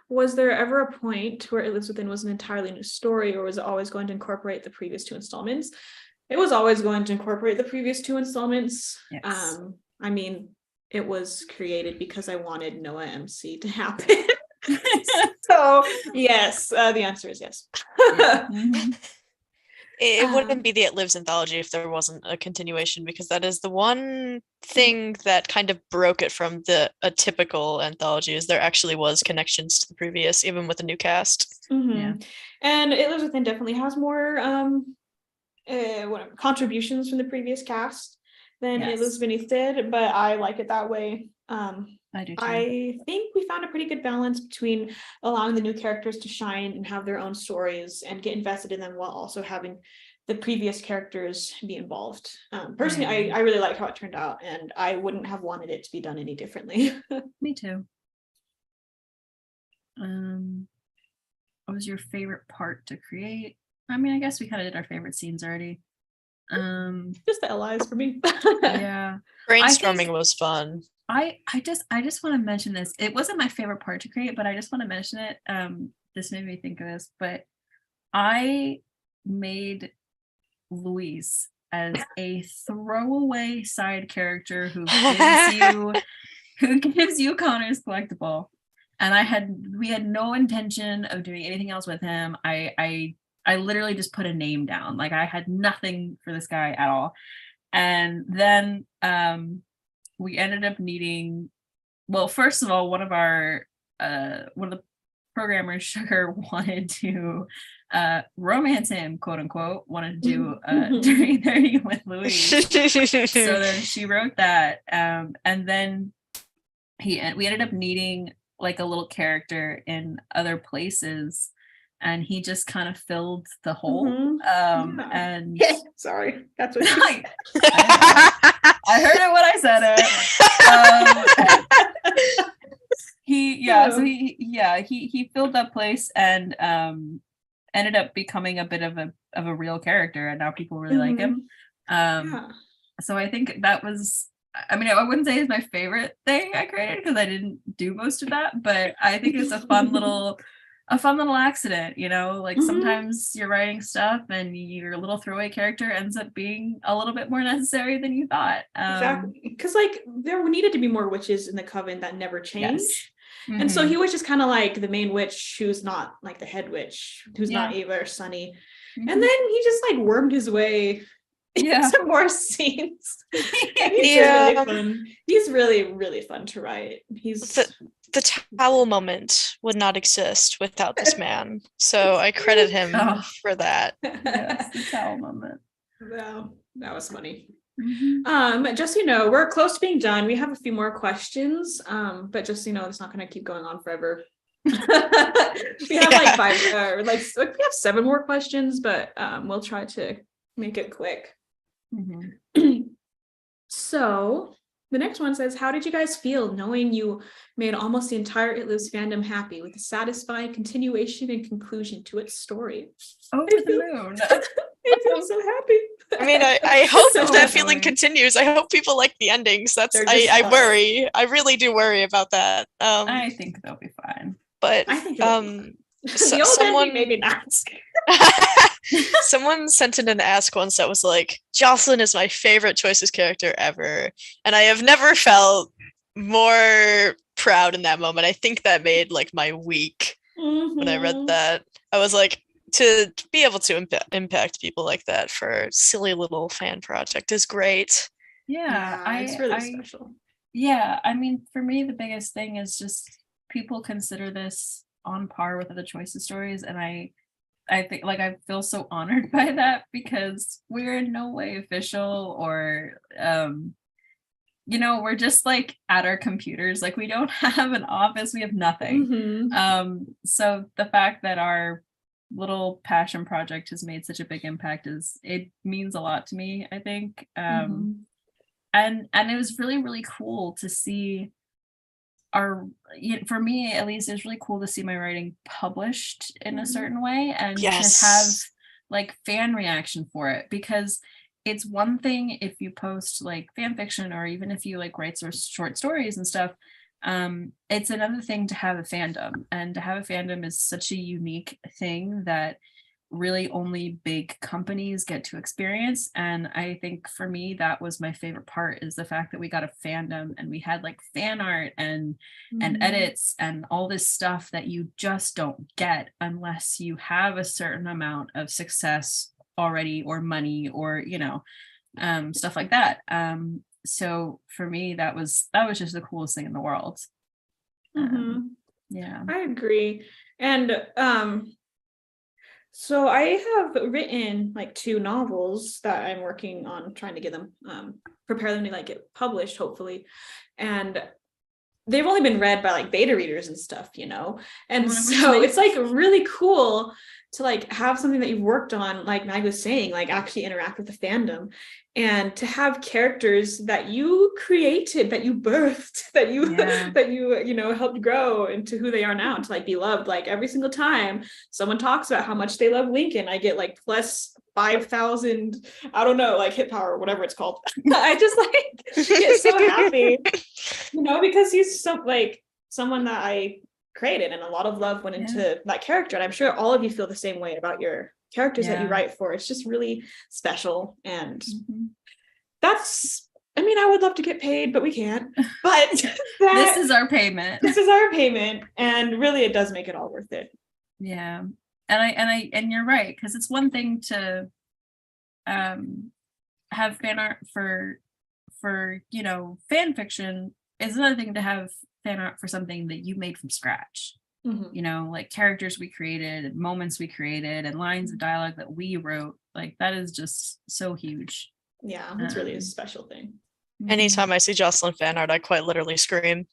Was there ever a point where It Lives Within was an entirely new story, or was it always going to incorporate the previous 2 installments? It was always going to incorporate the previous 2 installments. Yes. I mean, it was created because I wanted Noah MC to happen. So yes, the answer is yes. It wouldn't be the It Lives anthology if there wasn't a continuation, because that is the one thing that kind of broke it from a typical anthology, is there actually was connections to the previous, even with a new cast. Yeah. And It Lives Within definitely has more contributions from the previous cast than It Lives Beneath did, but I like it that way. I do too. I think we found a pretty good balance between allowing the new characters to shine and have their own stories and get invested in them, while also having the previous characters be involved. Personally, I really like how it turned out, and I wouldn't have wanted it to be done any differently. Me too. What was your favorite part to create? I mean, I guess we kind of did our favorite scenes already. Just the allies for me. Yeah. Brainstorming was fun. I just want to mention this. It wasn't my favorite part to create, but I just want to mention it. This made me think of this, but I made Louise as a throwaway side character who gives you Connor's collectible. And we had no intention of doing anything else with him. I literally just put a name down. Like, I had nothing for this guy at all. And then we ended up needing, well, first of all, one of the programmers, Sugar, wanted to romance him, quote unquote, wanted to do Dirty 30 with Louise. So then she wrote that. And then we ended up needing like a little character in other places, and he just kind of filled the hole. And sorry, that's what I heard it when I said it. He filled that place and ended up becoming a bit of a real character, and now people really like him. So I think that was, I mean, I wouldn't say it's my favorite thing I created because I didn't do most of that, but I think it's a fun little accident, you know, like sometimes you're writing stuff and your little throwaway character ends up being a little bit more necessary than you thought. Exactly, because like there needed to be more witches in the coven that never change. Yes. And so he was just kind of like the main witch who's not like the head witch, who's not Ava or Sunny. And then he just like wormed his way into more scenes. Really fun. He's really, really fun to write. He's the towel moment would not exist without this man. So I credit him for that. Yes, the towel moment. Wow, that was funny. Just so you know, we're close to being done. We have a few more questions, but just so you know, it's not going to keep going on forever. We have like 5 we have 7 more questions, but we'll try to make it quick. So the next one says, how did you guys feel knowing you made almost the entire It Lives fandom happy with a satisfying continuation and conclusion to its story? Over the moon. I feel so happy. I mean, I hope that feeling continues. I hope people like the endings. I worry. I really do worry about that. I think they'll be fine. But I think someone maybe not. Someone sent in an ask once that was like, Jocelyn is my favorite Choices character ever, and I have never felt more proud in that moment. I think that made like my week when I read that. I was like, to be able to impact people like that for a silly little fan project is great. It's really special. Yeah, I mean, for me, the biggest thing is just people consider this on par with other Choices stories, and I think like I feel so honored by that, because we're in no way official or we're just like at our computers, like we don't have an office, we have nothing. So the fact that our little passion project has made such a big impact is it means a lot to me, I think. And it was really, really cool to see for me at least, it's really cool to see my writing published in a certain way and to have like fan reaction for it, because it's one thing if you post like fan fiction or even if you like write short stories and stuff. It's another thing to have a fandom, and to have a fandom is such a unique thing that really only big companies get to experience. And I think for me, that was my favorite part, is the fact that we got a fandom and we had like fan art and edits and all this stuff that you just don't get unless you have a certain amount of success already or money or, you know, stuff like that. So for me, that was just the coolest thing in the world. Yeah, I agree. And so I have written like 2 novels that I'm working on trying to get them prepare them to like get published, hopefully. And they've only been read by like beta readers and stuff, you know. And so it's like really cool to like have something that you've worked on, like Mag was saying, like actually interact with the fandom, and to have characters that you created, that you birthed, that you you know helped grow into who they are now, to like be loved. Like every single time someone talks about how much they love Lincoln, I get like plus 5,000, I don't know, like hit power or whatever it's called. I just like get so happy, you know, because he's so like someone that I created, and a lot of love went into that character. And I'm sure all of you feel the same way about your characters that you write for. It's just really special. And that's, I mean, I would love to get paid, but we can't. But this is our payment. This is our payment. And really it does make it all worth it. Yeah. And you're right, because it's one thing to have fan art for you know fan fiction. It's another thing to have fan art for something that you made from scratch. You know, like characters we created and moments we created and lines of dialogue that we wrote. Like that is just so huge. Yeah, it's really a special thing. Anytime I see Jocelyn fan art, I quite literally scream.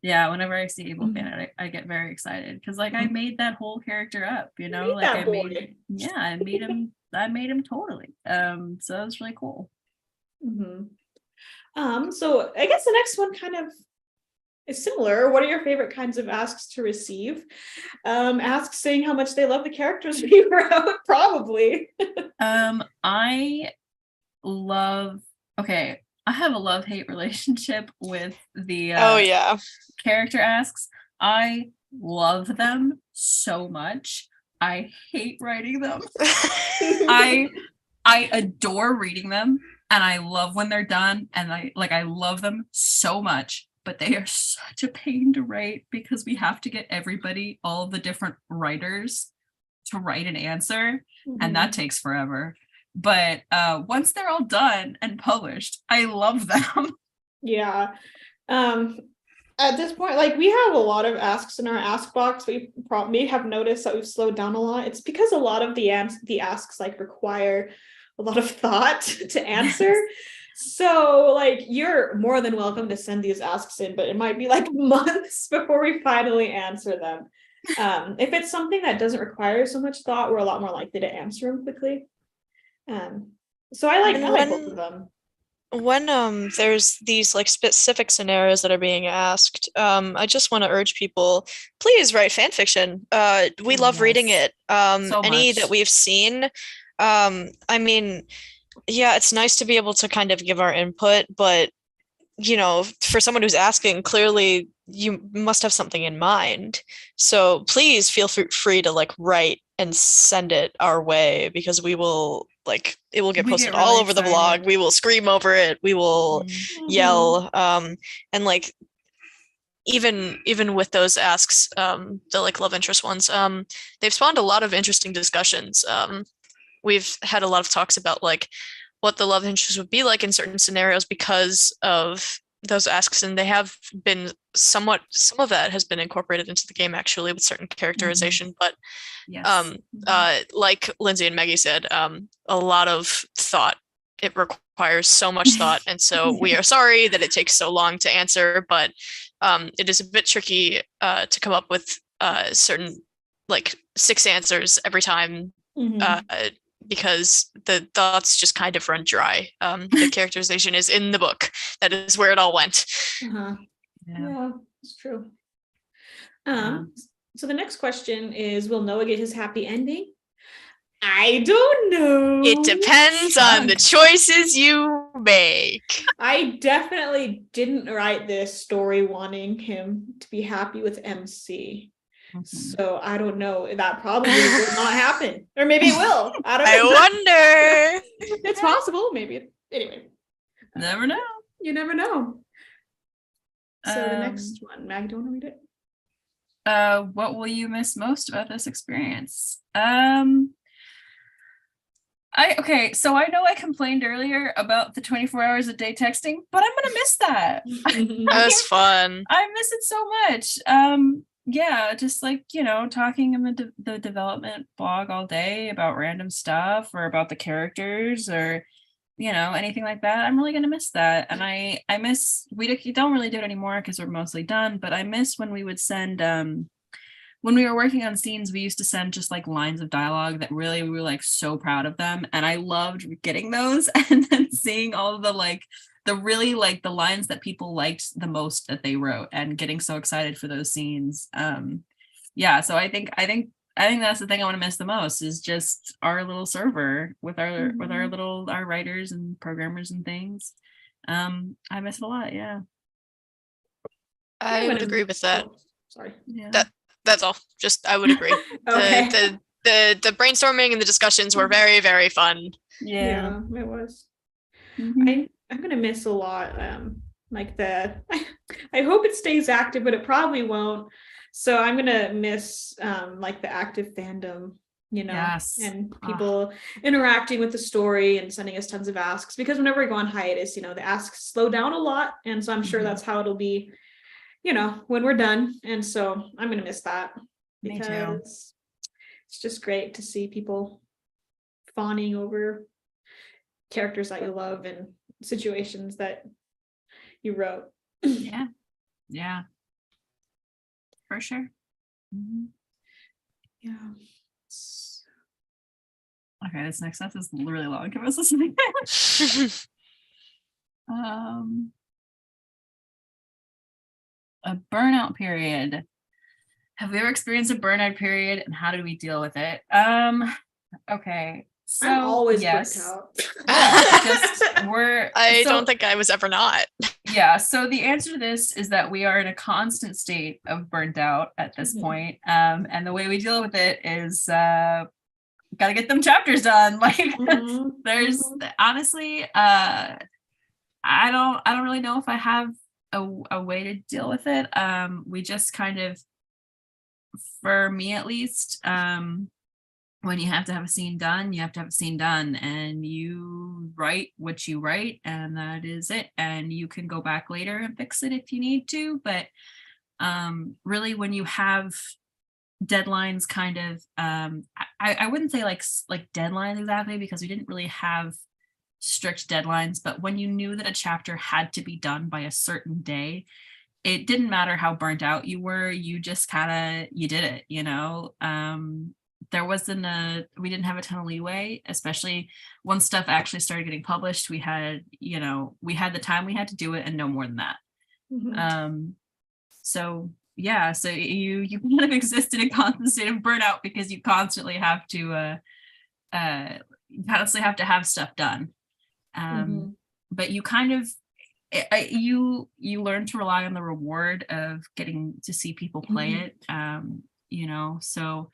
Yeah, whenever I see Abel fan art, I get very excited because like I made that whole character up, you know, like I made him totally. So that was really cool. So I guess the next one kind of is similar. What are your favorite kinds of asks to receive? Asks saying how much they love the characters we wrote, probably. I have a love-hate relationship with the character asks. I love them so much. I hate writing them. I adore reading them, and I love when they're done, and I love them so much, but they are such a pain to write because we have to get everybody, all the different writers, to write an answer, and that takes forever. But once they're all done and published, I love them. Yeah. At this point, like we have a lot of asks in our ask box. We may have noticed that we've slowed down a lot. It's because a lot of the asks like require a lot of thought to answer. So like you're more than welcome to send these asks in, but it might be like months before we finally answer them. If it's something that doesn't require so much thought, we're a lot more likely to answer them quickly. So I like both of them. When there's these like specific scenarios that are being asked, I just want to urge people, please write fan fiction. We love reading it. So any that we've seen. I mean, yeah, it's nice to be able to kind of give our input, but you know, for someone who's asking, clearly you must have something in mind. So please feel free to like write and send it our way, because we will like, it will get posted all over the blog. We will scream over it. We will yell. And like, even with those asks, the like love interest ones, they've spawned a lot of interesting discussions. We've had a lot of talks about like what the love interest would be like in certain scenarios because of those asks, and they have been some of that has been incorporated into the game actually with certain characterization. But like Lindsay and Maggie said, a lot of thought. It requires so much thought, and so we are sorry that it takes so long to answer, but it is a bit tricky to come up with certain like 6 answers every time, Mhm. because the thoughts just kind of run dry. The characterization is in the book. That is where it all went. Uh-huh. Yeah. Yeah, it's true. Yeah. So the next question is, will Noah get his happy ending? I don't know. It depends on the choices you make. I definitely didn't write this story wanting him to be happy with MC. So I don't know. That probably will not happen. Or maybe it will. I don't know. I wonder. It's possible. Maybe. Anyway. Never know. You never know. So the next one, Mag, do you want to read it? What will you miss most about this experience? So I know I complained earlier about the 24 hours a day texting, but I'm gonna miss that. That was fun. I miss it so much. Yeah, just like, talking in the development blog all day about random stuff or about the characters or anything like that. I'm really gonna miss that. And I miss, we don't really do it anymore because we're mostly done, but I miss when we would send when we were working on scenes, we used to send just like lines of dialogue that really we were like so proud of them. And I loved getting those and then seeing all of the really like the lines that people liked the most that they wrote and getting so excited for those scenes. Yeah, so I think that's the thing I want to miss the most is just our little server with our our writers and programmers and things. I miss it a lot. Yeah, I would agree with that. Oh, sorry. Yeah. That's all. Just I would agree. Okay. The brainstorming and the discussions were very, very fun. Yeah, it was. Mhm. I'm gonna miss a lot. Like I hope it stays active, but it probably won't. So I'm gonna miss like the active fandom, Yes. and people interacting with the story and sending us tons of asks, because whenever we go on hiatus, the asks slow down a lot. And so I'm sure that's how it'll be, when we're done. And so I'm gonna miss that Me because too. it's just great to see people fawning over characters that you love and situations that you wrote. Yeah, for sure. Yeah. Okay, this next sentence is really long. Give us listening. A burnout period. Have we ever experienced a burnout period, and how did we deal with it? Okay. So I'm always yes. burnt out. I don't think I was ever not. Yeah. So the answer to this is that we are in a constant state of burnt out at this point. And the way we deal with it is got to get them chapters done. Like there's honestly, I don't really know if I have a way to deal with it. We just kind of, for me at least, when you have to have a scene done, you have to have a scene done, and you write what you write, and that is it. And you can go back later and fix it if you need to. But really, when you have deadlines, kind of, I wouldn't say like deadlines exactly, because we didn't really have strict deadlines. But when you knew that a chapter had to be done by a certain day, it didn't matter how burnt out you were. You just you did it. There we didn't have a ton of leeway, especially once stuff actually started getting published. We had the time we had to do it and no more than that. So yeah, so you kind of exist in a constant state of burnout because you constantly have to have stuff done. But you kind of you learn to rely on the reward of getting to see people play it. So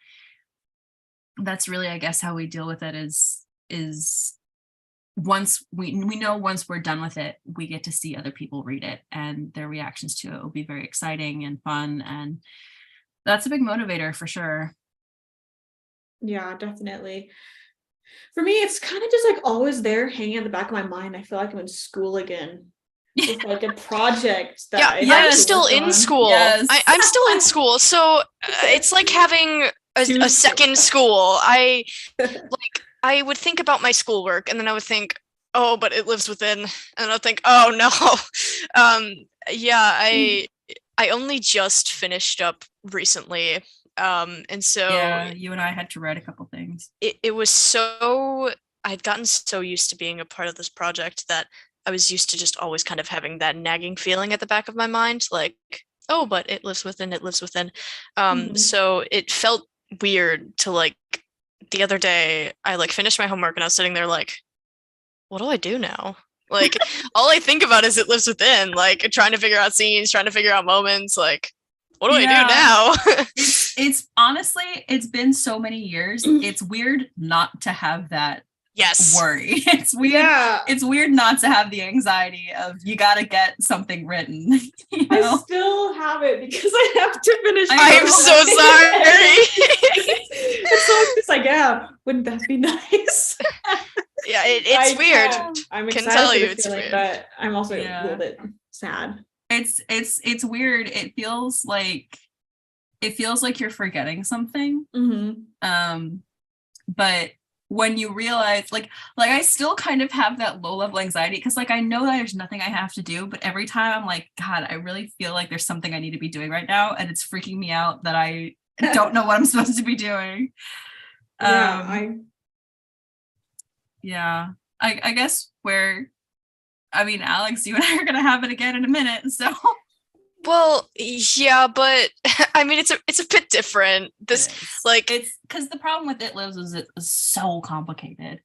that's really, I guess, how we deal with it is once we know once we're done with it, we get to see other people read it, and their reactions to it will be very exciting and fun, and that's a big motivator for sure. Yeah, definitely. For me, it's kind of just like always there hanging at the back of my mind. I feel like I'm in school again. With like a project that I'm still in school. Yes. I'm still in school, so it's like having a second school. I would think about my schoolwork, and then I would think, oh, but it lives within, and I'll think, oh no. I I only just finished up recently. And so Yeah, you and I had to write a couple things. it was so, I'd gotten so used to being a part of this project that I was used to just always kind of having that nagging feeling at the back of my mind, like, oh, but it lives within, it lives within. So it felt weird to like the other day, I like finished my homework and I was sitting there like, what do I do now? Like all I think about is it lives within, like trying to figure out scenes, trying to figure out moments, like what do I do now? It's honestly, it's been so many years. It's weird not to have that Yes. worry. It's weird. Yeah. It's weird not to have the anxiety of you got to get something written. You know? I still have it because I have to finish. I'm so sorry. It's so it's like, yeah, wouldn't that be nice? Yeah, it's weird. I'm Can excited tell for you the it's feeling, weird. but I'm also Yeah. a little bit sad. It's weird. It feels like you're forgetting something. But when you realize like I still kind of have that low level anxiety because like I know that there's nothing I have to do, but every time I'm like, God, I really feel like there's something I need to be doing right now, and it's freaking me out that I don't know what I'm supposed to be doing. I guess Alex, you and I are gonna have it again in a minute, so. Well, yeah, but I mean, it's a bit different. This like it's because the problem with It Lives is it's so complicated.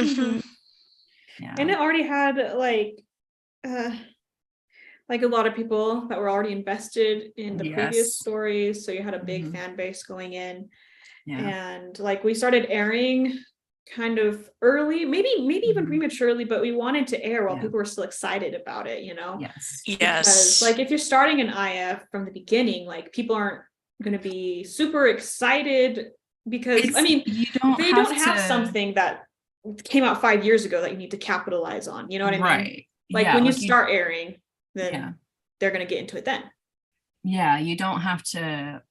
Mhm. Yeah, and it already had like a lot of people that were already invested in the previous stories, so you had a big fan base going in, and like we started airing kind of early, maybe even prematurely, but we wanted to air while people were still excited about it, you know. Yes. Because like if you're starting an IF from the beginning, like people aren't going to be super excited because I mean they don't have something that came out 5 years ago that you need to capitalize on, you know what I mean? Right. Like when you start airing, then they're going to get into it then. Yeah, you don't have to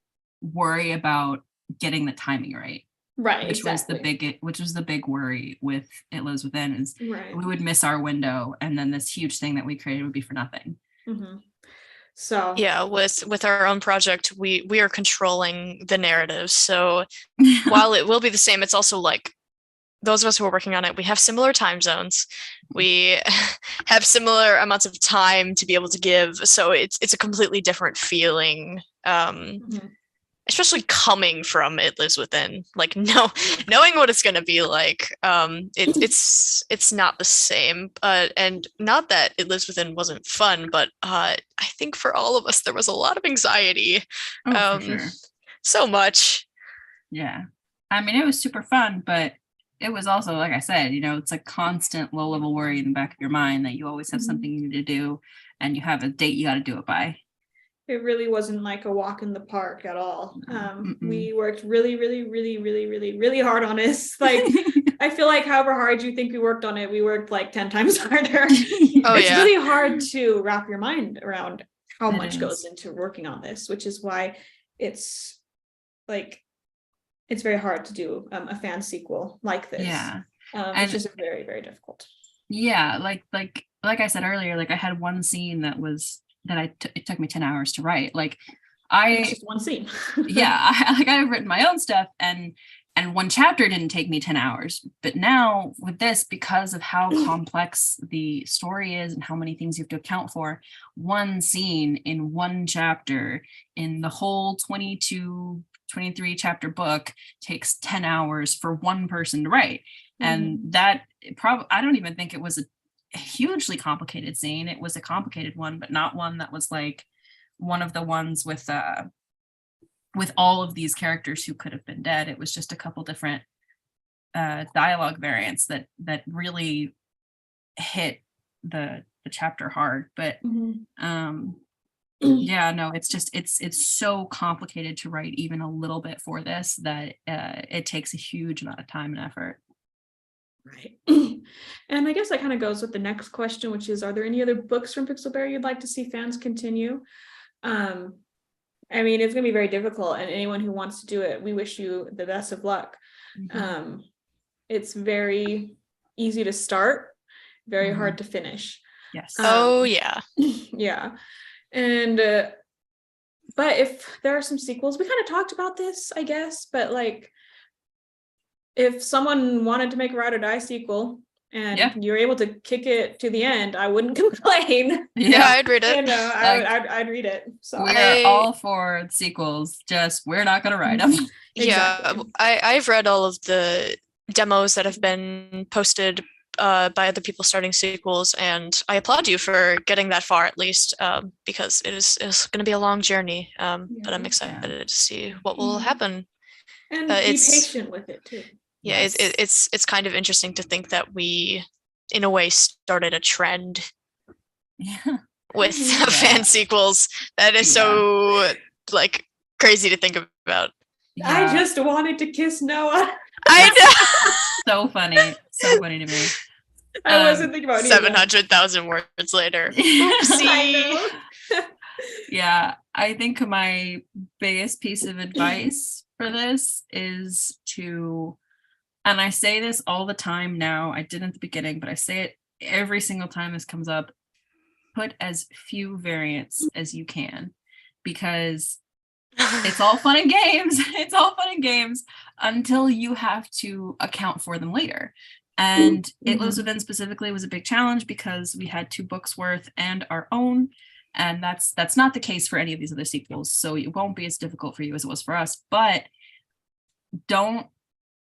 worry about getting the timing right. Right. Which was the big worry with It Lives Within is we would miss our window, and then this huge thing that we created would be for nothing. So yeah, with our own project, we are controlling the narrative. So while it will be the same, it's also like those of us who are working on it, we have similar time zones. We have similar amounts of time to be able to give. So it's a completely different feeling. Especially coming from It Lives Within, like knowing what it's going to be like, it's not the same, and not that It Lives Within wasn't fun, but I think for all of us there was a lot of anxiety. For sure. So much. Yeah, I mean it was super fun, but it was also, like I said, it's a constant low level worry in the back of your mind that you always have something you need to do, and you have a date you got to do it by. It really wasn't like a walk in the park at all. We worked really, really, really, really, really, really hard on this. Like, I feel like however hard you think we worked on it, we worked like 10 times harder. It's really hard to wrap your mind around how much goes into working on this, which is why it's like, it's very hard to do a fan sequel like this. Yeah. It's just very, very difficult. Yeah. Like I said earlier, like I had one scene it took me 10 hours to write. Like it's just one scene. I've written my own stuff, and one chapter didn't take me 10 hours. But now with this, because of how complex the story is and how many things you have to account for, one scene in one chapter in the whole 23 chapter book takes 10 hours for one person to write. And that I don't even think it was a hugely complicated scene. It was a complicated one, but not one that was like one of the ones with all of these characters who could have been dead. It was just a couple different dialogue variants that really hit the chapter hard. But it's so complicated to write even a little bit for this that it takes a huge amount of time and effort. Right. And I guess that kind of goes with the next question, which is, are there any other books from Pixelberry you'd like to see fans continue? I mean, it's going to be very difficult, and anyone who wants to do it, we wish you the best of luck. It's very easy to start, very hard to finish. Yes. Yeah. Yeah. And But if there are some sequels, we kind of talked about this, I guess, but like if someone wanted to make a Ride or Die sequel and you're able to kick it to the end, I wouldn't complain. Yeah, I'd read it. You know, I'd read it. So we're all for sequels, just we're not gonna write them. Yeah, Exactly. I've read all of the demos that have been posted by other people starting sequels, and I applaud you for getting that far at least, because it's going to be a long journey. But I'm excited to see what will happen. And be It's patient with it too. yeah, it's kind of interesting to think that we, in a way, started a trend with fan sequels. That is so like crazy to think about. I just wanted to kiss Noah. I know. So funny to me. I wasn't thinking about 700,000 words later. Oopsie. Yeah, I think my biggest piece of advice for this is to, and I say this all the time now, I didn't at the beginning, but I say it every single time this comes up, put as few variants as you can, because it's all fun and games. It's all fun and games until you have to account for them later. And It Lives Within specifically was a big challenge because we had 2 books worth and our own. And that's not the case for any of these other sequels. So it won't be as difficult for you as it was for us. But don't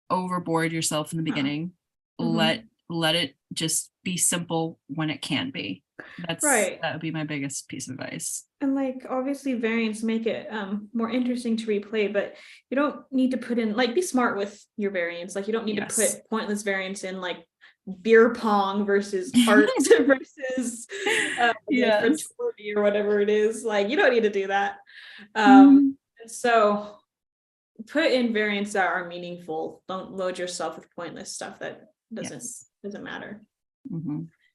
overboard yourself in the beginning. Let it just be simple when it can be. That's right. That would be my biggest piece of advice. And like obviously variants make it more interesting to replay, but you don't need to put in, like, be smart with your variants. Like you don't need to put pointless variants in, like beer pong versus art versus fraternity or whatever it is. Like you don't need to do that. So put in variants that are meaningful. Don't load yourself with pointless stuff that doesn't matter.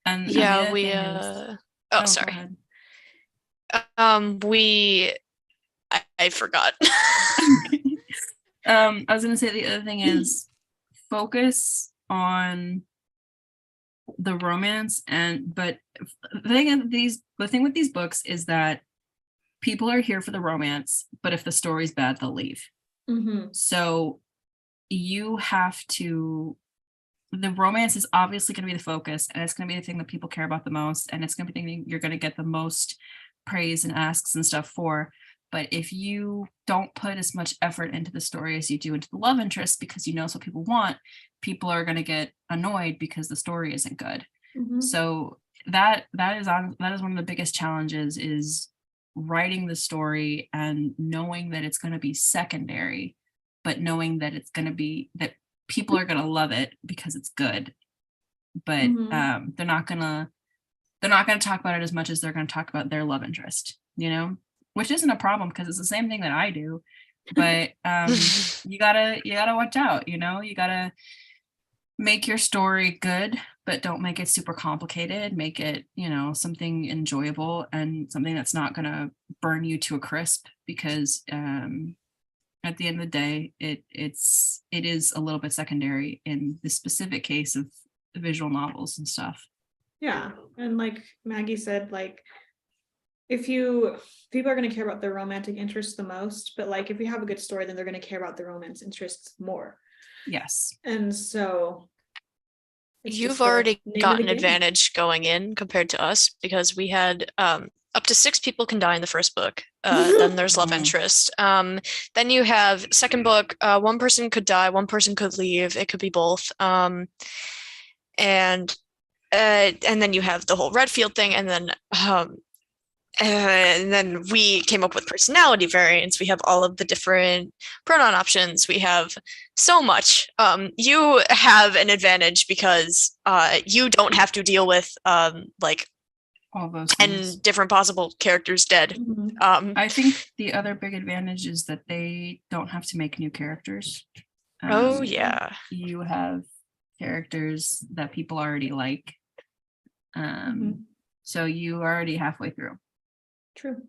And yeah, we sorry. I forgot. I was gonna say the other thing is focus on the romance, but the thing with these books is that people are here for the romance, but if the story's bad, they'll leave. So you have to, the romance is obviously going to be the focus, and it's going to be the thing that people care about the most, and it's going to be the thing you're going to get the most praise and asks and stuff for. But if you don't put as much effort into the story as you do into the love interest, because you know it's what people want, people are going to get annoyed because the story isn't good. So that is one of the biggest challenges, is writing the story and knowing that it's going to be secondary, but knowing that it's going to be, that people are going to love it because it's good, but they're not going to talk about it as much as they're going to talk about their love interest, you know, which isn't a problem because it's the same thing that I do. But you gotta watch out, you know, you gotta make your story good, but don't make it super complicated. Make it, you know, something enjoyable and something that's not gonna burn you to a crisp, because at the end of the day, it is a little bit secondary in the specific case of visual novels and stuff. Yeah, and like Maggie said, like people are going to care about their romantic interests the most, but like if you have a good story, then they're going to care about the romance interests more. Yes. And so you've already got an advantage going in compared to us, because we had up to 6 people can die in the first book. Then there's love interest. Then you have second book, 1 person could die, 1 person could leave. It could be both. And then you have the whole Redfield thing, and then we came up with personality variants. We have all of the different pronoun options. We have so much. You have an advantage because you don't have to deal with like all those 10 things. Different possible characters dead. I think the other big advantage is that they don't have to make new characters. You have characters that people already like. So you are already halfway through. True.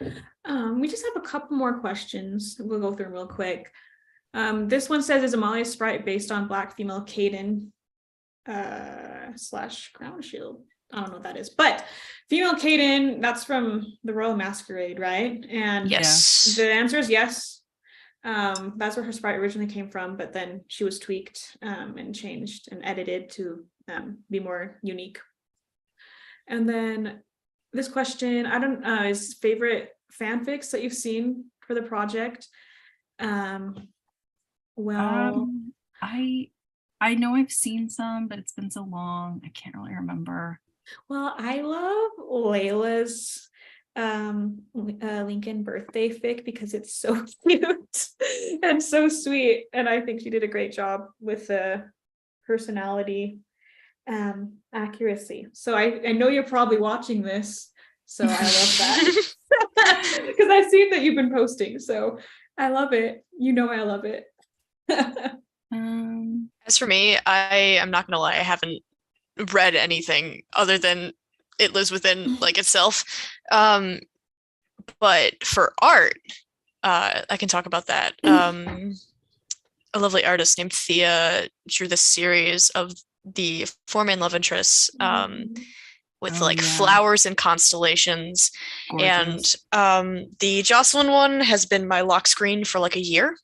We just have a couple more questions. We'll go through them real quick. This one says, is Amalia's sprite based on Black female Caden / Crown Shield? I don't know what that is, but female Kaden, that's from the Royal Masquerade, right? And Yes. the answer is yes. That's where her sprite originally came from, but then she was tweaked and changed and edited to be more unique. And then this question, I don't know, is favorite fanfics that you've seen for the project? Well, I know I've seen some, but it's been so long, I can't really remember. well, I love Layla's Lincoln birthday fic because it's so cute and so sweet, and I think she did a great job with the personality accuracy. So I know you're probably watching this, so I love that because I've seen that you've been posting, so I love it. You know I love it. As for me, I am not gonna lie, I haven't read anything other than It Lives Within like itself. But for art, I can talk about that. A lovely artist named Thea drew this series of the four-man love interests with flowers and constellations. Gorgeous. And the Jocelyn one has been my lock screen for like a year.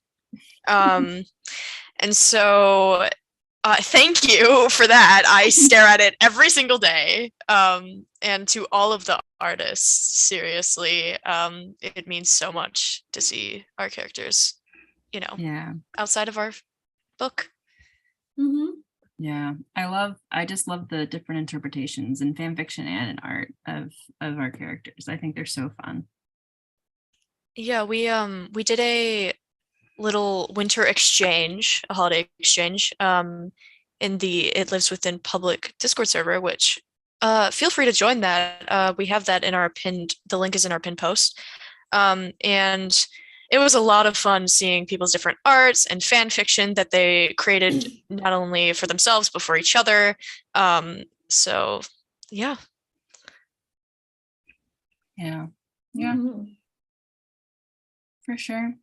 And so thank you for that. I stare at it every single day. And to all of the artists, seriously, it means so much to see our characters, outside of our book. Yeah, I just love the different interpretations in fan fiction and in art of our characters. I think they're so fun. Yeah, we did a little winter exchange, a holiday exchange, in the It Lives Within public Discord server, which feel free to join that. We have that in our the link is in our pinned post. And it was a lot of fun seeing people's different arts and fan fiction that they created not only for themselves but for each other. So yeah. Yeah. For sure.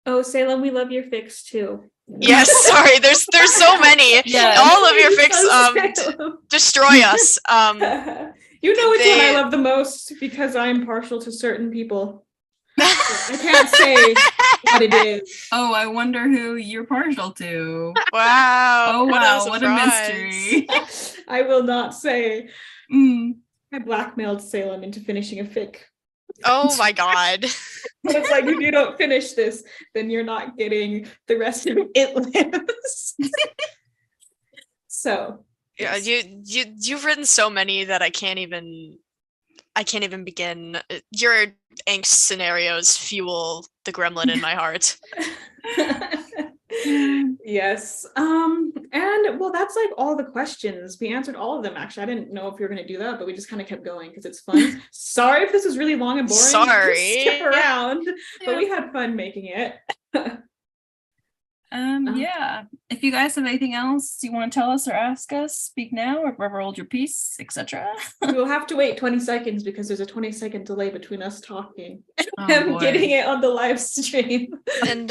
Oh, Salem, we love your fics too. Yes, sorry. There's so many. Yeah. All of your fics destroy us. You know which one I love the most because I'm partial to certain people. I can't say what it is. Oh, I wonder who you're partial to. Wow. Oh wow, what a mystery. I will not say. I blackmailed Salem into finishing a fic. Oh my god. It's like, if you don't finish this, then you're not getting the rest of It Lives. So yeah, you've written so many that I can't even begin. Your angst scenarios fuel the gremlin in my heart. Yes. And well, that's like all the questions. We answered all of them, actually. I didn't know if you were going to do that, but we just kind of kept going because it's fun. Sorry if this was really long and boring. Sorry. Skip around, but we had fun making it. Yeah. If you guys have anything else you want to tell us or ask us, speak now or forever hold your peace, etc. We'll have to wait 20 seconds because there's a 20-second delay between us talking Oh, and boy. getting it on the live stream. And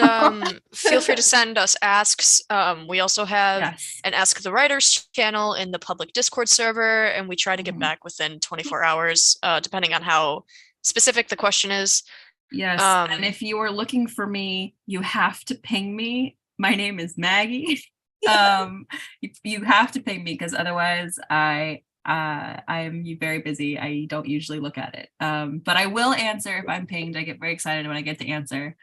feel free to send us asks. We also have Yes. an Ask the Writers channel in the public Discord server, and we try to get back within 24 hours, depending on how specific the question is. Yes. And if you are looking for me, you have to ping me. My name is Maggie. You have to ping me because otherwise I am very busy. I don't usually look at it. But I will answer if I'm pinged. I get very excited when I get to answer.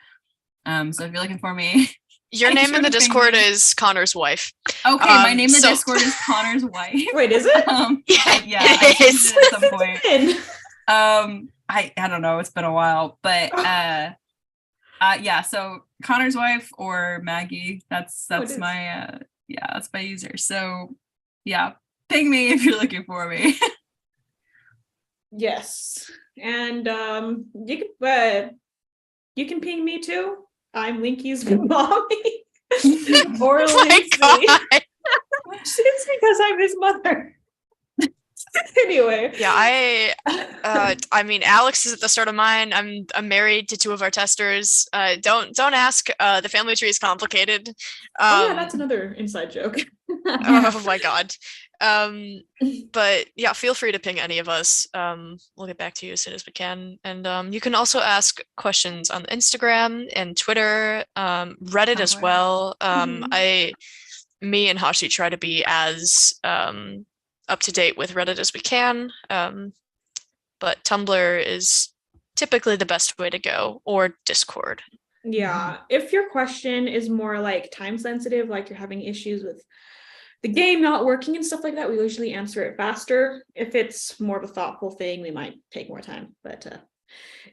So if you're looking for me. Your name in the Discord is Connor's wife. Okay, my name in the Discord is Connor's wife. Wait, is it? Yeah, I it is. changed it at some point. I don't know, it's been a while, but yeah, so Connor's wife or Maggie, that's my that's my user. So yeah, ping me if you're looking for me. Yes. And you can ping me too. I'm Linky's mommy. Or Oh my Lindsay. God. It's because I'm his mother. Anyway. Yeah, I mean, Alex is at the start of mine. I'm married to two of our testers. Don't ask. The family tree is complicated. Oh yeah, that's another inside joke. Oh my God. But yeah, feel free to ping any of us. We'll get back to you as soon as we can. And you can also ask questions on Instagram and Twitter, Reddit as Tumblr. well. Me and Hashi try to be as up to date with Reddit as we can. But Tumblr is typically the best way to go, or Discord. Yeah, if your question is more like time sensitive, like you're having issues with the game not working and stuff like that, we usually answer it faster. If it's more of a thoughtful thing, we might take more time. But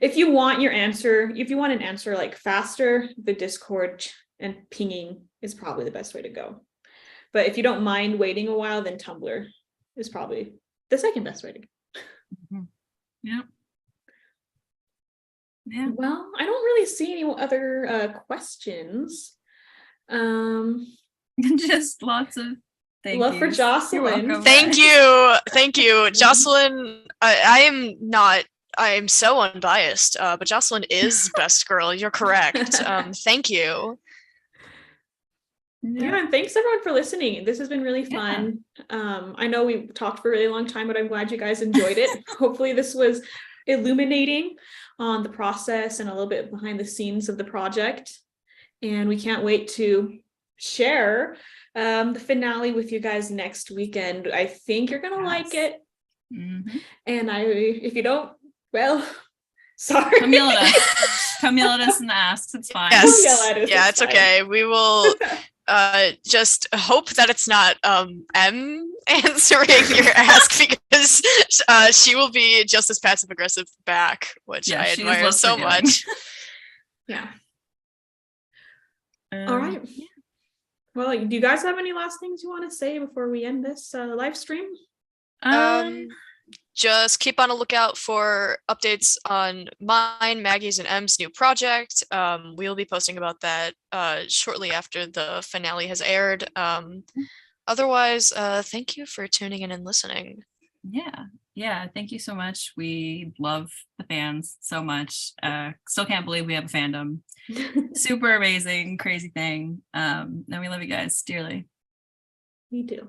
if you want an answer like faster, the Discord and pinging is probably the best way to go. But if you don't mind waiting a while, then Tumblr is probably the second best way to go. Yeah. Yeah. Well, I don't really see any other questions. Just lots of thank love for yous. Jocelyn. You're welcome. Thank you, Jocelyn. I am so unbiased, but Jocelyn is best girl. You're correct. Thank you. Yeah, and thanks everyone for listening. This has been really fun. I know we talked for a really long time, but I'm glad you guys enjoyed it. Hopefully this was illuminating on the process and a little bit behind the scenes of the project. And we can't wait to share the finale with you guys next weekend. I think you're gonna like it. Mm-hmm. And if you don't, well, sorry. Come yell at us. Come yell at us in the asks. It's fine. Yes. Yell at us, Yeah, it's it's okay. We will just hope that it's not M answering your ask, because she will be just as passive aggressive back, which I admire so much. Yeah. All right. Yeah. Well, do you guys have any last things you want to say before we end this live stream? Just keep on a lookout for updates on mine, Maggie's, and M's new project. We'll be posting about that shortly after the finale has aired. Otherwise, thank you for tuning in and listening. Yeah, thank you so much. We love the fans so much. Still can't believe we have a fandom. Super amazing, crazy thing. And we love you guys dearly. Me too.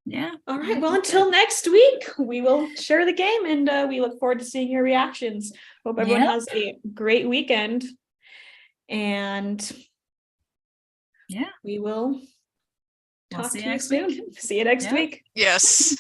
Yeah. All right. Well, until next week, we will share the game, and we look forward to seeing your reactions. Hope everyone has a great weekend. And yeah, we will talk see to you you next soon. week. See you next week. Yes.